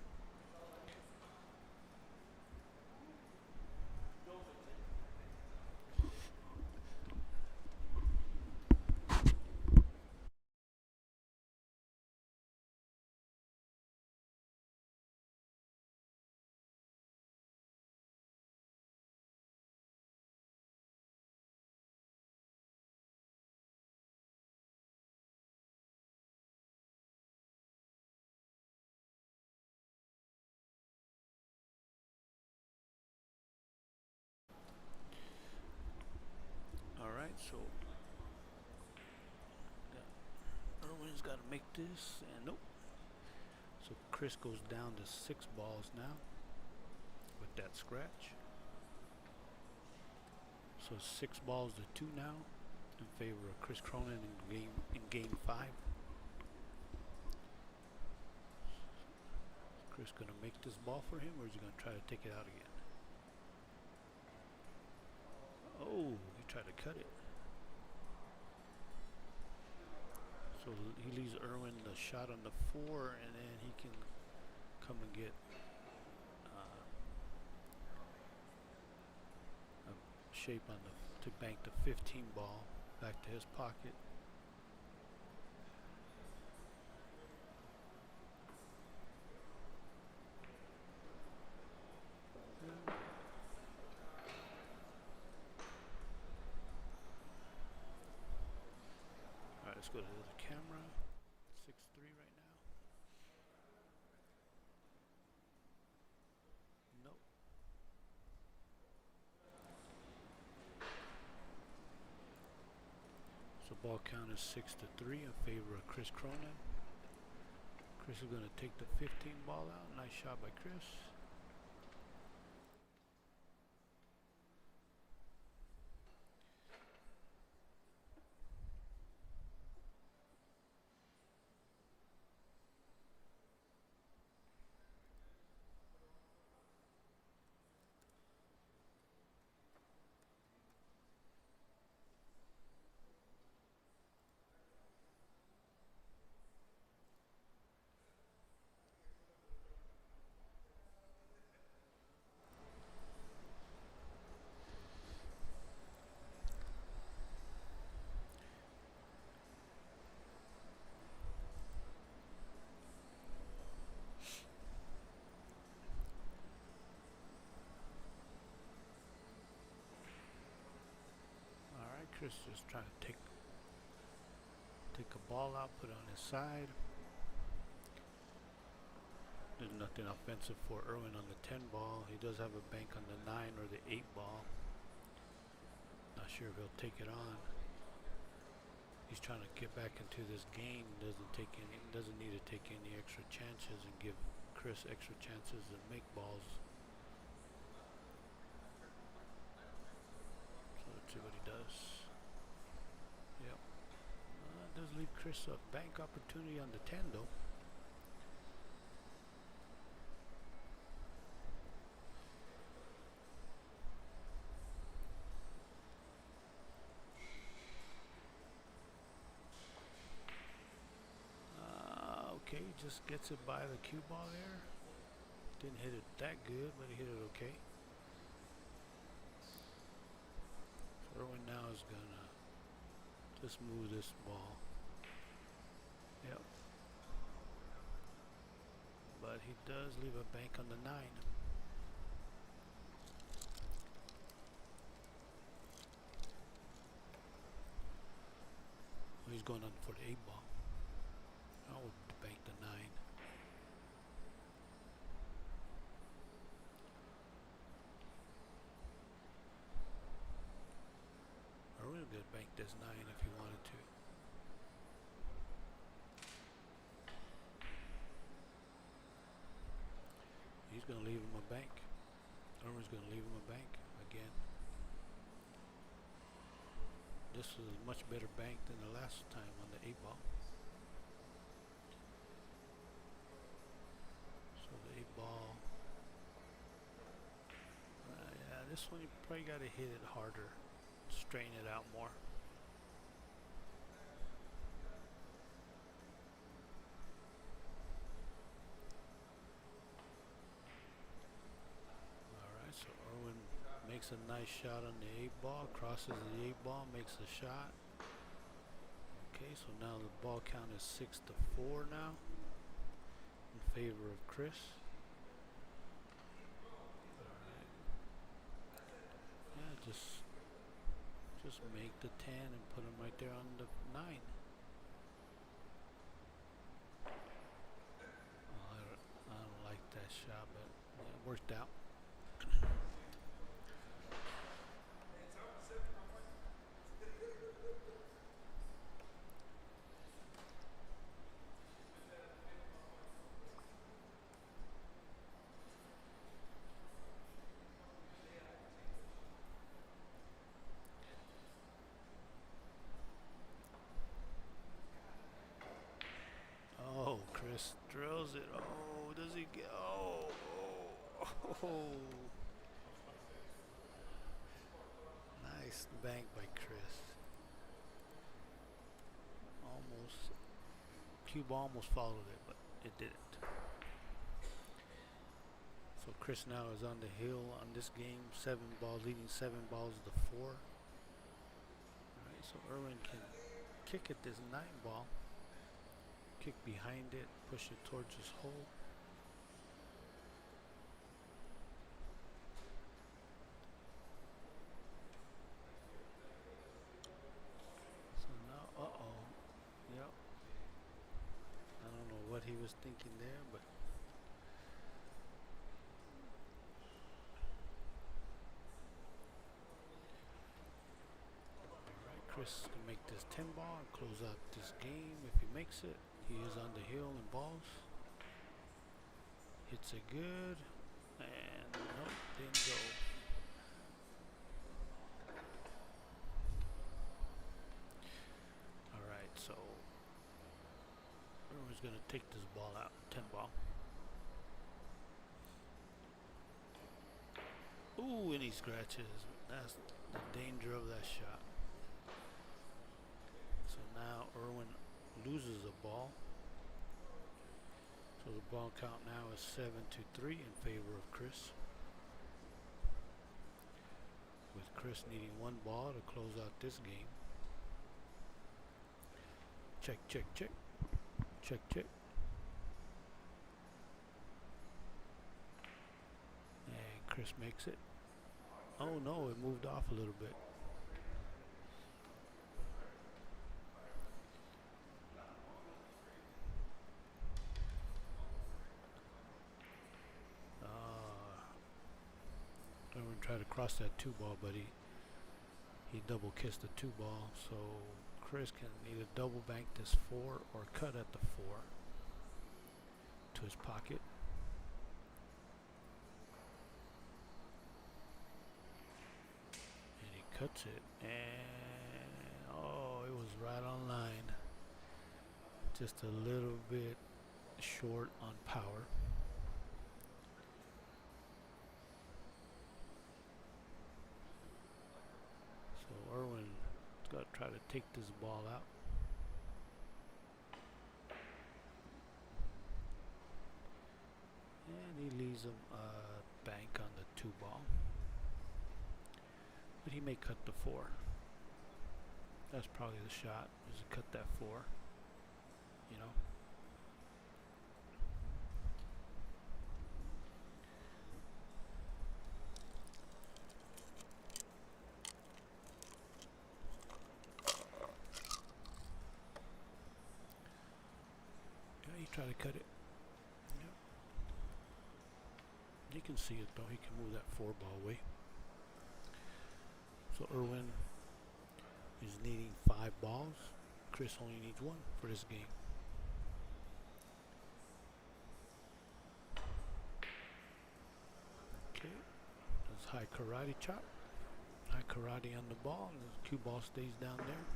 Alright, so Erwin's got to make this, and nope. So Chris goes down to 6 balls now with that scratch. So 6 balls to 2 now in favor of Chris Cronin in game 5. Chris gonna make this ball for him, or is he gonna try to take it out again? Oh, he tried to cut it. So he leaves Erwin the shot on the 4, and then he can come and get a shape on to bank the 15 ball back to his pocket. go to the other camera. 6-3 right now. Nope. So ball count is 6-3 in favor of Chris Cronin. Chris is going to take the 15 ball out. Nice shot by Chris. Chris just trying to take a ball out, put it on his side. There's nothing offensive for Erwin on the 10 ball. He does have a bank on the 9 or the 8 ball. Not sure if he'll take it on. He's trying to get back into this game. Doesn't need to take any extra chances and give Chris extra chances to make balls. So let's see what he does. Yep. Does leave Chris a bank opportunity on the 10 though. Okay, just gets it by the cue ball there. Didn't hit it that good, but he hit it okay. So Erwin now is gonna just move this ball. Yep. But he does leave a bank on the 9. He's going on for the 8 ball. I would bank the 9. Erwin could bank this 9 if he wanted to. He's going to leave him a bank. Erwin's going to leave him a bank again. This is a much better bank than the last time on the 8 ball. So the 8 ball. Yeah, this one you probably got to hit it harder. Straighten it out more. Alright, so Erwin makes a nice shot on the 8 ball, crosses the 8 ball, makes a shot. Okay, so now the ball count is 6-4 now in favor of Chris. Alright. Yeah, just make the 10 and put him right there on the 9. I don't like that shot, but it worked out. Oh, Chris drills it. Oh, does he get? Oh. Nice bank by Chris. Cube almost followed it, but it didn't. So Chris now is on the hill on this game. 7 balls, leading 7 balls to 4. Alright, so Erwin can kick at this 9 ball. Kick behind it, push it towards his hole. So now, he was thinking there, but alright, Chris can make this 10 ball and close out this game. If he makes it, he is on the hill in balls. Hits it good, and nope, didn't go. Alright, so Erwin's gonna take this ball out, 10 ball. Ooh, and he scratches. That's the danger of that shot. So now Erwin loses a ball. So the ball count now is 7-3 in favor of Chris. With Chris needing one ball to close out this game. Check, check, check. Check, check. And Chris makes it. Oh no, it moved off a little bit. Erwin tried to cross that 2 ball, but he double kissed the 2 ball. So Chris can either double bank this 4 or cut at the 4 to his pocket. And he cuts it, and oh, it was right on line. Just a little bit short on power. So Erwin's got to try to take this ball out. And he leaves him a bank on the 2 ball. But he may cut the 4. That's probably the shot, is to cut that 4. You know? Yeah, he tried to cut it. Yep. You can see it though, he can move that 4 ball away. So Erwin is needing 5 balls. Chris only needs 1 for this game. Okay, that's high karate chop. High karate on the ball, and the cue ball stays down there.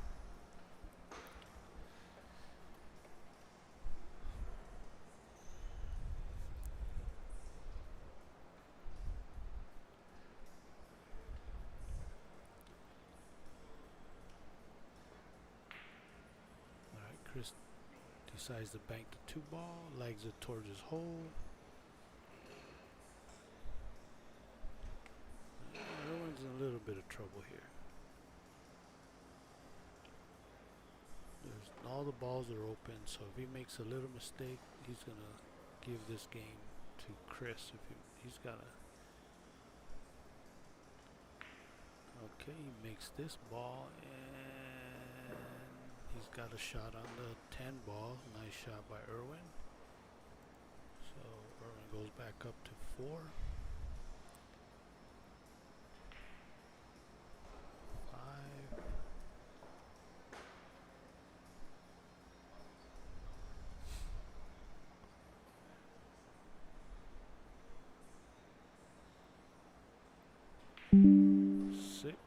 Alright, Chris decides to bank the 2 ball, legs it towards his hole. Erwin's in a little bit of trouble here. All the balls are open, so if he makes a little mistake, he's gonna give this game to Chris. He's gotta. Okay, he makes this ball, and he's got a shot on the 10 ball. Nice shot by Erwin. So Erwin goes back up to 4. 5. Six.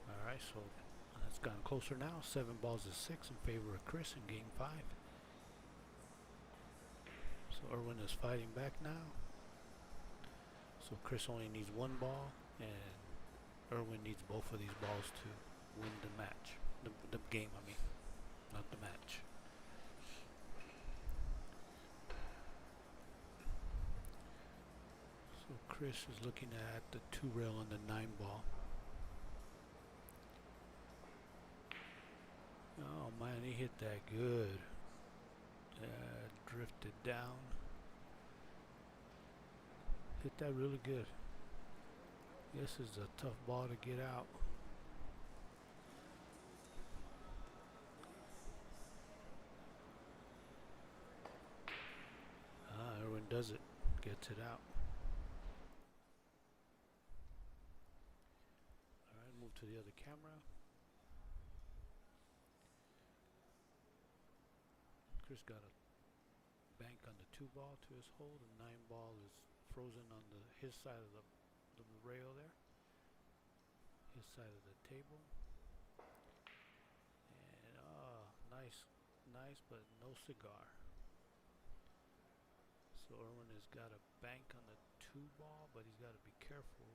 Alright, so it's gotten closer now. 7 balls to 6 in favor of Chris in game 5. So Erwin is fighting back now. So Chris only needs 1 ball, and Erwin needs both of these balls to win the match. The game, I mean, not the match. So Chris is looking at the 2 rail on the 9 ball. Oh man, he hit that good. Drifted down. Hit that really good. This is a tough ball to get out. does it. Gets it out. Alright, move to the other camera. Chris got a bank on the 2 ball to his hole. The 9 ball is frozen on his side of the rail there. His side of the table. And nice, but no cigar. So Erwin has got a bank on the 2 ball, but he's got to be careful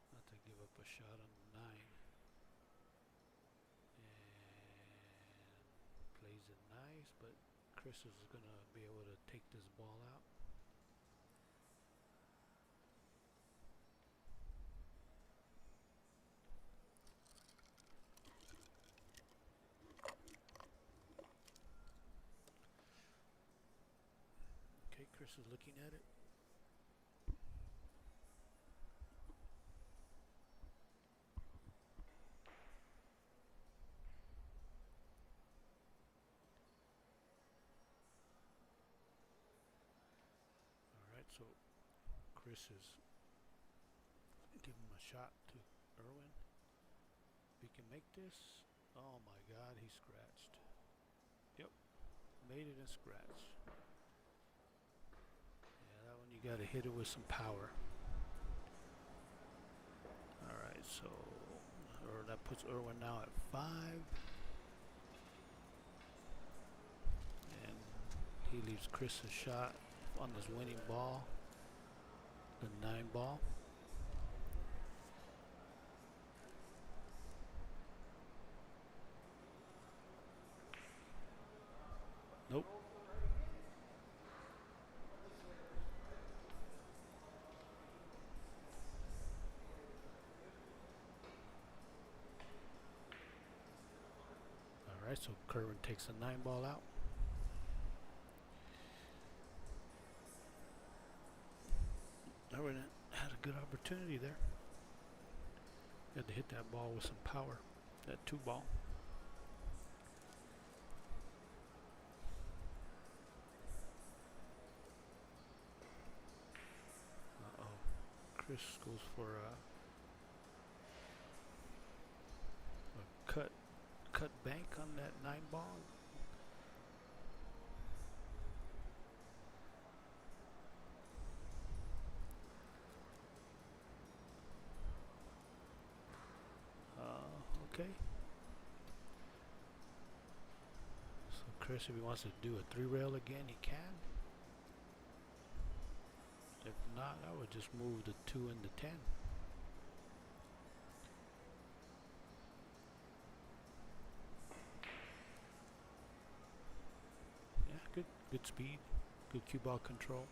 not to give up a shot on the 9. And plays it nice, but Chris is going to be able to take this ball out. Okay, Chris is looking at it. Alright, so Chris is giving him a shot to Erwin. If he can make this, oh my god, he scratched. Yep, made it and scratched. That one you gotta hit it with some power. Alright, so that puts Erwin now at 5. And he leaves Chris a shot on this winning ball. The 9 ball. Nope. Alright, so Erwin takes a 9 ball out. Erwin had a good opportunity there. Had to hit that ball with some power. That 2 ball. Chris goes for a cut bank on that 9 ball. Okay. So Chris, if he wants to do a 3 rail again, he can. If not, I would just move the 2 and the 10. Yeah, good speed, good cue ball control.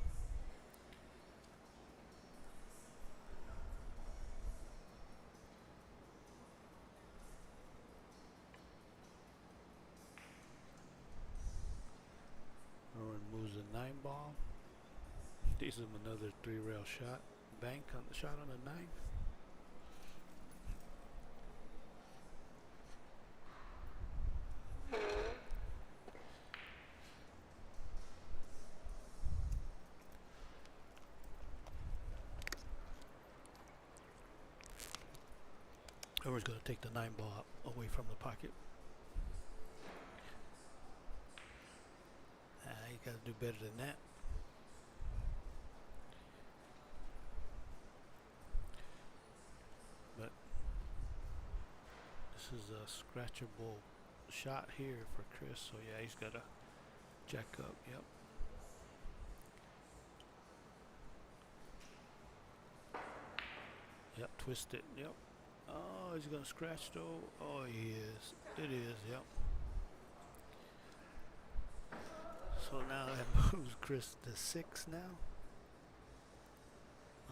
Erwin moves the 9 ball. Gives him another 3 rail shot. Bank on the shot on the 9. Erwin's going to take the 9 ball away from the pocket. You got to do better than that. But this is a scratchable shot here for Chris, so yeah, he's got to jack up. Yep. Yep, twist it. Yep. Oh, he's gonna scratch though. Oh, he is. It is. Yep. So now that moves Chris to 6 now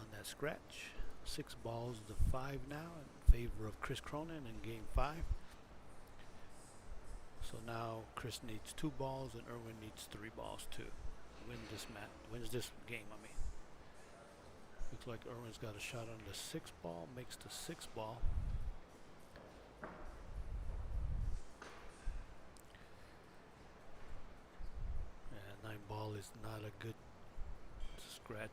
on that scratch. 6 balls to 5 now in favor of Chris Cronin in game 5. So now Chris needs 2 balls and Erwin needs 3 balls to win this match. Wins this game, I mean. Looks like Erwin's got a shot on the 6 ball, makes the 6 ball. is not a good scratch.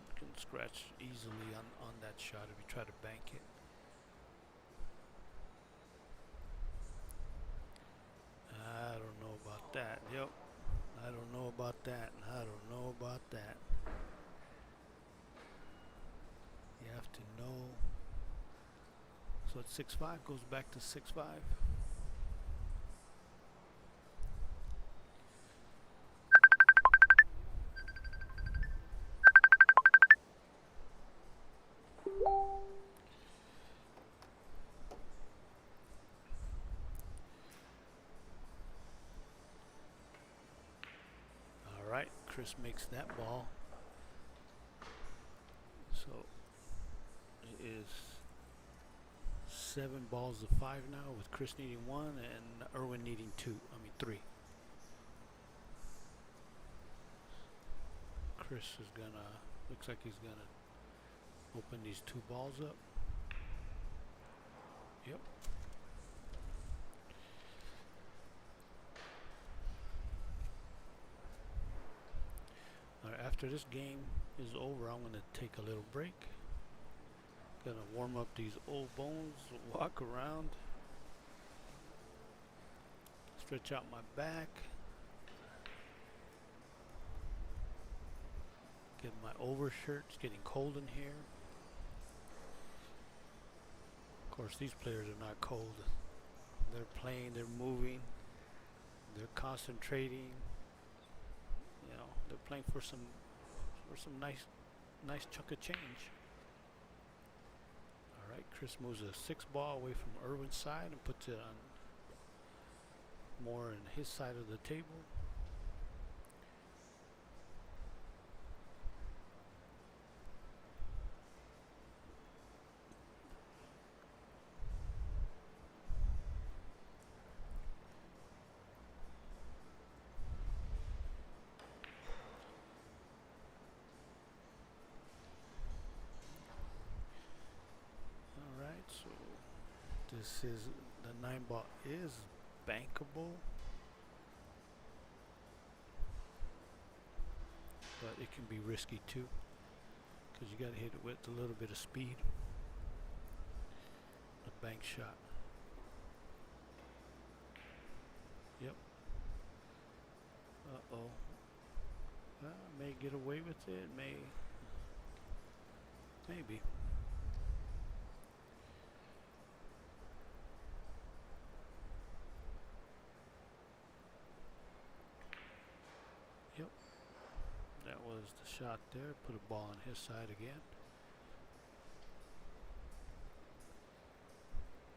You can scratch easily on that shot if you try to bank it. I don't know about that. Yep. I don't know about that. I don't know about that. You have to know. So it's 6-5, goes back to 6-5. All right, Chris makes that ball. So it is 7 balls to 5 now, with Chris needing 1 and Erwin needing 3. Chris is gonna, looks like he's gonna open these 2 balls up. Yep. All right, after this game is over, I'm gonna take a little break. Gonna warm up these old bones, walk around, stretch out my back, get my overshirt. It's getting cold in here. Of course, these players are not cold. They're playing, they're moving, they're concentrating. You know, they're playing for some nice chunk of change. All right, Chris moves a 6 ball away from Erwin's side and puts it on more in his side of the table. All right, so this is the 9 ball is bankable, but it can be risky too, because you got to hit it with a little bit of speed. A bank shot. Yep. Uh-oh. May get away with it. Maybe. Yep. That was the shot there. Put a ball on his side again.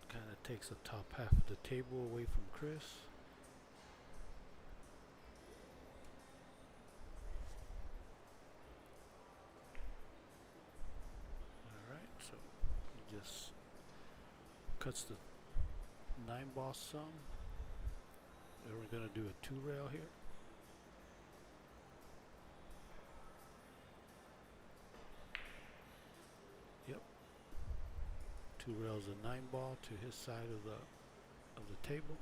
Kind of takes the top half of the table away from Chris. Alright, so he just cuts the 9 ball some. And we're going to do a 2 rail here. Yep. 2 rails a 9 ball to his side of the table.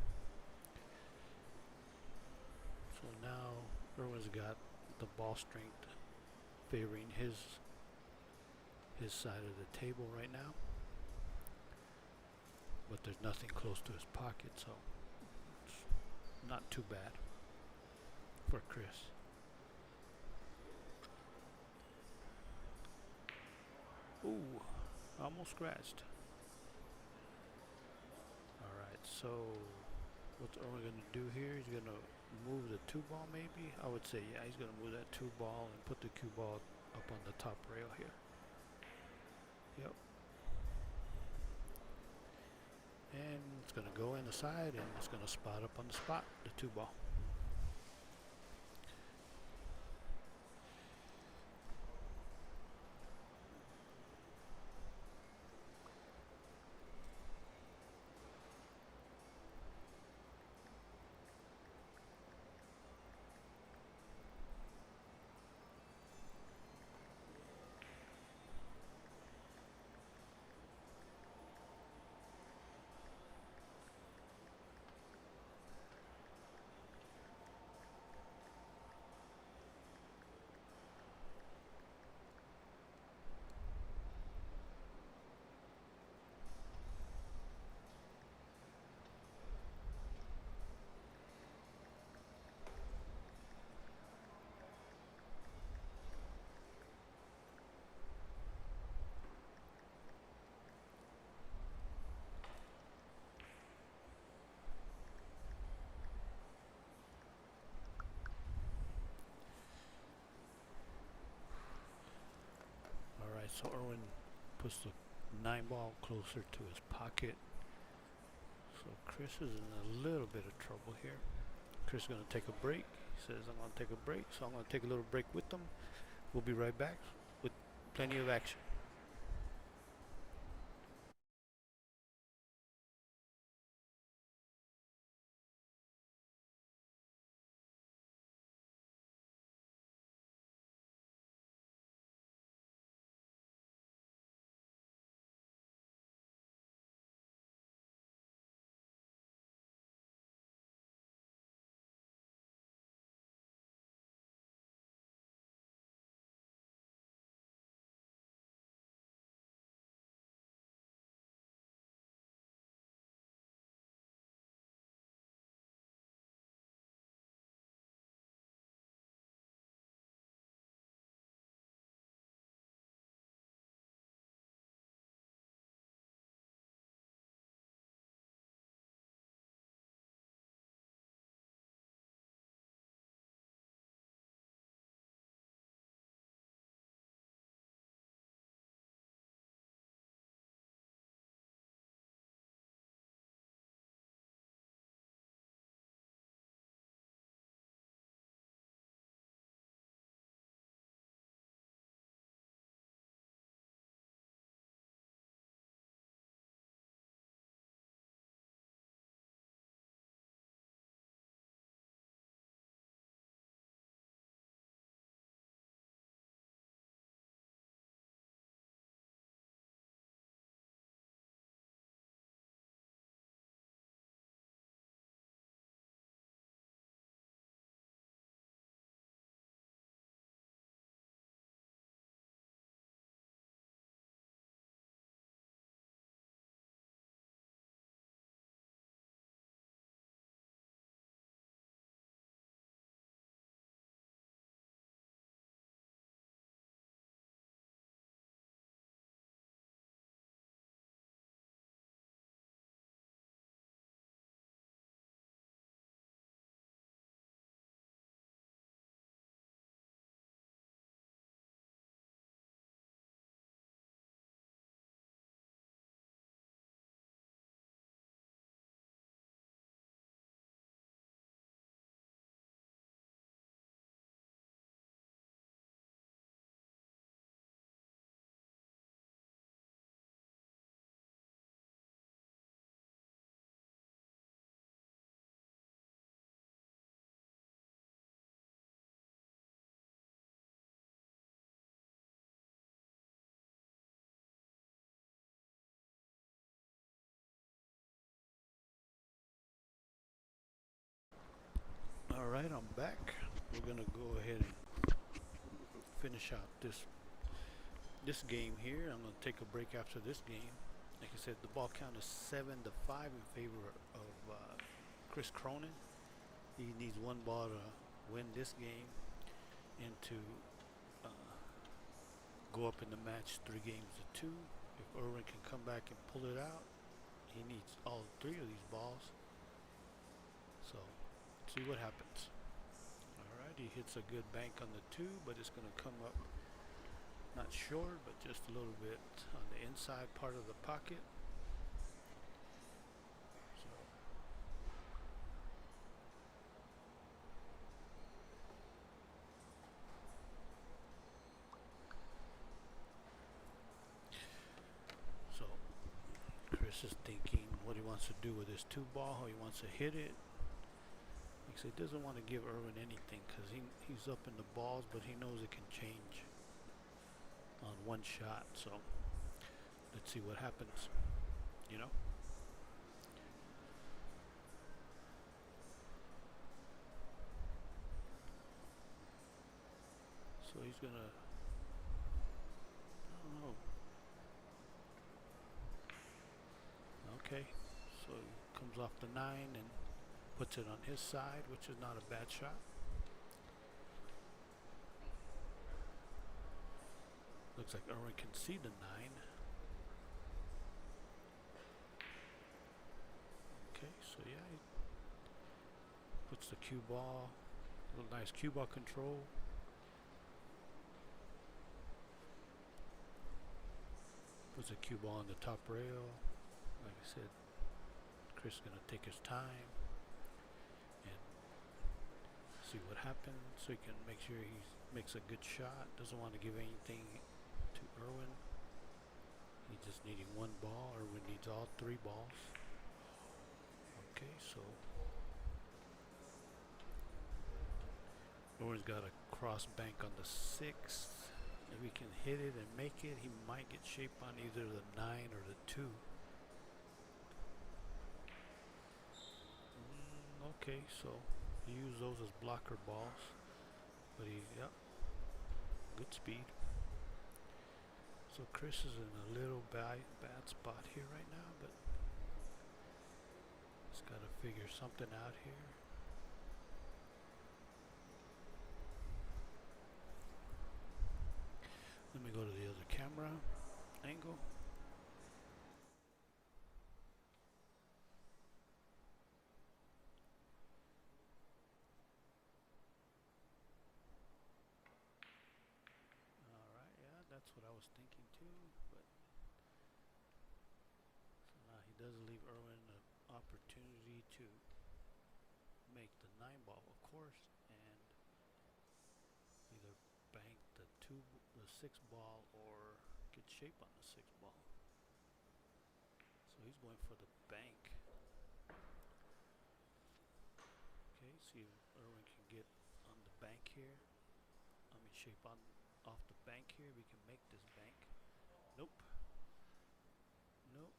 So now Erwin's got the ball strength favoring his side of the table right now. But there's nothing close to his pocket, so it's not too bad for Chris. Ooh, almost scratched. Alright, so what's Erwin going to do here? He's going to move the 2 ball maybe? I would say, yeah, he's going to move that 2 ball and put the cue ball up on the top rail here. Yep. And it's going to go in the side, and it's going to spot up on the spot, the 2 ball. So Erwin puts the 9 ball closer to his pocket. So Chris is in a little bit of trouble here. Chris is going to take a break. He says, I'm going to take a break, so I'm going to take a little break with them. We'll be right back with plenty of action. All right, I'm back. We're gonna go ahead and finish out this game here. I'm gonna take a break after this game. Like I said, the ball count is 7-5 in favor of Chris Cronin. He needs 1 ball to win this game and to go up in the match 3 games to 2. If Erwin can come back and pull it out, he needs all 3 of these balls. So see what happens. Alright, he hits a good bank on the 2, but it's going to come up not short, but just a little bit on the inside part of the pocket. So Chris is thinking what he wants to do with his 2 ball, how he wants to hit it. Like I said, he doesn't want to give Erwin anything because he's up in the balls, but he knows it can change on 1 shot. So let's see what happens, you know. So he's gonna, I don't know. Okay, so he comes off the 9 and puts it on his side, which is not a bad shot. Looks like Erwin can see the 9. Okay, so yeah, he puts the cue ball, little nice cue ball control. Puts a cue ball on the top rail. Like I said, Chris is gonna take his time and see what happens so he can make sure he makes a good shot. Doesn't want to give anything to Erwin. He's just needing one ball. Erwin needs all three balls. Okay, so Erwin's got a cross bank on the 6th. If he can hit it and make it, he might get shape on either the 9 or the 2. Okay, so he used those as blocker balls, but yep, good speed. So Chris is in a little bad spot here right now, but he's got to figure something out here. Let me go to the other camera angle. Alright, yeah, that's what I was thinking too, but so now he does leave Erwin an opportunity to make the 9 ball, of course, and either bank the 6 ball or get shape on the 6 ball. So he's going for the bank. Okay, see if Erwin can get on the bank here. I mean shape on off the bank here. We can make this bank. Nope. Nope.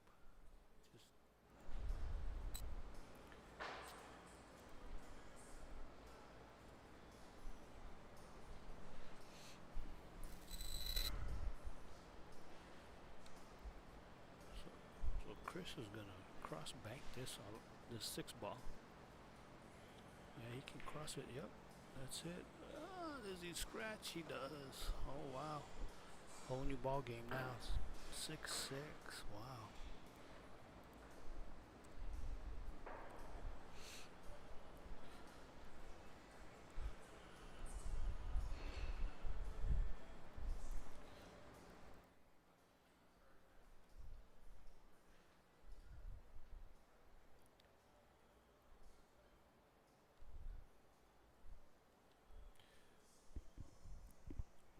Just so Chris is gonna cross bank this on this 6 ball. Yeah, he can cross it. Yep, that's it. Does he scratch? He does. Oh wow, whole new ball game now. 6-6. Wow.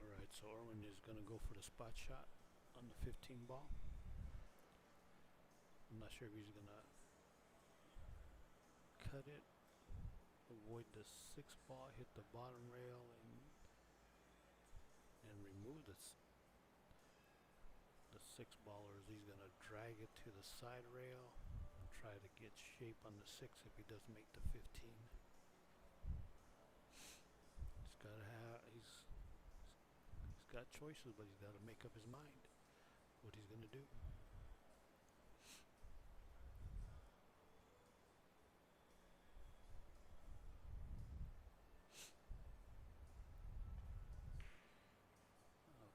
Alright, so Erwin is going to go for the spot shot on the 15 ball. I'm not sure if he's going to cut it, avoid the 6 ball, hit the bottom rail, and remove the 6 ball, or is he's going to drag it to the side rail and try to get shape on the 6 if he doesn't make the 15. He's got choices, but he's got to make up his mind what he's going to do.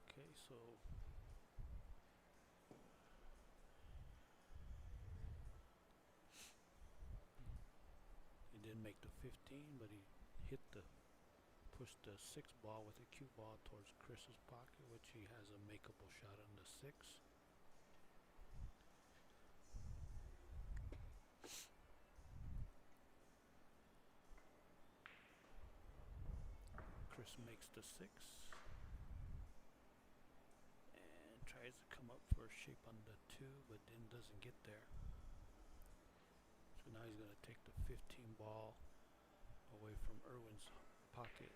Okay, so he didn't make the 15, but he pushed the 6 ball with a cue ball towards Chris's pocket, which he has a makeable shot on the 6. Chris makes the 6 and tries to come up for a shape on the 2, but then doesn't get there. So now he's going to take the 15 ball away from Erwin's pocket.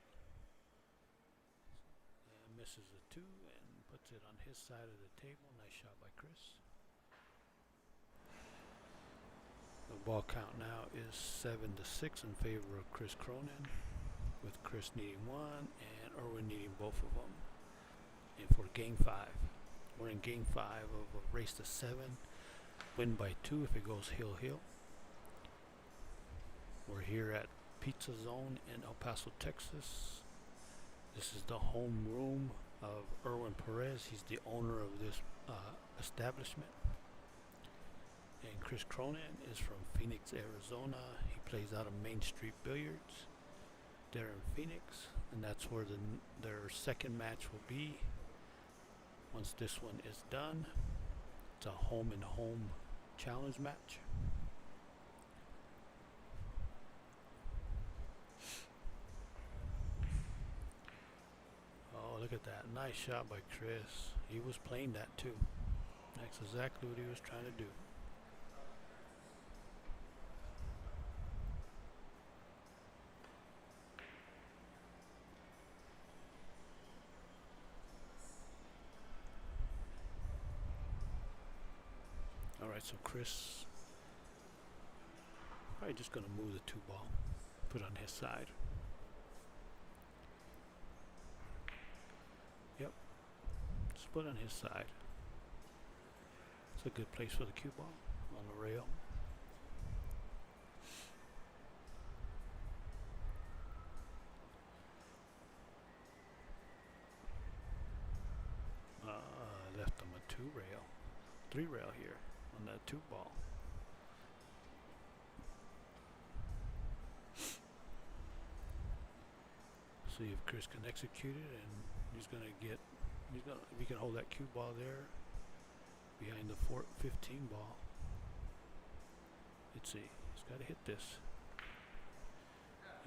Misses the 2 and puts it on his side of the table. Nice shot by Chris. The ball count now is 7-6 in favor of Chris Cronin, with Chris needing 1 and Erwin needing both of them. And for game 5, we're in game 5 of a race to 7. Win by 2 if it goes hill. We're here at Pizza Zone in El Paso, Texas. This is the home room of Erwin Perez. He's the owner of this establishment. And Chris Cronin is from Phoenix, Arizona. He plays out of Main Street Billiards there in Phoenix, and that's where their second match will be once this one is done. It's a home and home challenge match. Oh, look at that. Nice shot by Chris. He was playing that too. That's exactly what he was trying to do. Alright, so Chris probably just going to move the 2 ball. Put it on his side. Yep. Just put it on his side. It's a good place for the cue ball on the rail. I left him a 2 rail. 3 rail here on that 2 ball. See if Chris can execute it, and he's gonna if he can hold that cue ball there behind the 15 ball. Let's see, he's got to hit this.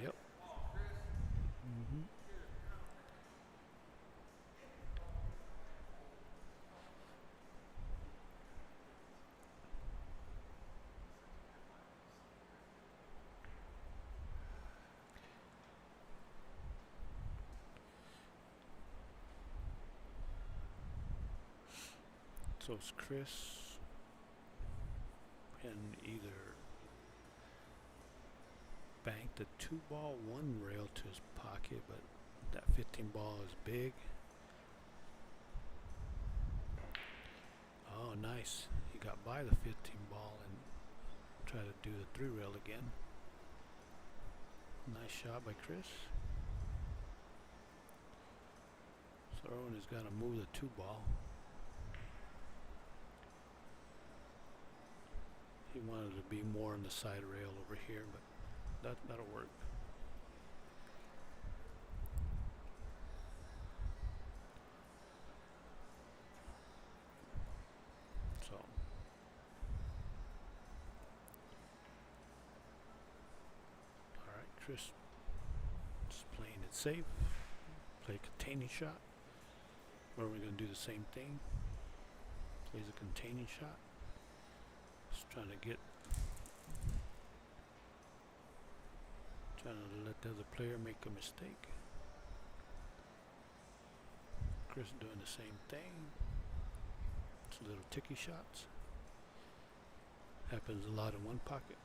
Yep. So it's Chris can either bank the 2 ball 1 rail to his pocket, but that 15 ball is big. Oh, nice. He got by the 15 ball and tried to do the 3 rail again. Nice shot by Chris. So Erwin has got to move the 2 ball. He wanted to be more on the side rail over here, but that'll work. So alright, Chris just playing it safe. Play a containing shot. Or are we gonna do the same thing? Plays a containing shot. Just trying to let the other player make a mistake. Chris doing the same thing. It's little ticky shots. Happens a lot in one pocket.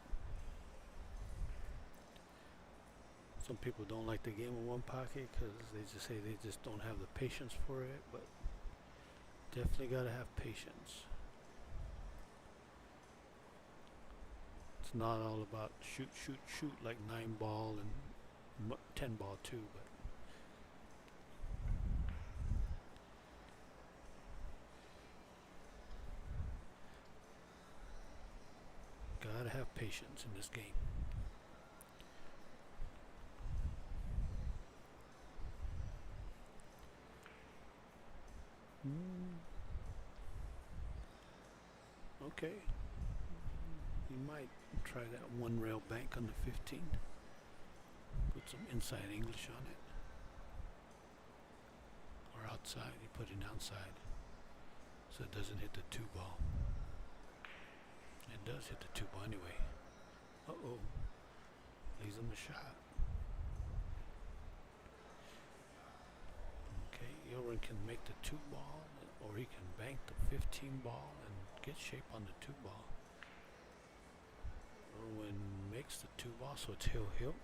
Some people don't like the game in one pocket because they just say they just don't have the patience for it, but definitely gotta have patience. It's not all about shoot, shoot, shoot like 9 ball and 10 ball too, but gotta have patience in this game. Okay. You might try that 1 rail bank on the 15. Put some inside English on it. Or outside, you put it outside. So it doesn't hit the 2 ball. It does hit the 2 ball anyway. Uh-oh. Leaves him a shot. Okay, Erwin can make the 2 ball, or he can bank the 15 ball and get shape on the 2 ball. Erwin makes the 2 ball, so it's hill.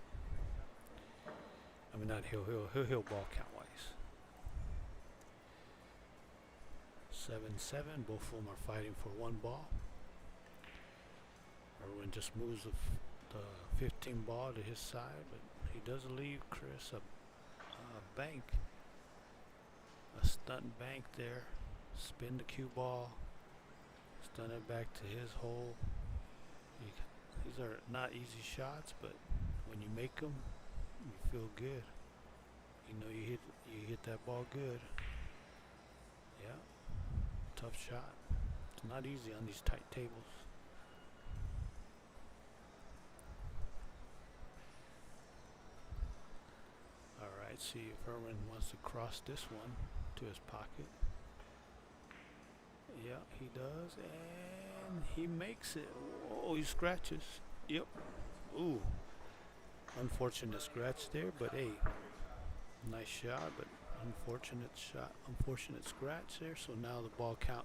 I mean, not hill ball count-wise. 7-7, both of them are fighting for 1 ball. Erwin just moves the 15 ball to his side, but he does leave Chris a bank. A stunt bank there. Spin the cue ball. Stun it back to his hole. These are not easy shots, but when you make them, you feel good. You know you hit that ball good. Yeah, tough shot. not easy on these tight tables. Alright, see if Erwin wants to cross this one to his pocket. Yeah, he does, and he makes it. Oh, he scratches. Yep. Ooh. Unfortunate scratch there, but hey, nice shot, but unfortunate scratch there. So now the ball count,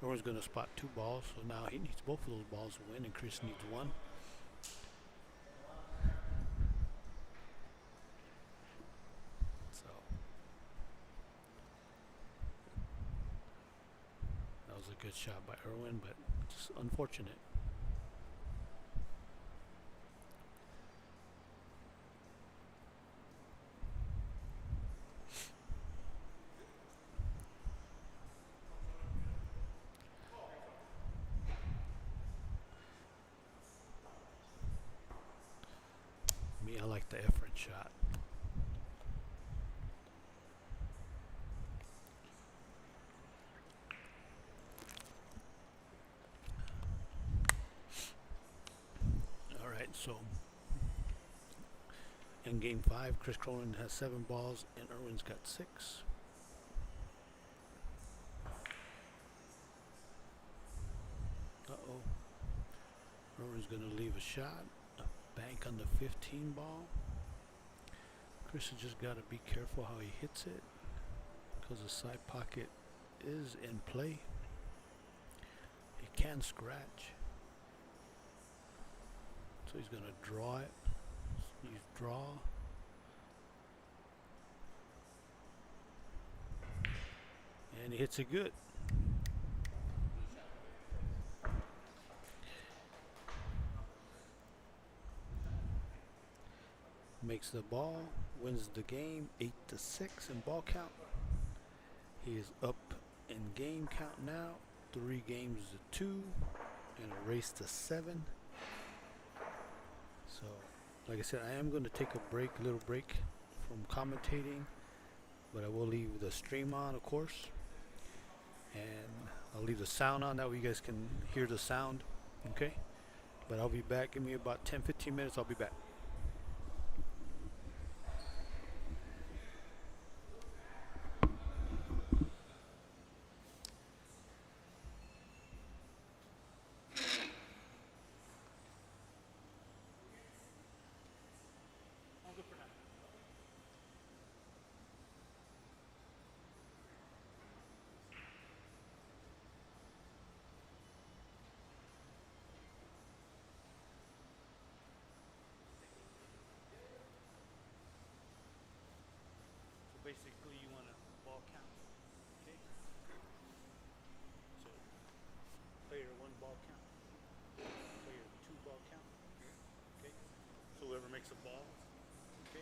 Erwin's going to spot 2 balls, so now he needs both of those balls to win, and Chris needs 1. So that was a good shot by Erwin, but just unfortunate. Me, I like the Efren shot. Alright, so in game 5, Chris Cronin has 7 balls and Erwin's got 6. Uh-oh. Erwin's going to leave a shot. A bank on the 15 ball. Chris has just got to be careful how he hits it, because the side pocket is in play. He can scratch. So he's going to draw it. He's draw. And he hits it good. Makes the ball, wins the game 8-6 in ball count. He is up in game count now, 3 games to 2, and a race to 7. So, like I said, I am going to take a little break from commentating, but I will leave the stream on, of course, and I'll leave the sound on, that way you guys can hear the sound, okay? But I'll be back. Give me about 10-15 minutes. I'll be back. Basically, you want a ball count, okay? So, player 1 ball count, player 2 ball count, okay? So whoever makes a ball, okay?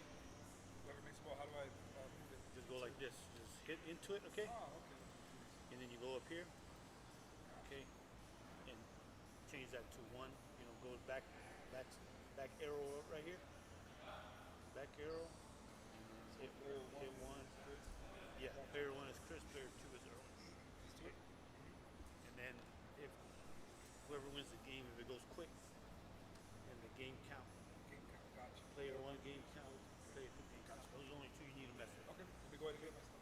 Whoever makes the ball, how do I move it? Just go like this, just hit into it, okay? Oh, okay. And then you go up here, okay? And change that to 1, go back arrow right here, back arrow. Hit 1. Yeah, player 1 is Chris, player 2 is Erwin. Okay. And then if whoever wins the game, if it goes quick, then the game count. Game count, gotcha. Player 1 game count, player 2 game count. Those are only 2 you need to mess with. Okay, let me go ahead and get my stuff.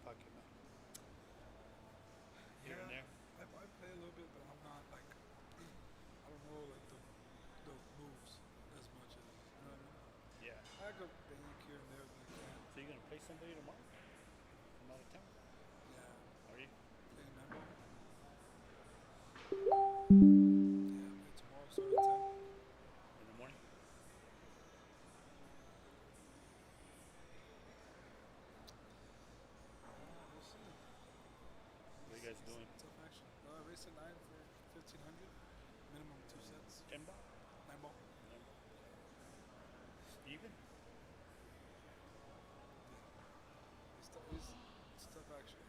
pocket man? Here and there. I play a little bit, but I'm not like I don't know like the moves as much as you know what I mean. Yeah. I go bank here and there if I can. So you're gonna play somebody tomorrow from out of town? Yeah, Are you? playing Membo. Yeah, play tomorrow start at 10. In the morning? We'll see. What are you guys doing? Tough action. Race at 9 for 1500. Minimum 2 sets. 10 ball? 9 ball. 9 ball. Even? It's tough action.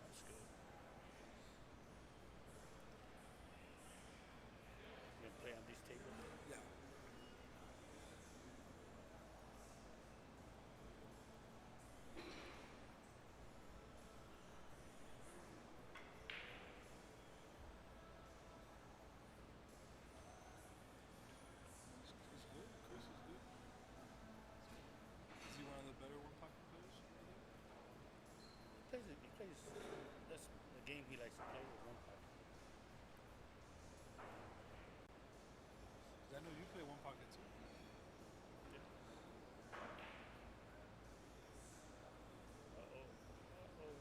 That's good. You gonna play on these tables? Yeah. He's good. Chris is good. Is he one of the better one pocket players? He plays. That's the game he likes to play with one pocket. Because I know you play one pocket too. Yeah. Uh oh. Uh oh.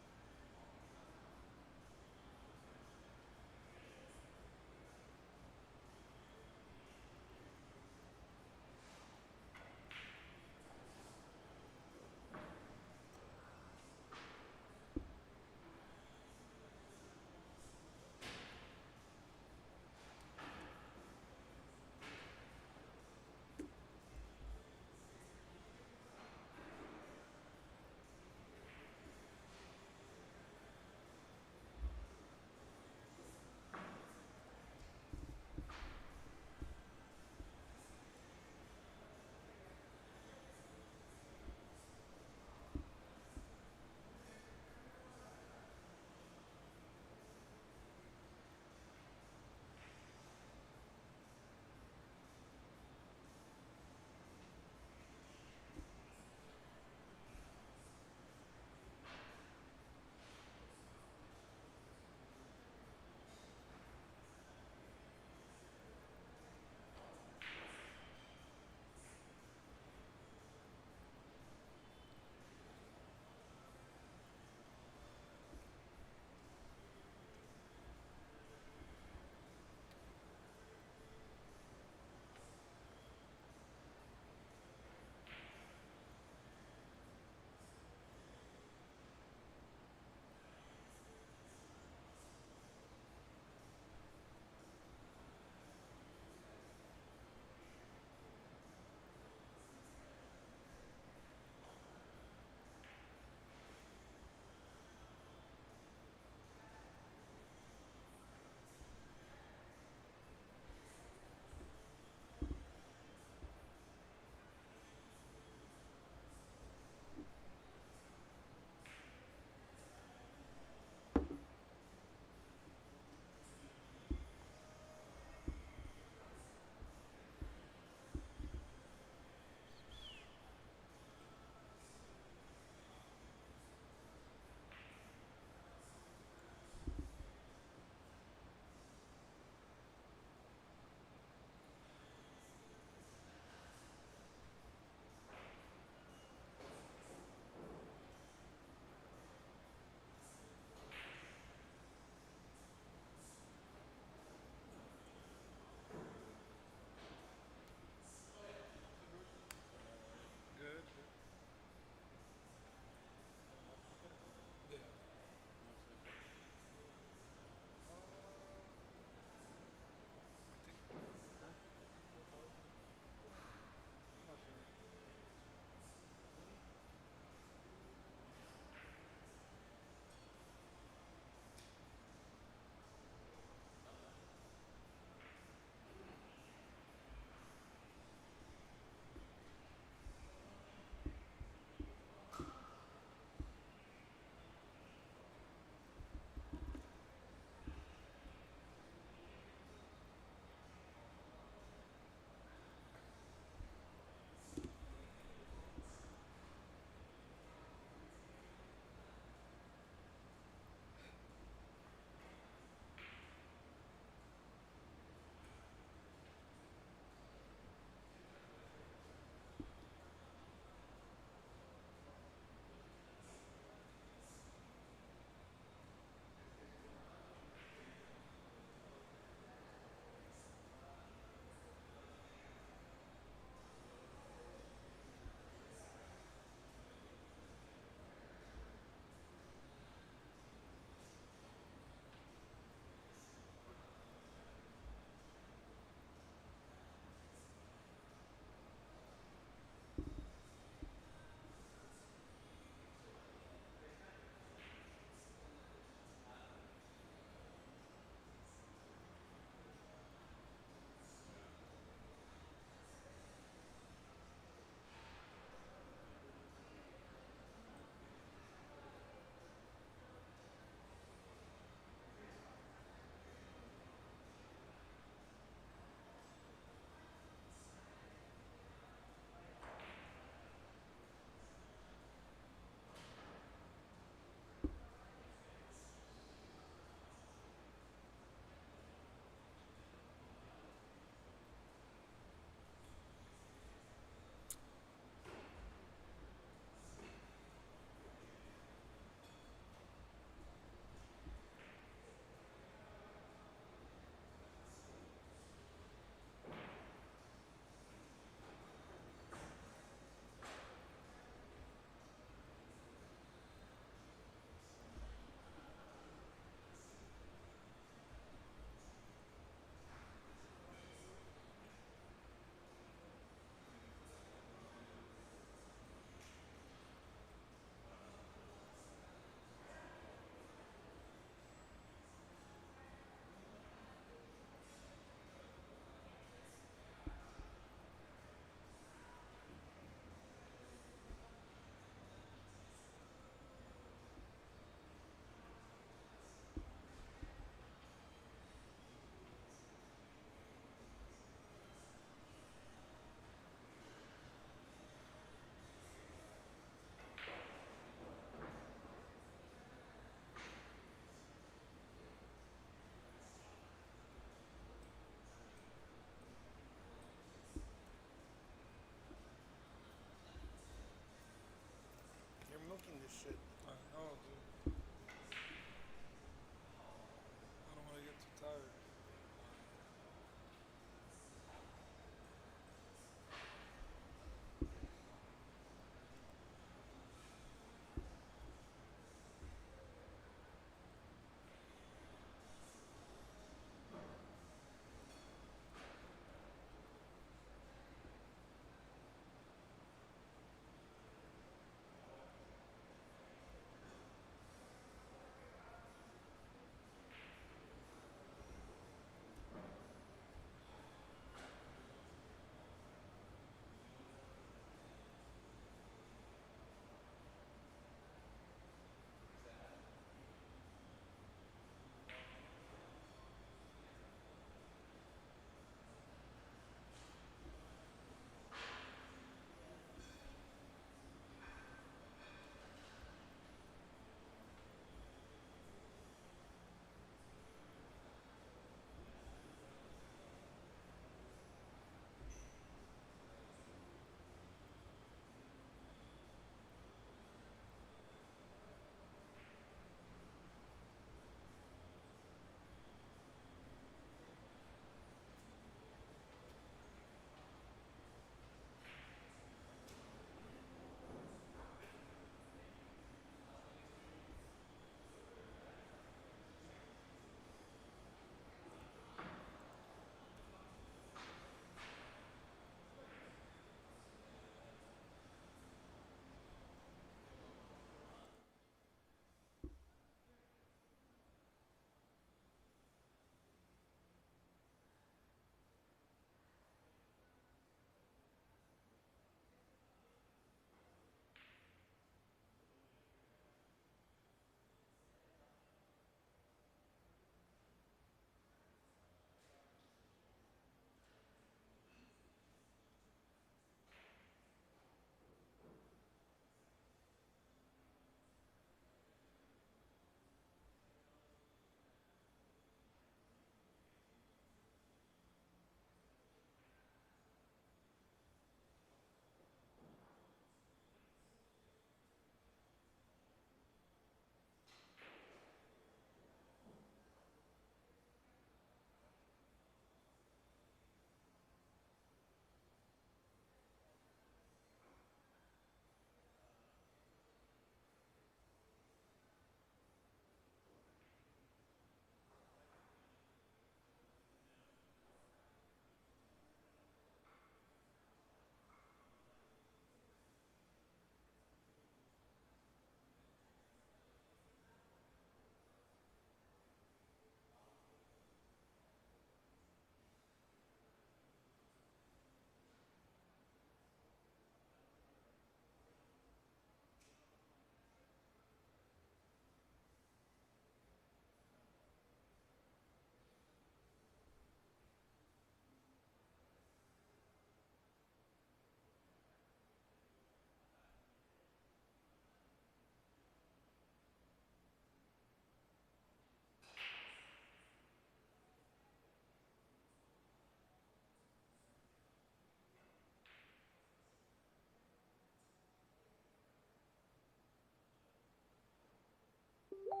Alright,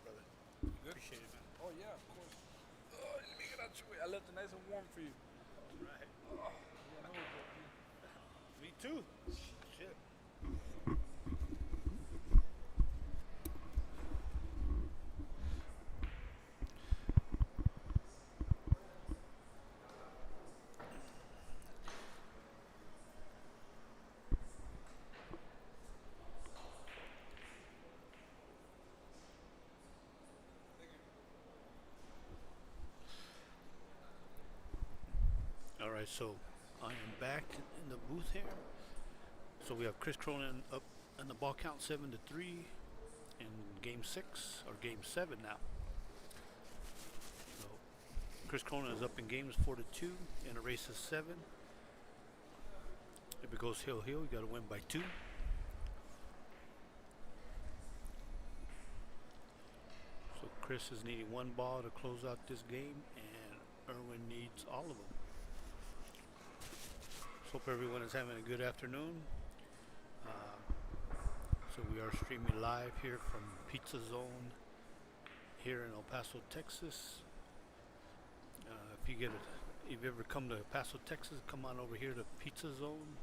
brother. You good? Appreciate it, man. Oh yeah, of course. Oh, let me get out your way. I left it nice and warm for you. Right. Yeah, no, but Me too. Shit. All right, so I am back in the booth here. So we have Chris Cronin up in the ball count 7-3 in game 6 or game 7 now. So Chris Cronin is up in games 4-2 in a race of 7. If it goes hill, you got to win by 2. So Chris is needing 1 ball to close out this game, and Erwin needs all of them. So hope everyone is having a good afternoon. So we are streaming live here from Pizza Zone here in El Paso, Texas. If you've ever come to Paso, Texas, come on over here to Pizza Zone,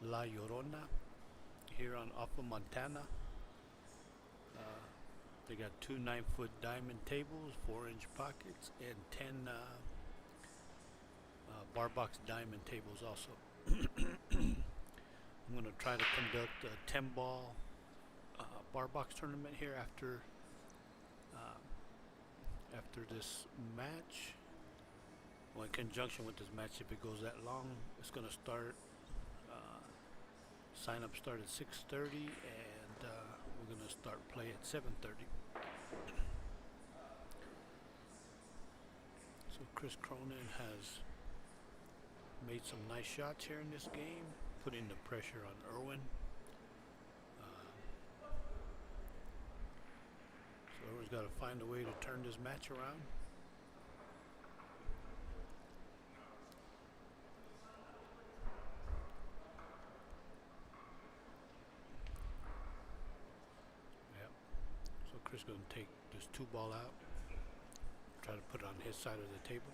La Llorona, here on off of Montana. They got 2 9-foot diamond tables, 4-inch pockets, and 10 bar box diamond tables also. I'm going to try to conduct a 10-ball bar box tournament here after this match. Well, in conjunction with this match, if it goes that long, it's going to start. Sign up start at 6:30, and we're going to start play at 7:30. So Chris Cronin has made some nice shots here in this game, putting the pressure on Erwin. So Erwin's got to find a way to turn this match around. Yep. So Chris going to take this 2-ball out, try to put it on his side of the table.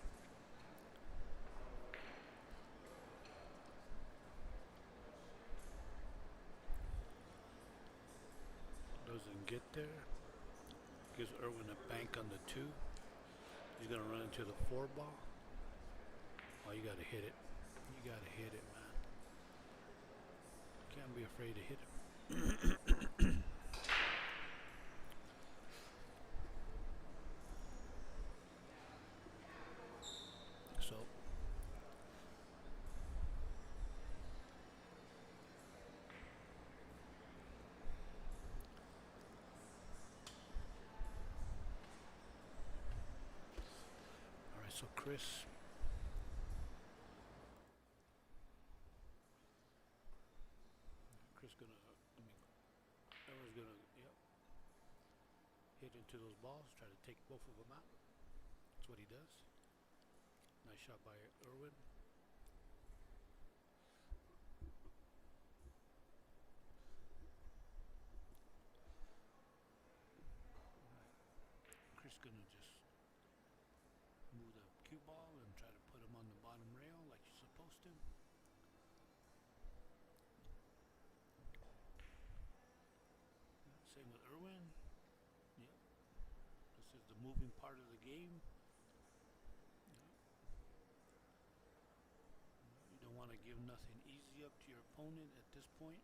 Doesn't get there. Gives Erwin a bank on the 2. He's going to run into the 4-ball. Oh, you got to hit it. You got to hit it, man. Can't be afraid to hit it. So all right, so Chris Erwin's gonna hit into those balls, try to take both of them out. That's what he does. Nice shot by Erwin. Chris gonna just move the cue ball and try to put him on the bottom rail like you're supposed to. Same with Erwin. Yep. This is the moving part of the game. You don't want to give nothing easy up to your opponent at this point.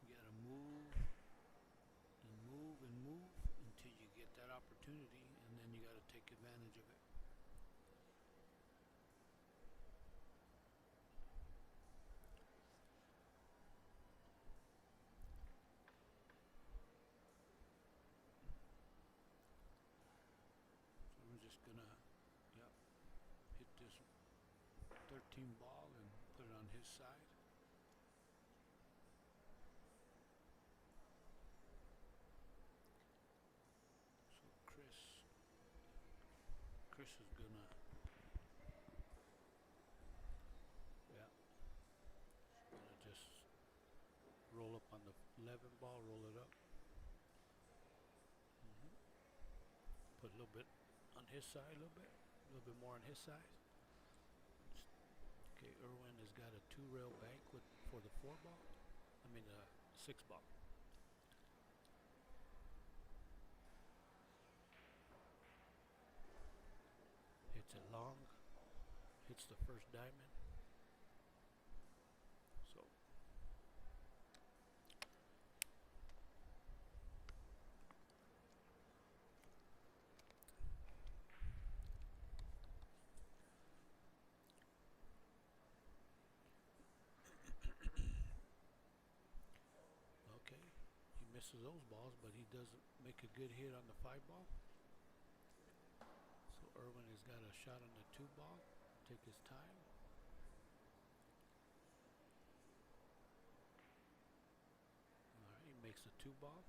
You got to move and move and move until you get that opportunity, and then you got to take advantage of it. So we're just gonna, hit this 13 ball and put it on his side. So Chris the 11 ball, roll it up. Put a little bit on his side, a little bit more on his side. Okay, Erwin has got a 2-rail bank for the 4 ball. I mean the 6 ball. Hits it long. Hits the first diamond. So okay, he misses those balls, but he doesn't make a good hit on the 5 ball. So Erwin has got a shot on the 2 ball. Take his time. Alright, he makes the 2 ball.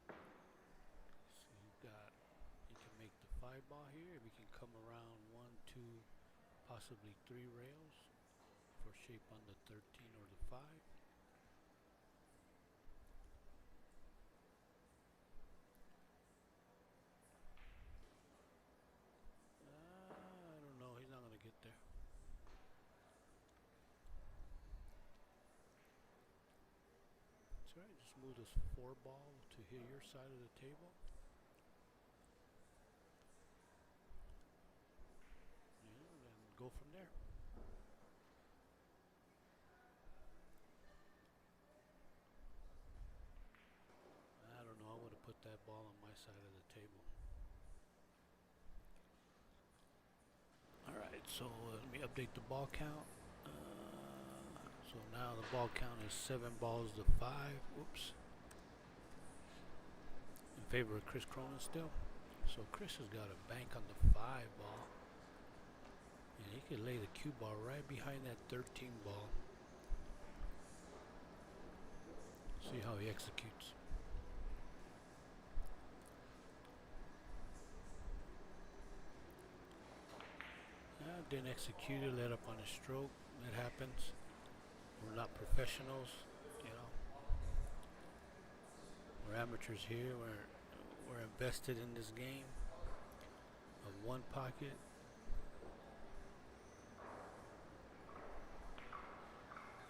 So he can make the 5 ball here. If he can come around 1, 2, possibly 3 rails for shape on the 13 or the 5. I don't know. He's not going to get there. That's right. Just move this 4 ball to hit your side of the table. And then go from there. I don't know. I would have put that ball on my side of the table. Alright, so let me update the ball count. So now the ball count is 7 balls to 5. Whoops. In favor of Chris Cronin still. So Chris has got a bank on the 5 ball. And he could lay the cue ball right behind that 13 ball. See how he executes. Didn't execute it, let up on a stroke. That happens. We're not professionals, you know. We're amateurs here. We're invested in this game of 1 pocket.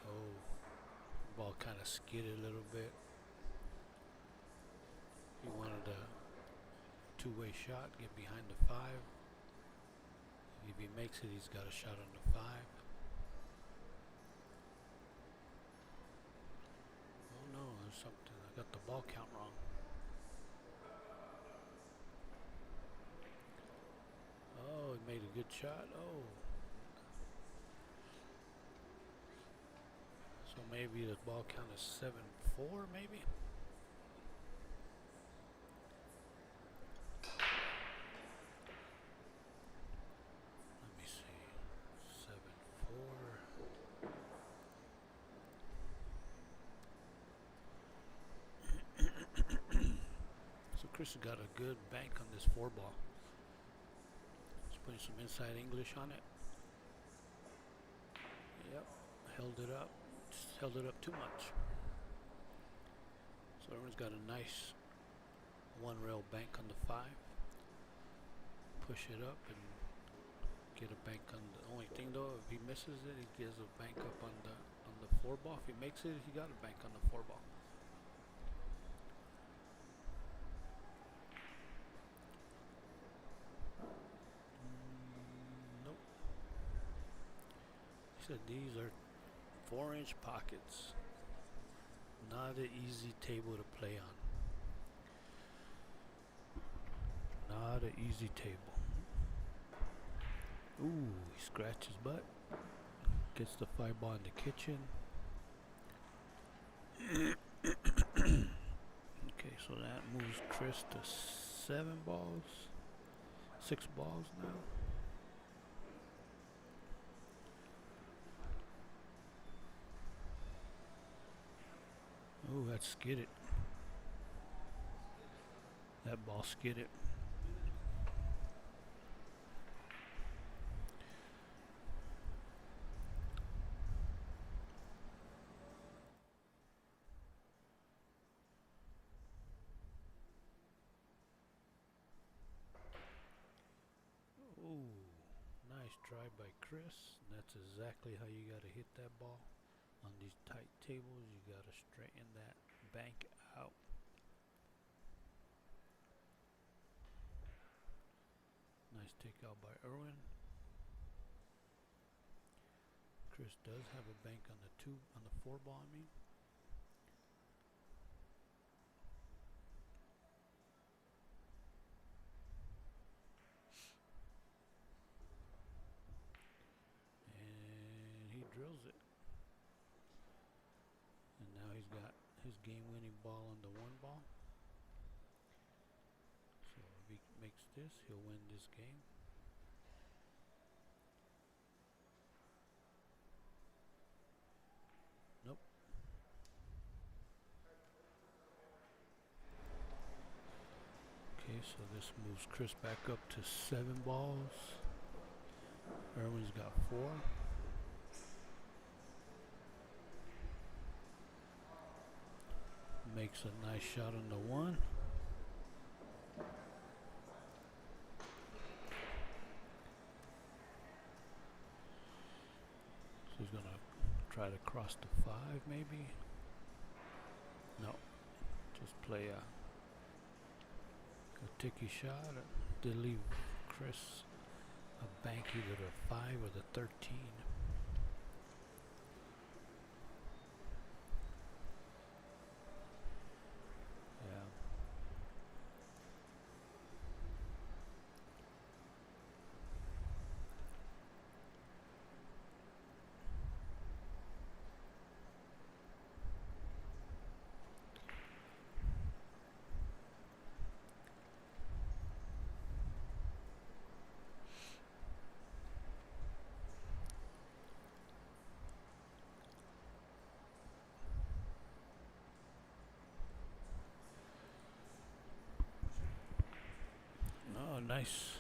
Oh, ball kind of skidded a little bit. He wanted a 2-way shot, get behind the 5. If he makes it, he's got a shot on the 5. Oh no, there's something. I got the ball count wrong. Oh, he made a good shot. Oh. So maybe the ball count is 7-4, maybe? Let me see. 7-4. So Chris has got a good bank on this 4 ball. He's putting some inside English on it. Yep, held it up. Just held it up too much. So everyone's got a nice 1-rail bank on the 5. Push it up and get a bank on the only thing though, if he misses it, he gives a bank up on the 4 ball. If he makes it, he got a bank on the 4 ball. Nope. He said these are 4-inch pockets. Not an easy table to play on. Not an easy table. Ooh, he scratches butt. Gets the 5 ball in the kitchen. Okay, so that moves Chris to 7 balls. 6 balls now. Oh, that skidded. That ball skidded. Nice drive by Chris. And that's exactly how you got to hit that ball. On these tight tables, you got to straighten that bank out. Nice takeout by Erwin. Chris does have a bank on the 4 ball, I mean. And he drills it. And now he's got his game-winning ball on the 1 ball. So if he makes this, he'll win this game. Nope. Okay, so this moves Chris back up to 7 balls. Erwin's got 4. Makes a nice shot on the 1. So he's gonna try to cross the 5 maybe. No, just play a ticky shot. To leave Chris a bank either the 5 or the 13. Yeah. Oh, nice.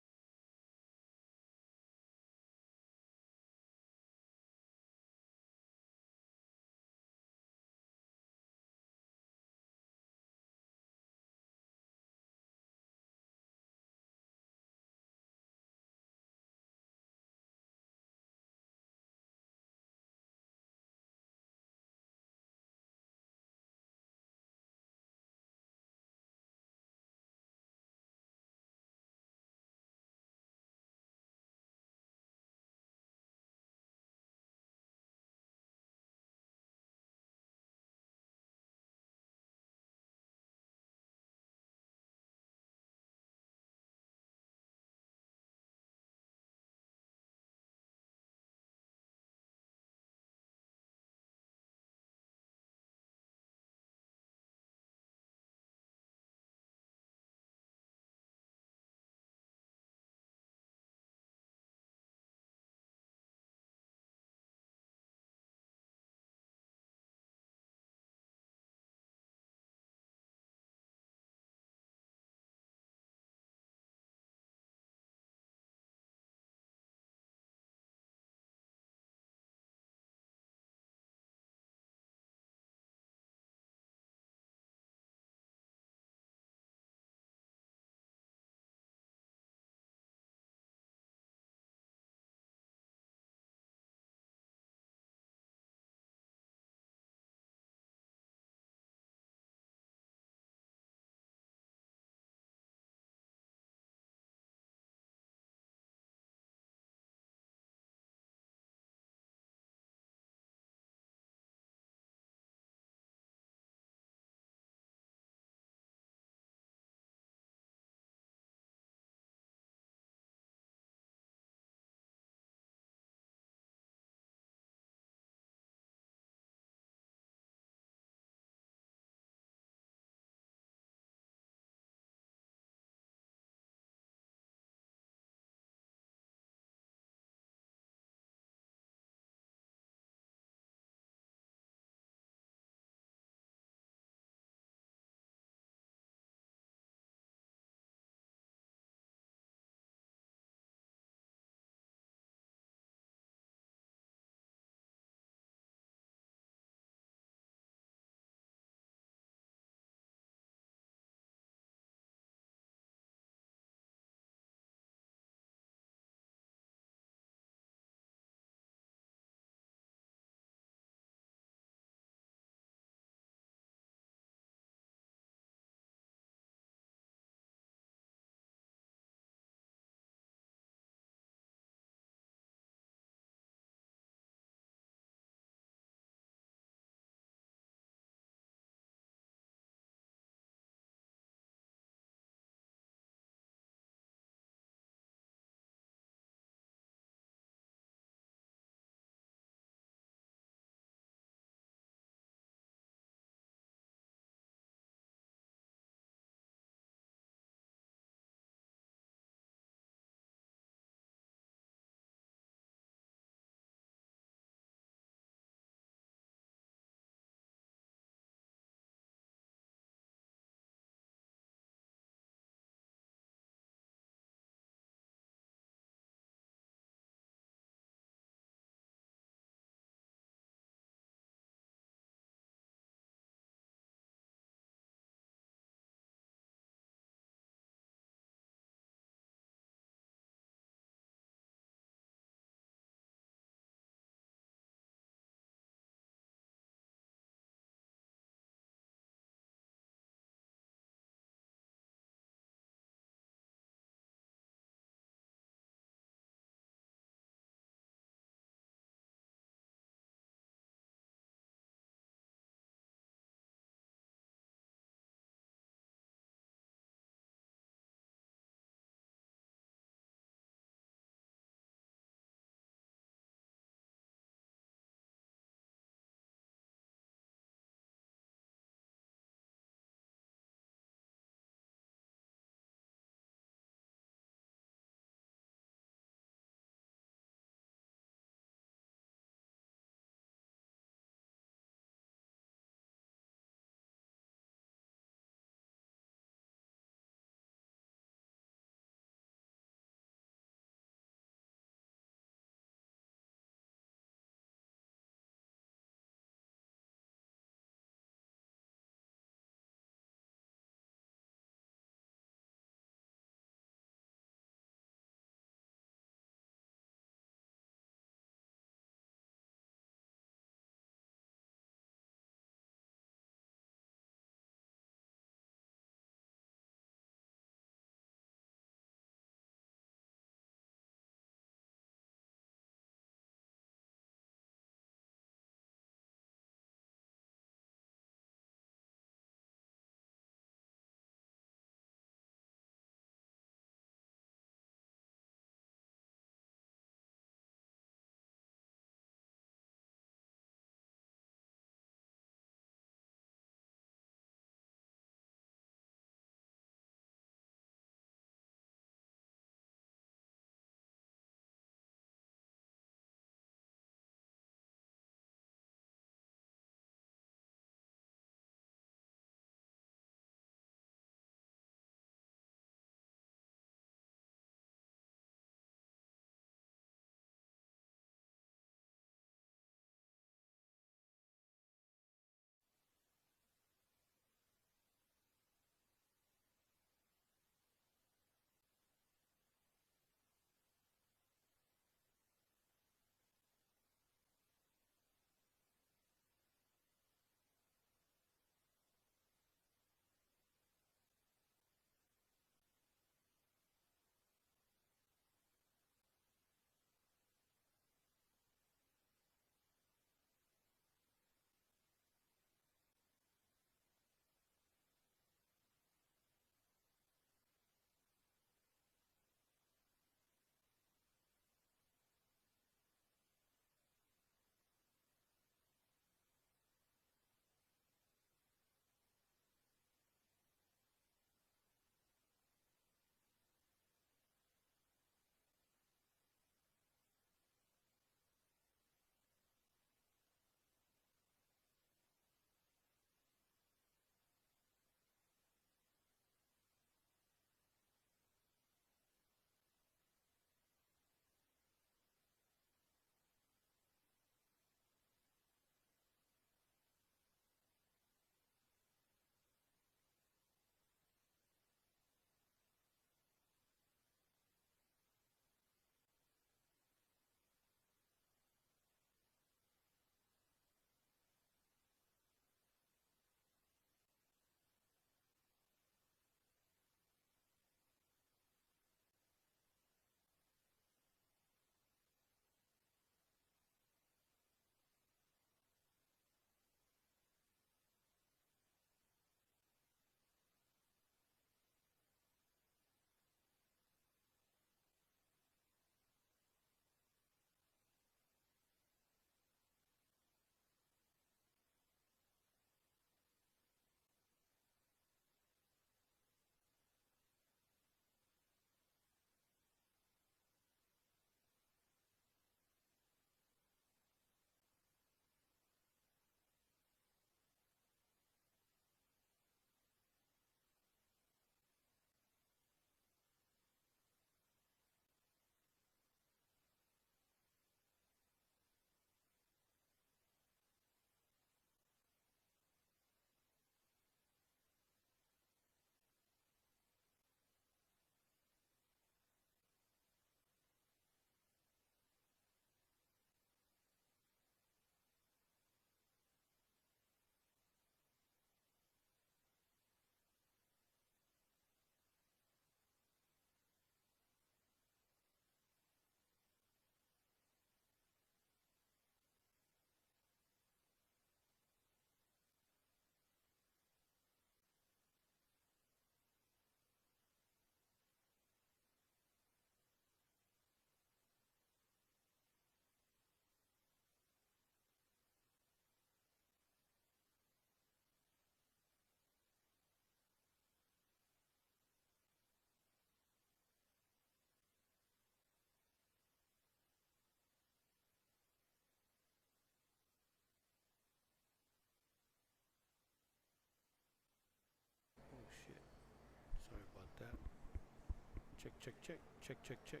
check, check, check, check, check,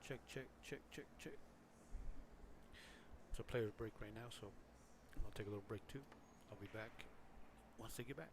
check, check, check, check, check. It's a player's break right now, so I'll take a little break too. I'll be back once they get back.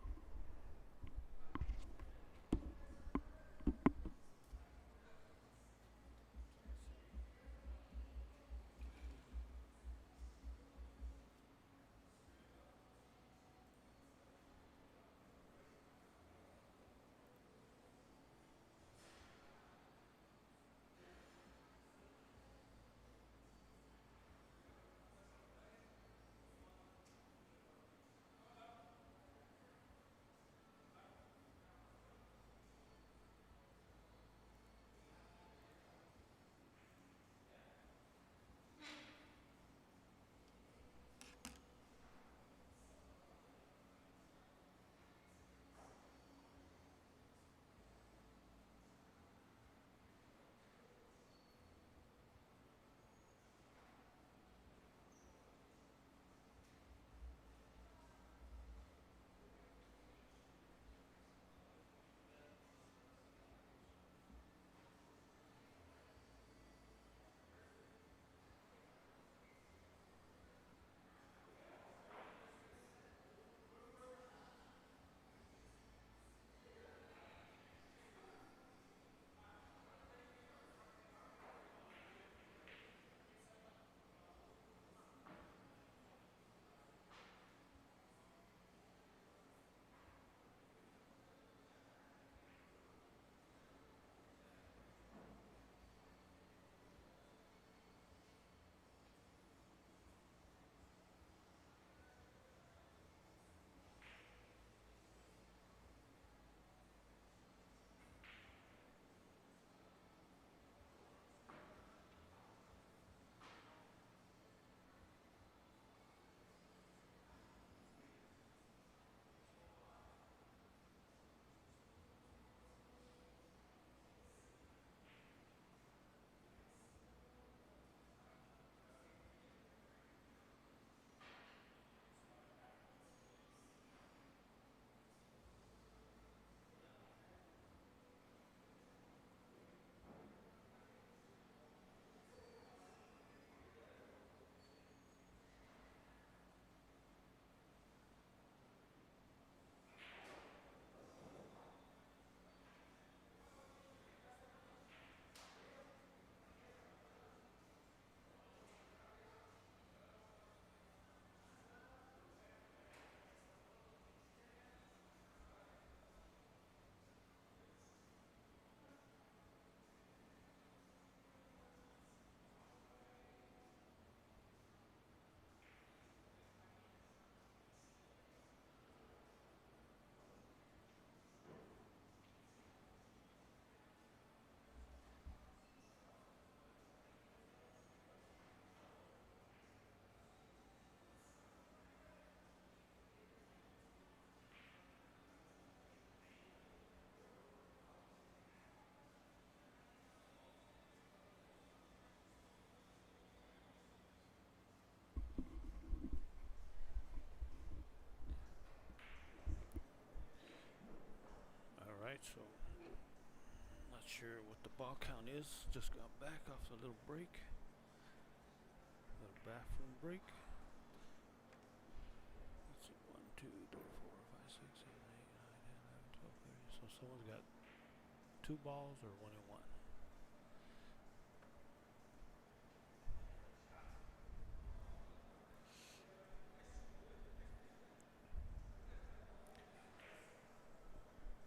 All right, so not sure what the ball count is. Just got back off a little break, little bathroom break. Let's see, 1, 2, 3, 4, 5, 6, 7, 8, 9, 10, 11, 12, 13. So someone's got 2 balls or 1 and 1.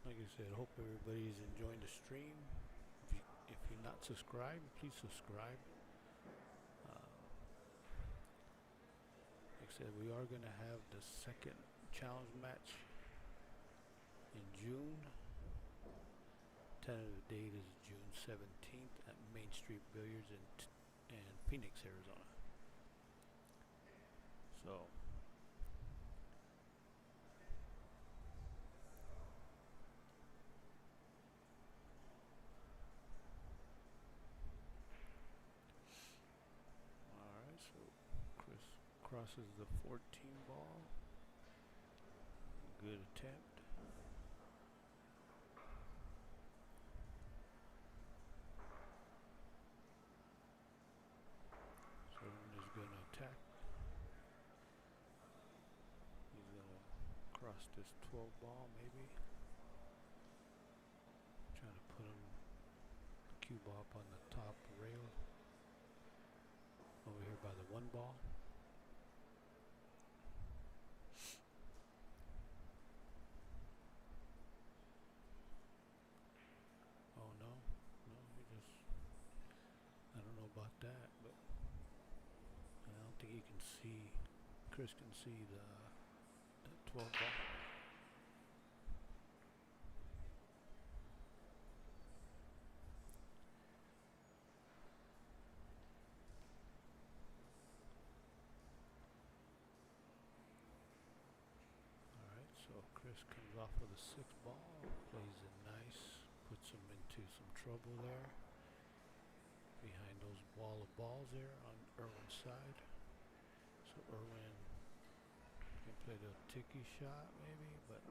Like I said, hope everybody's enjoying the stream. If you're not subscribed, please subscribe. Like I said, we are going to have the second challenge match in June. Tentative date is June 17th at Main Street Billiards in Phoenix, Arizona. So alright, so Chris crosses the 14 ball. Good attempt. past this 12 ball maybe. Trying to put him cue ball up on the top rail over here by the 1 ball. Oh no, he just, I don't know about that, but I don't think he can see, Chris can see the 12 ball. Alright, so Chris comes off of the 6 ball, plays it nice, puts him into some trouble there. Behind those wall of balls there on Erwin's side. So Erwin can play the ticky shot maybe, but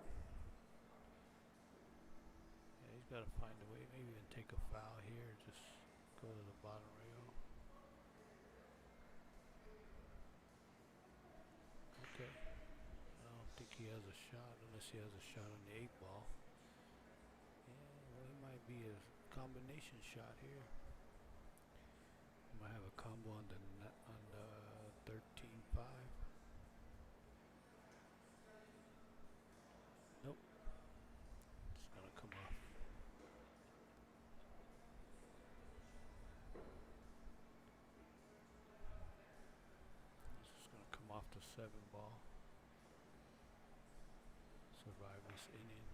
yeah, he's got to find a way. Maybe even take a foul here. Just go to the bottom rail. Okay. I don't think he has a shot unless he has a shot on the 8 ball. Yeah, well, it might be a combination shot here. Might have a combo on the 13-5. Nope. It's gonna come off. It's just gonna come off the 7 ball. Survive this inning.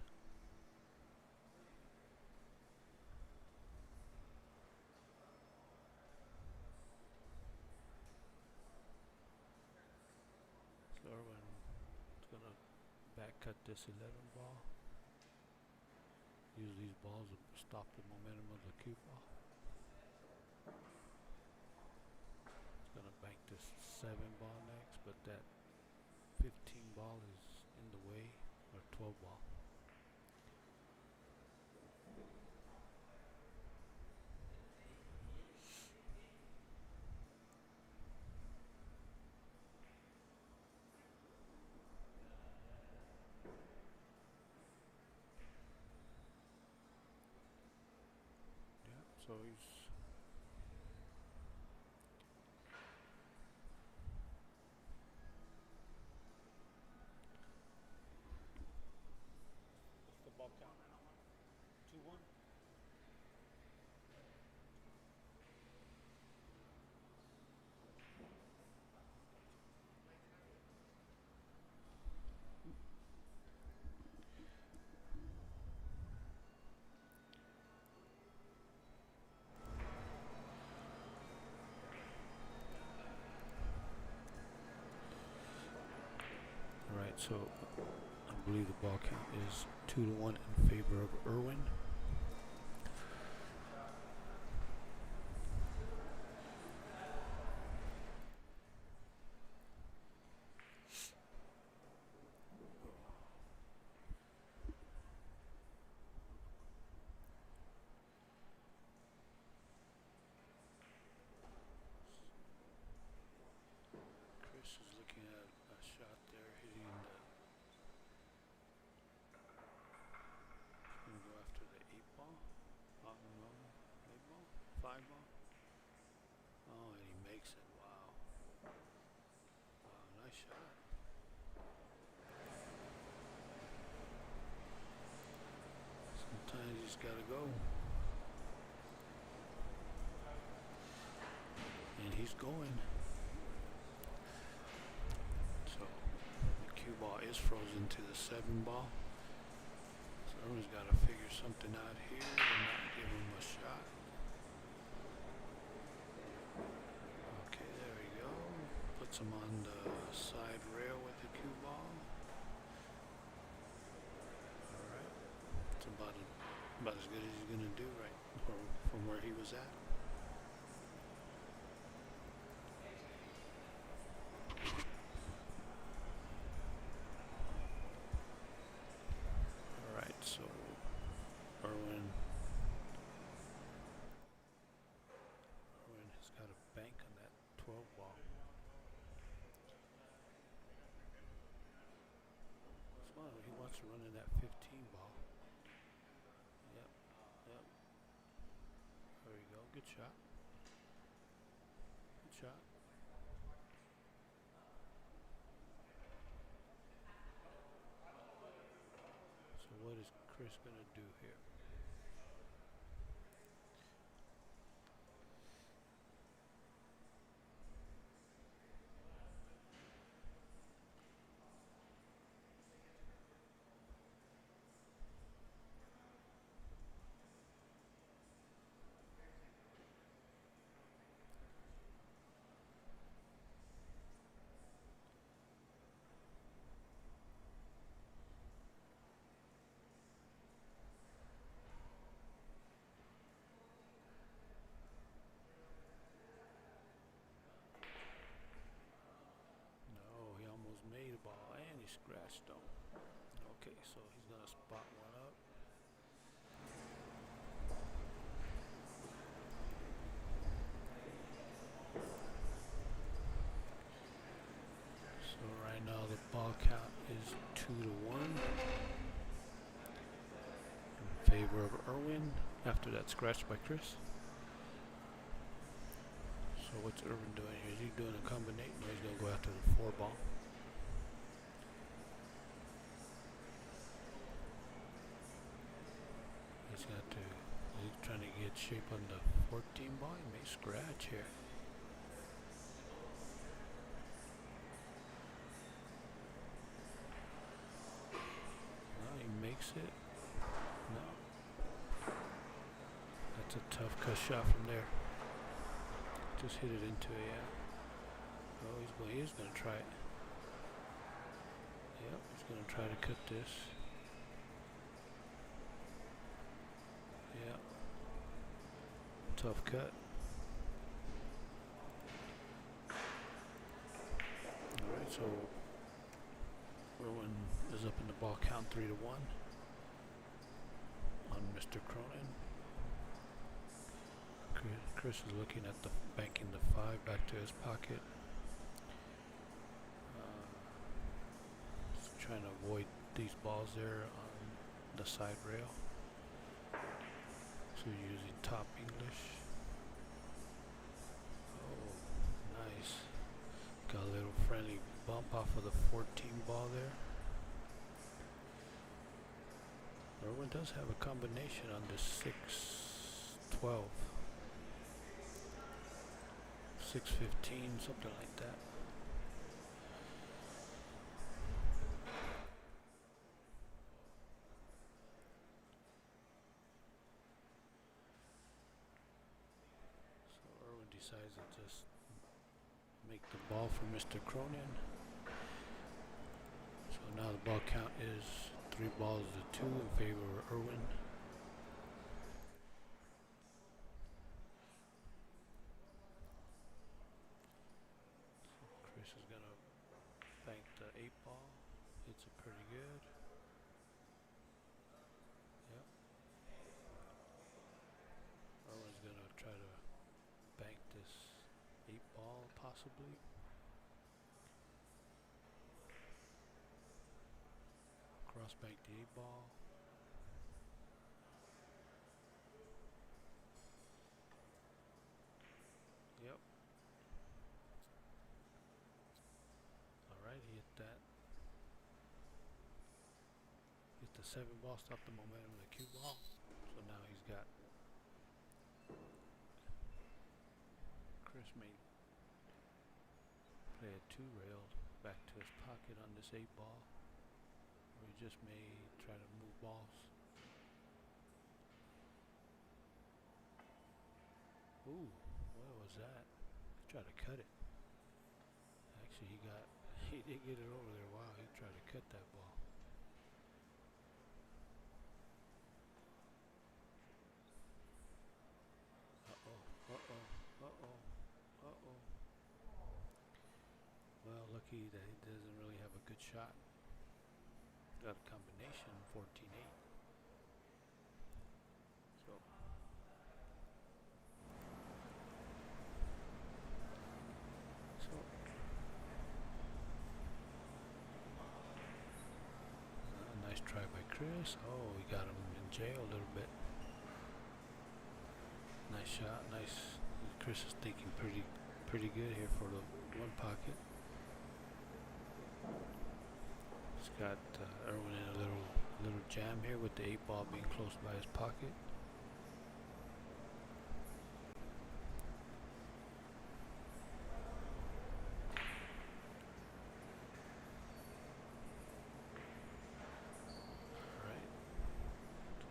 Erwin is going to back cut this 11 ball. Use these balls to stop the momentum of the cue ball. It's going to bank this 7 ball next, but that 15 ball is in the way, or 12 ball. So he's what's the ball count? 2-1. Alright, so I believe the ball count is 2-1 in favor of Erwin. Chris is looking at a shot there, hitting the. He's gonna go after the 8 ball. Oh no, 8 ball, 5 ball. Oh, and he makes it. Wow. Wow, nice shot. Sometimes you just gotta go. And he's going. So the cue ball is frozen to the 7 ball. So everyone's got to figure something out here and not give him a shot. Okay, there we go. Puts him on the side rail with the cue ball. Alright. It's about as good as he's going to do right from where he was at. So Erwin has got a bank on that 12 ball. So he Good shot. Good shot. So what is Chris gonna do here? No, he almost made a ball and he scratched him. Okay, so he's gonna spot one up. So right now the ball count is 2-1 in favor of Erwin after that scratch by Chris. So what's Erwin doing here? Is he doing a combination or he's gonna go after the 4 ball? He's got to, he's trying to get shape on the 14 ball. He may scratch here. No, he makes it. No. That's a tough cut shot from there. Just hit it into it, yeah. Oh, he is going to try it. Yep, he's going to try to cut this. Yep. Tough cut. Alright, so Erwin is up in the ball count 3-1 on Mr. Cronin. Chris is looking at the banking the 5 back to his pocket. He's trying to avoid these balls there on the side rail. So you're using top English. Oh, nice. Got a little friendly bump off of the 14 ball there. Erwin does have a combination on the 6-12. 6-15, something like that. So Erwin decides to just make the ball for Mr. Cronin. So now the ball count is 3 balls to 2 in favor of Erwin. Chris is gonna bank the 8 ball. Hits it pretty good. Yep. Erwin's gonna try to bank this 8 ball possibly. Cross bank the 8 ball. Yep. Alright, he hit that. Hit the 7 ball, stop the momentum of the cue ball. So now he's got Chris may play a 2 rail back to his pocket on this 8 ball. Or he just may try to move balls. Ooh, what was that? He tried to cut it. Actually, he did get it over there. Wow, he tried to cut that ball. Uh-oh. Well, lucky that he doesn't really have a good shot. Got a combination, 14-8. So nice try by Chris. Oh, he got him in jail a little bit. Nice shot. Nice. Chris is thinking pretty good here for the one pocket. He's got Erwin in a little jam here with the 8 ball being close by his pocket. Alright.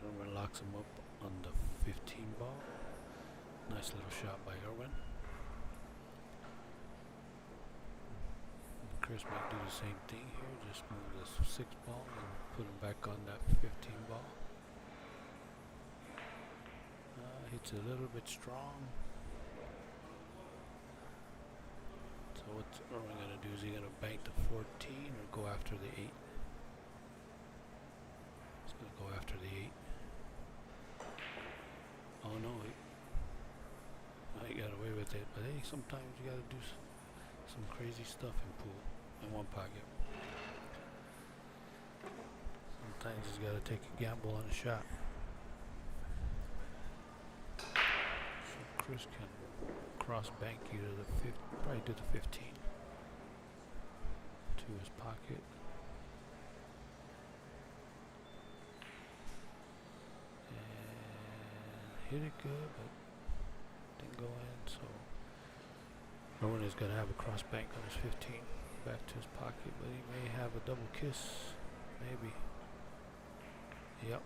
Erwin locks him up on the 15 ball. Nice little shot by Erwin. Chris might do the same thing here, just move this 6 ball and put him back on that 15 ball. Hits a little bit strong. So what's Erwin gonna do? Is he gonna bank the 14 or go after the 8? He's gonna go after the 8. Oh no, he got away with it. But hey, sometimes you gotta do some crazy stuff in pool, in one pocket. Sometimes you just gotta take a gamble on a shot. So Chris can cross bank either the probably do the 15 to his pocket. And hit it good, but didn't go in, so Erwin is going to have a cross bank on his 15 back to his pocket, but he may have a double kiss, maybe. Yep.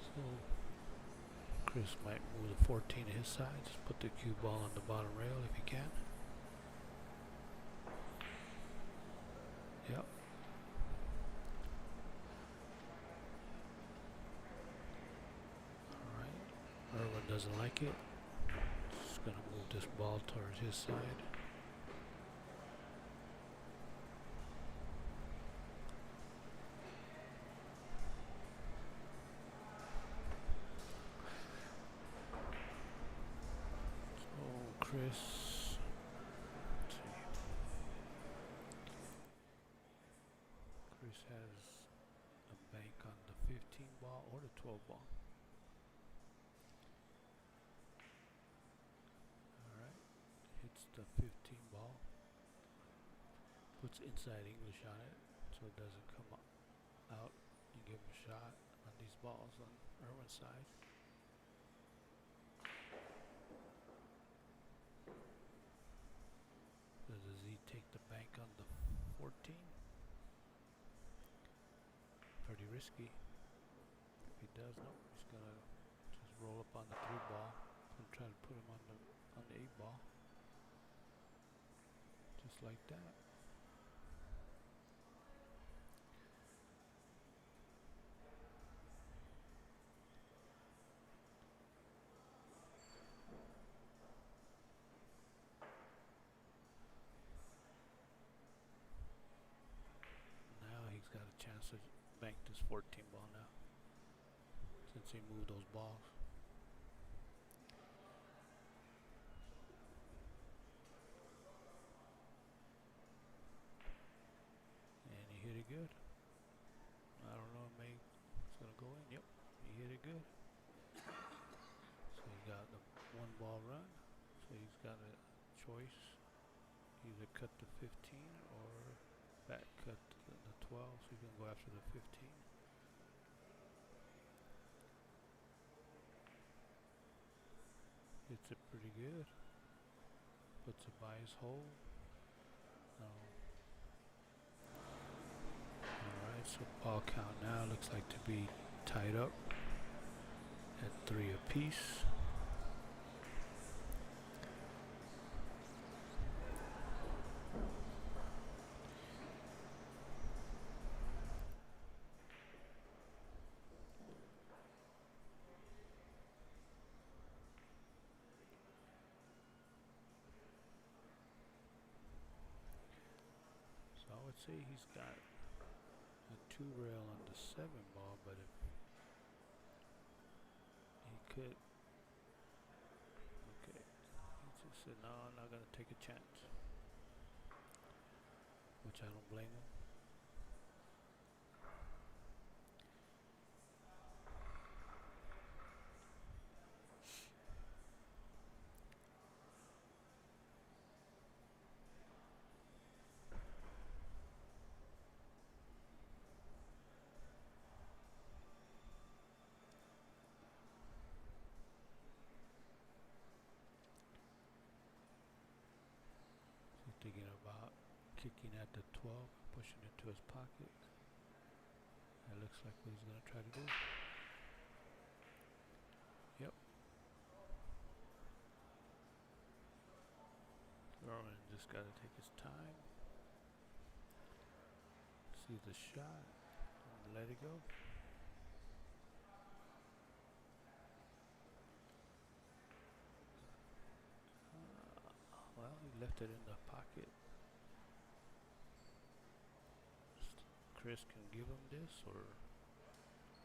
So Chris might move the 14 to his side, just put the cue ball on the bottom rail if he can. Yep. Erwin doesn't like it. Just gonna move this ball towards his side. So Chris, let's see. Chris has a bank on the 15 ball or the 12 ball. Hits the 15 ball, puts inside English on it so it doesn't come out and give him a shot on these balls on Erwin's side. Does he take the bank on the 14? Pretty risky. If he does, no, he's gonna just roll up on the 3 ball and try to put him on the 8 ball. Just like that. Now he's got a chance to bank this 14 ball now, since he moved those balls. Hit it good. I don't know, it's gonna go in. Yep, he hit it good. So he got the 1 ball run. So he's got a choice: either cut the 15 or back cut the 12. So he's gonna go after the 15. Hits it pretty good. Puts it by his hole. So ball count now looks like to be tied up at 3 apiece. So I would say he's got a 2 rail on the 7 ball, but if he could, okay, he just said no, I'm not gonna take a chance, which I don't blame him. into his pocket. That looks like what he's going to try to do. Yep. Erwin just got to take his time. See the shot. And let it go. Well, he left it in the pocket. Chris can give him this or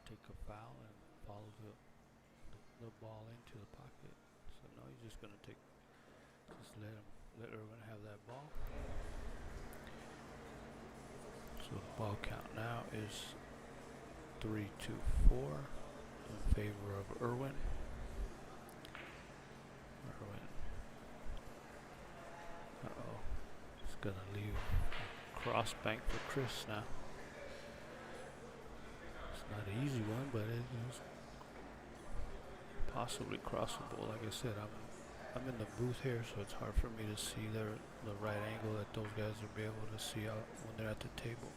take a foul and follow the ball into the pocket. So no, he's just gonna let Erwin have that ball. So the ball count now is 3-4 in favor of Erwin. He's gonna leave a cross bank for Chris now. It's not an easy one, but it is possibly crossable. Like I said, I'm in the booth here, so it's hard for me to see the right angle that those guys will be able to see out when they're at the table.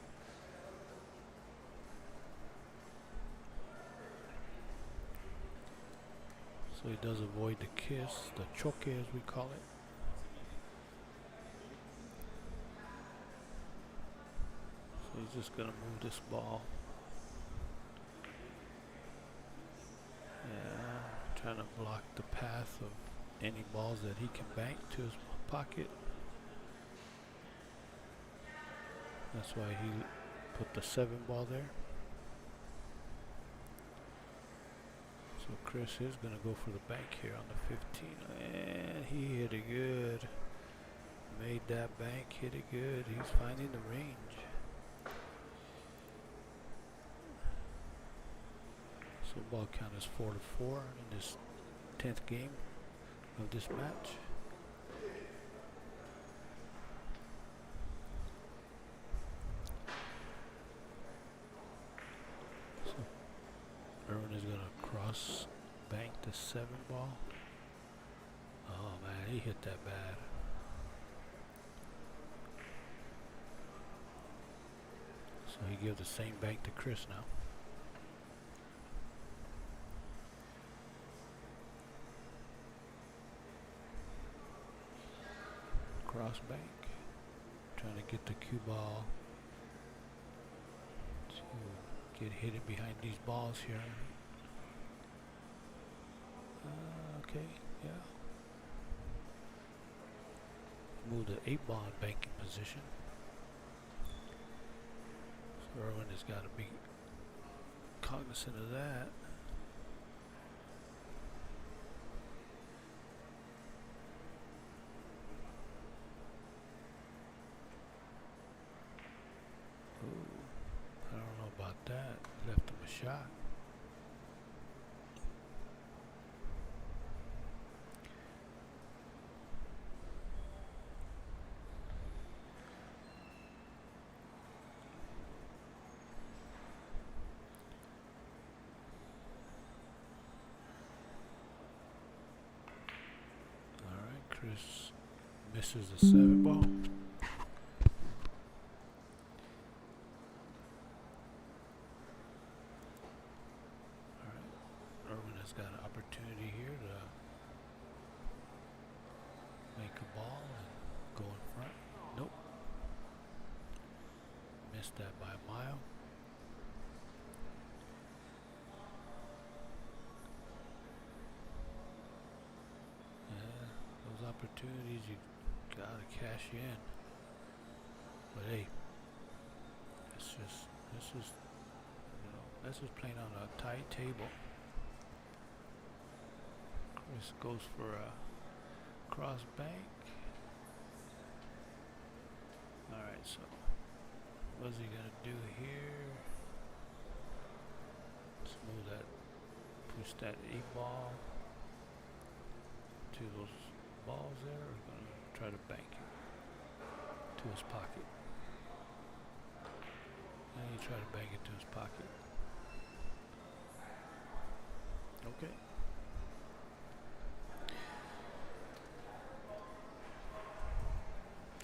So he does avoid the kiss, the choke as we call it. So he's just gonna move this ball. Yeah, trying to block the path of any balls that he can bank to his pocket. That's why he put the 7 ball there. So Chris is gonna go for the bank here on the 15, and he hit it good. Made that bank, hit it good. He's finding the range. So ball count is 4-4 in this 10th game of this match. So Erwin is gonna cross bank the 7 ball. Oh man, he hit that bad. So he gives the same bank to Chris now. Cross bank, trying to get the cue ball to get hidden behind these balls here. Okay, yeah. Move the 8 ball in banking position. So Erwin has got to be cognizant of that. I don't know about that. Left him a shot. All right, Chris misses the 7 ball. Got an opportunity here to make a ball and go in front. Nope. Missed that by a mile. Yeah, those opportunities you gotta cash in. But hey, this is playing on a tight table. This goes for a cross bank. Alright, so what's he gonna do here? Let's move that, push that 8 ball to those balls there. We're gonna try to bank it to his pocket. And he try to bank it to his pocket. Okay.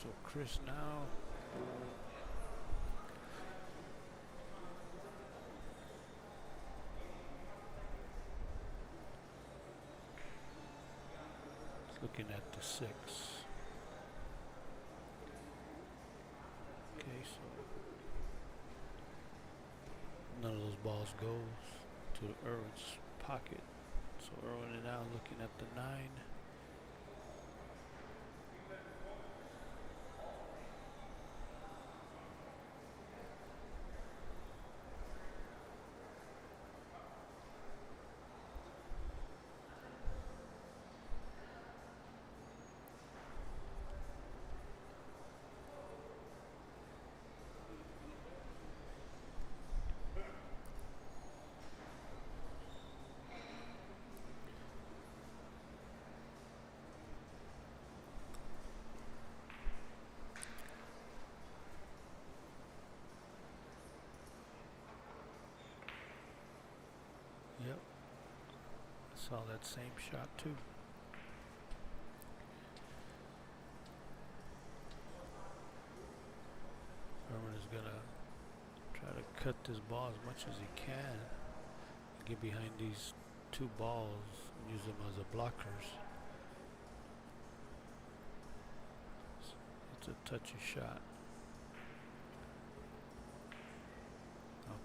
So Chris now looking at the 6. Okay, so none of those balls goes to Erwin's pocket. So Erwin is now looking at the 9. Yep, saw that same shot too. Erwin is gonna try to cut this ball as much as he can. Get behind these 2 balls and use them as a blockers. It's a touchy shot.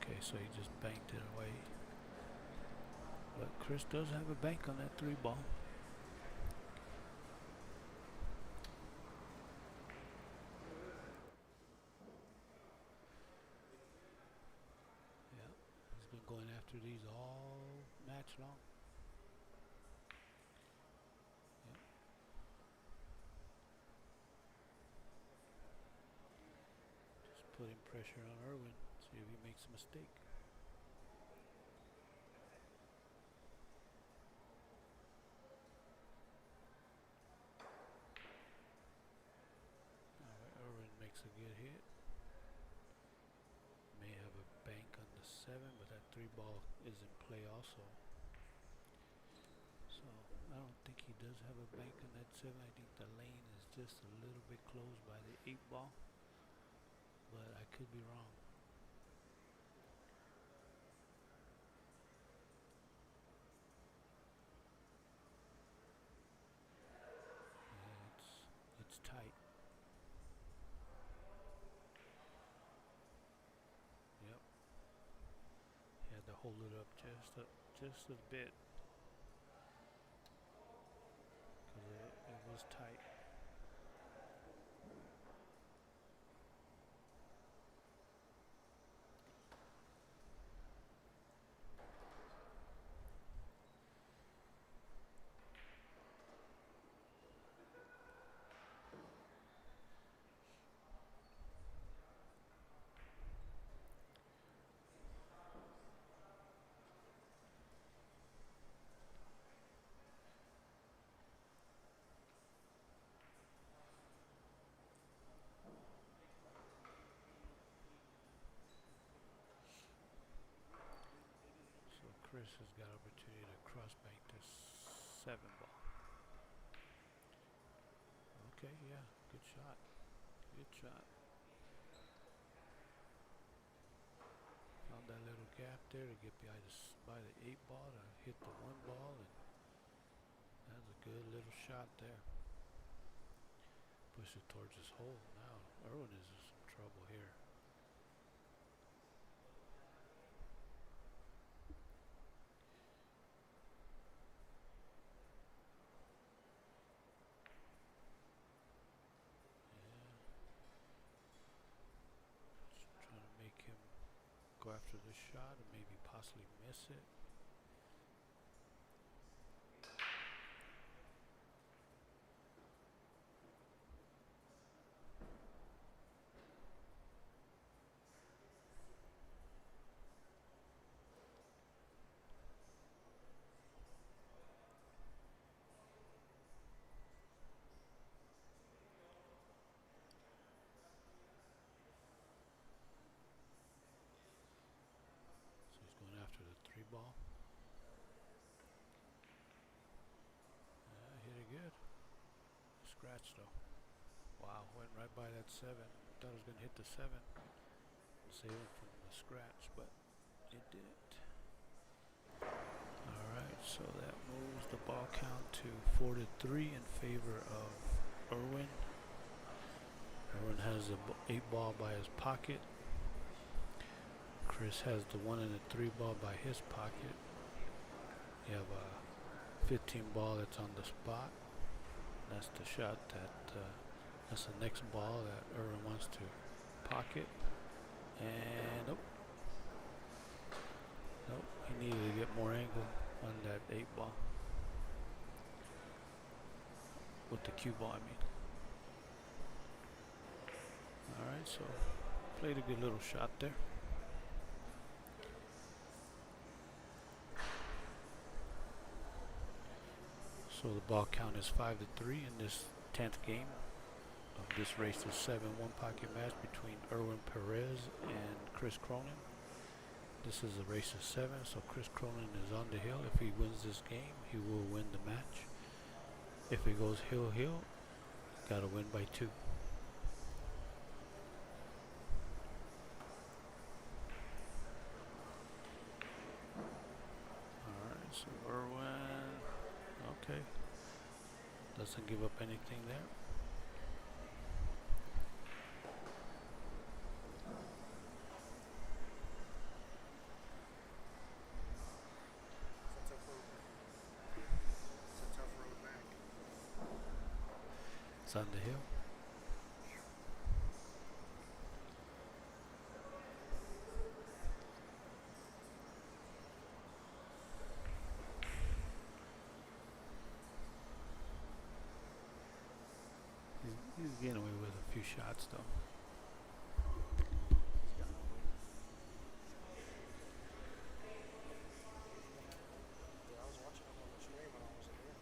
Okay, so he just banked it away. But Chris does have a bank on that 3 ball. Yeah, he's been going after these all match long. Yep. Just putting pressure on Erwin, see if he makes a mistake. Erwin makes a good hit. May have a bank on the 7, but that 3 ball is in play also. So I don't think he does have a bank on that 7. I think the lane is just a little bit closed by the 8 ball, but I could be wrong. Yeah, it's tight. Yep. He had to hold it up just a bit because it was tight. So Chris has got opportunity to cross bank this 7 ball. Okay, yeah, good shot. Good shot. Found that little gap there to get by the 8 ball to hit the 1 ball, and that's a good little shot there. Push it towards his hole. Now Erwin is in some trouble here. Just trying to make him go after this shot and maybe possibly miss it. So he's going after the 3 ball. Yeah, hit it good. Scratch though. Wow, went right by that 7. Thought it was going to hit the 7 and save it from the scratch, but it didn't. Alright, So that moves the ball count to 4-3 in favor of Erwin. Erwin has the 8 ball by his pocket. Chris has the 1 and the 3 ball by his pocket. You have a 15 ball that's on the spot. That's the shot that's the next ball that Erwin wants to pocket. And nope. Nope, he needed to get more angle on that 8 ball. With the cue ball, I mean. Alright, so played a good little shot there. So the ball count is 5-3 in this 10th game of this race to 7 one-pocket match between Erwin Perez and Chris Cronin. This is a race of 7, so Chris Cronin is on the hill. If he wins this game, he will win the match. If he goes hill, gotta win by 2. Alright, so Erwin, okay. Doesn't give up anything there. It's on the hill. He's getting away with a few shots though. Yeah, I was watching him on the stream when I was there.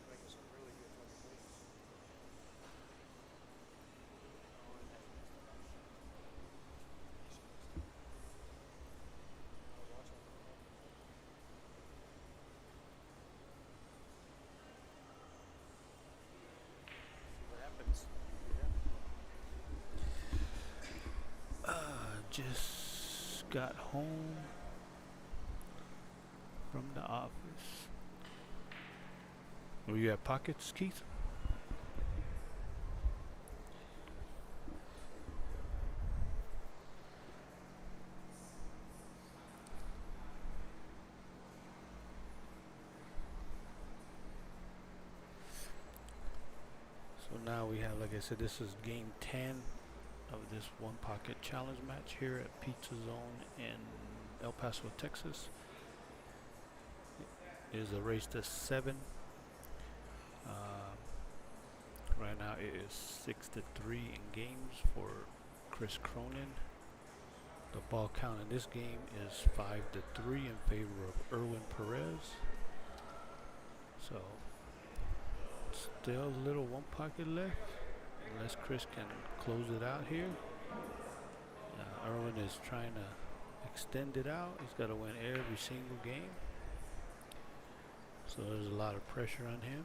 Making some really good fucking moves. I was watching him. See what happens. Yeah. Just got home from the office. Were you at Pockets, Keith? So now we have, like I said, this is game 10 of this one pocket challenge match here at Pizza Zone in El Paso, Texas. It is a race to 7. Right now it is 6-3 in games for Chris Cronin. The ball count in this game is 5-3 in favor of Erwin Perez. So still a little one pocket left, unless Chris can close it out here. Erwin is trying to extend it out. He's got to win every single game. So there's a lot of pressure on him.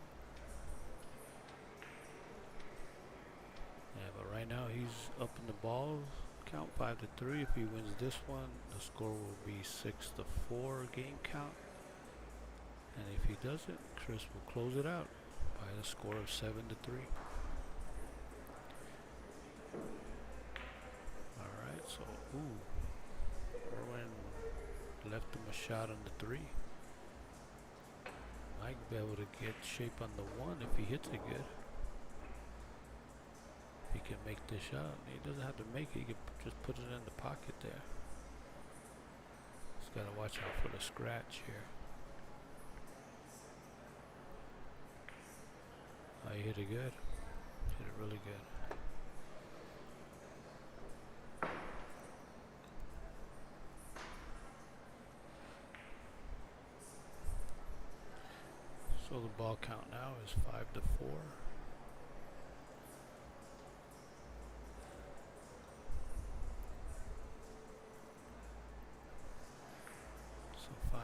Yeah, but right now he's up in the balls. Count 5-3. If he wins this one, the score will be 6-4 game count. And if he doesn't, Chris will close it out by a score of 7-3. Alright, so Erwin left him a shot on the 3. Might be able to get shape on the 1 if he hits it good. He can make this shot. He doesn't have to make it. He can just put it in the pocket there. Just gotta watch out for the scratch here. Oh, he hit it good. Hit it really good. So the ball count now is 5-4. So 5-4.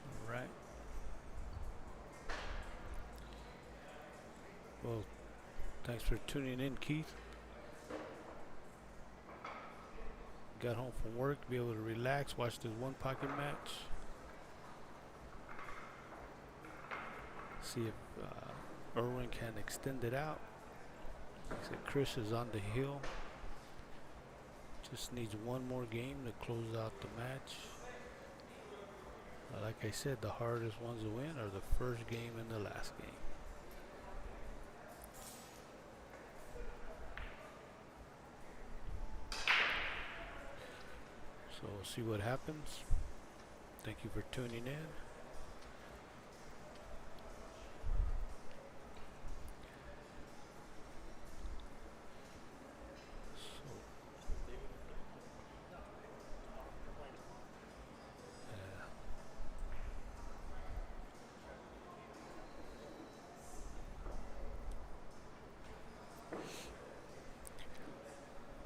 All right. Well, thanks for tuning in, Keith. got home from work, be able to relax, watch this one pocket match. See if Erwin can extend it out. Like I said, Chris is on the hill. Just needs one more game to close out the match. Like I said, the hardest ones to win are the first game and the last game. So we'll see what happens. Thank you for tuning in.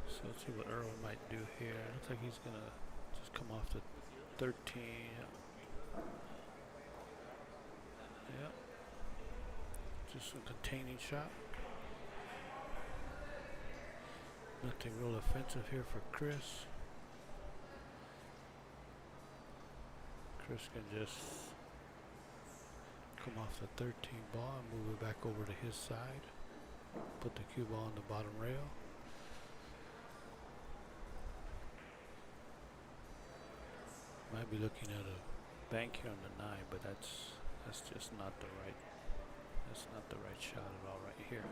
So let's see what Erwin might do here. Looks like he's gonna just come off the 13. Yep. Just a containing shot. Nothing real offensive here for Chris. Chris can just come off the 13 ball and move it back over to his side. Put the cue ball on the bottom rail. Might be looking at a bank here on the 9, but that's just not the right shot at all right here.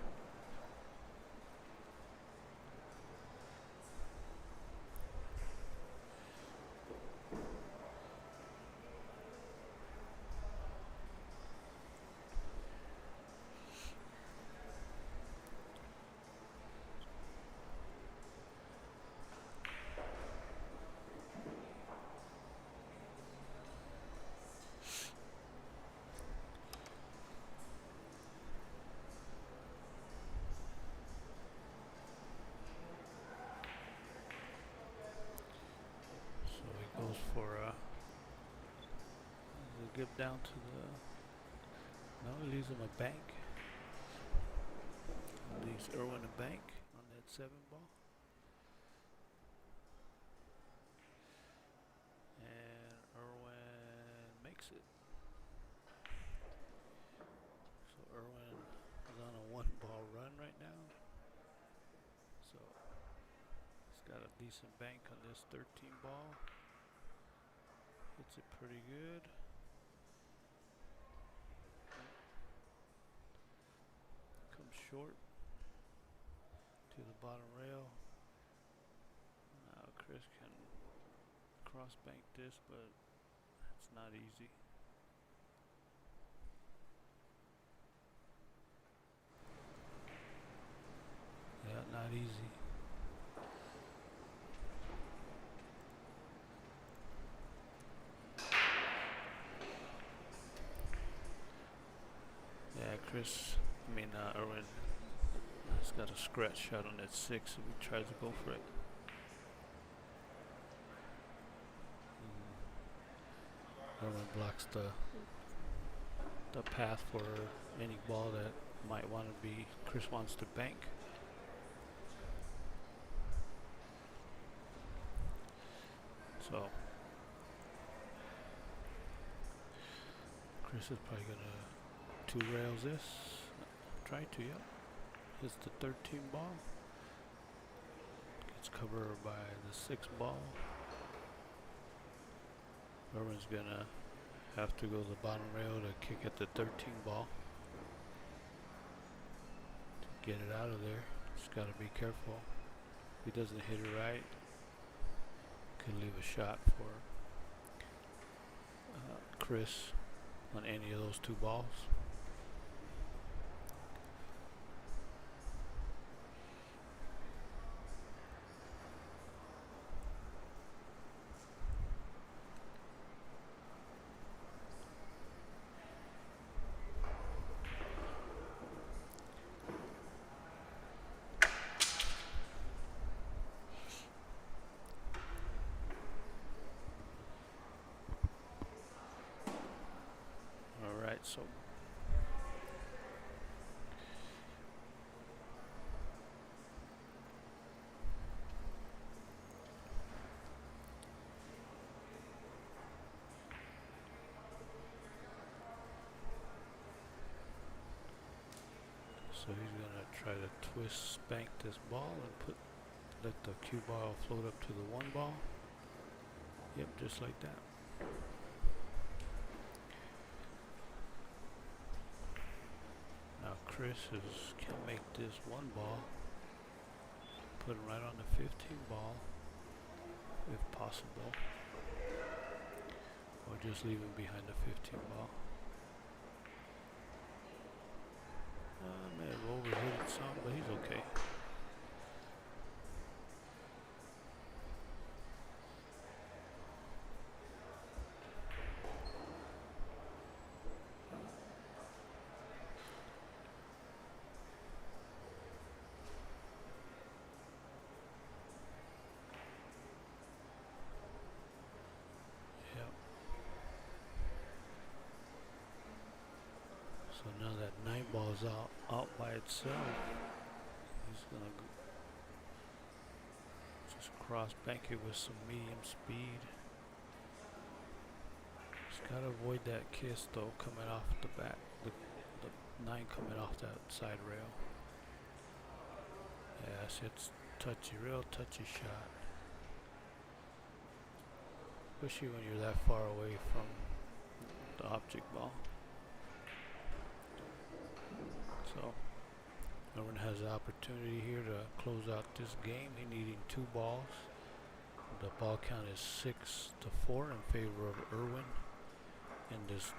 Goes for the give down to the. No, he leaves him a bank. Leaves Erwin a bank on that 7 ball. And Erwin makes it. So Erwin is on a 1-ball run right now. So he's got a decent bank on this 13 ball. Hits it pretty good. Comes short to the bottom rail. Now Chris can cross bank this, but it's not easy. Yeah, not easy. Erwin has got a scratch shot on that 6 if he tries to go for it. Erwin blocks the path for any ball that might want to be Chris wants to bank. So Chris is probably gonna 2 rails this. Try to, yep. Hits the 13 ball. Gets covered by the 6 ball. Erwin's gonna have to go to the bottom rail to kick at the 13 ball. To get it out of there. Just gotta be careful. If he doesn't hit it right, could leave a shot for Chris on any of those 2 balls. So So he's gonna try to twist spank this ball and let the cue ball float up to the one ball. Yep, just like that. Now Chris can make this one ball, put him right on the 15 ball, if possible, or just leave him behind the 15 ball. May have overhit it some, but he's okay. Yep. So now that 9 ball's out by itself, he's gonna just cross bank it with some medium speed. He's gotta avoid that kiss though, coming off the back, the 9 coming off that side rail. Yes, it's touchy, real touchy shot. Especially when you're that far away from the object ball. So Erwin has the opportunity here to close out this game. He needing 2 balls. The ball count is 6-4 in favor of Erwin in this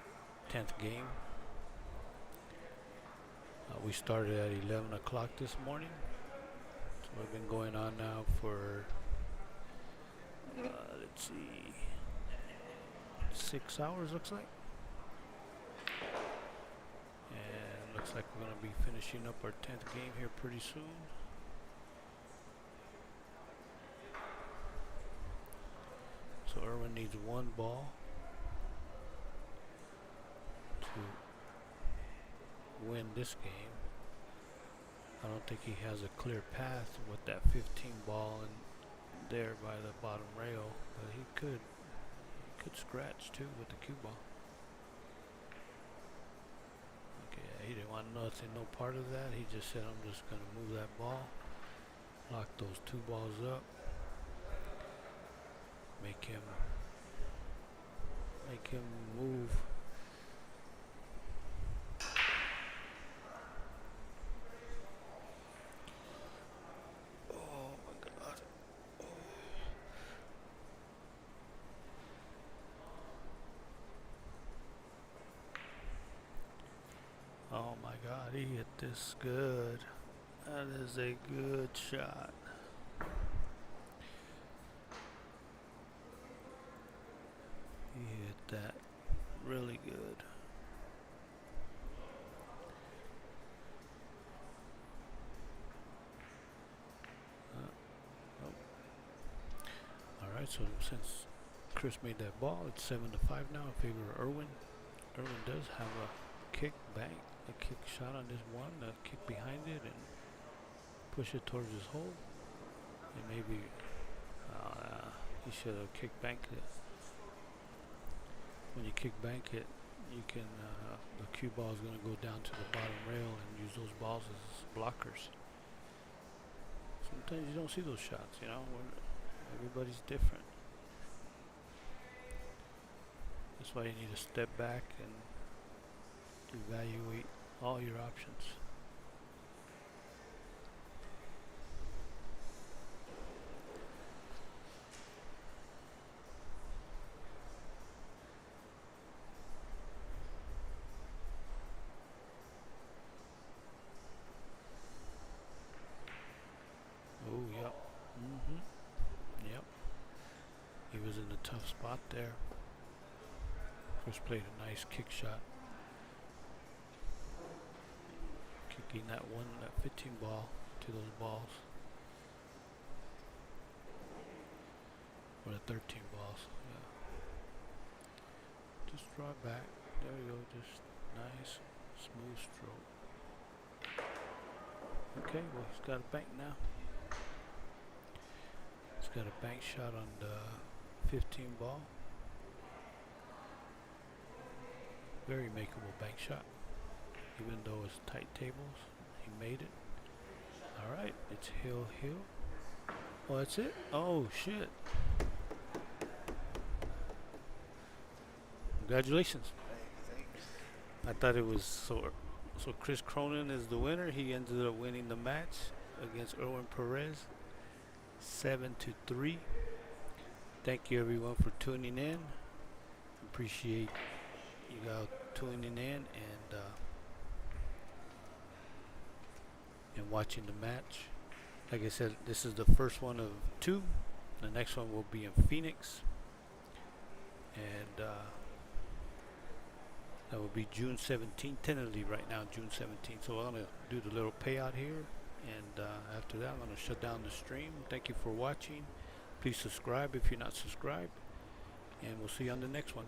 10th game. We started at 11 o'clock this morning. So we've been going on now for, let's see, 6 hours looks like. And looks like we're going to be finishing up our 10th game here pretty soon. So Erwin needs 1 ball to win this game. I don't think he has a clear path with that 15 ball in there by the bottom rail, but he could scratch too with the cue ball. Okay, yeah, he didn't want nothing, no part of that. He just said, I'm just gonna move that ball, lock those 2 balls up, make him move. Oh my God, he hit this good. That is a good shot. He hit that really good. Alright, so since Chris made that ball, it's 7-5 now in favor of Erwin. Erwin does have a kick bank, a kick shot on this one, a kick behind it and push it towards his hole. And maybe he should have kick banked it. When you kick bank it, you can the cue ball is going to go down to the bottom rail and use those balls as blockers. Sometimes you don't see those shots, you know. Everybody's different. That's why you need to step back and evaluate all your options. Oh, yep. Yep. He was in a tough spot there. Chris played a nice kick shot. Kicking that 15 ball to those balls. Or the 13 balls, yeah. Just draw it back. There we go, just nice, smooth stroke. Okay, well he's got a bank now. He's got a bank shot on the 15 ball. Very makeable bank shot. Even though it's tight tables, he He made it. All right, it's Hill. Oh, that's it? Oh, shit. Congratulations. Thanks. I thought it was so Chris Cronin is the winner. He ended up winning the match against Erwin Perez 7-3. Thank you everyone for tuning in. Appreciate you guys tuning in and watching the match. Like I said, this is the first one of two. The next one will be in Phoenix, and that will be June 17th. Tentatively right now, June 17th. So I'm gonna do the little payout here, and after that, I'm gonna shut down the stream. Thank you for watching. Please subscribe if you're not subscribed, and we'll see you on the next one.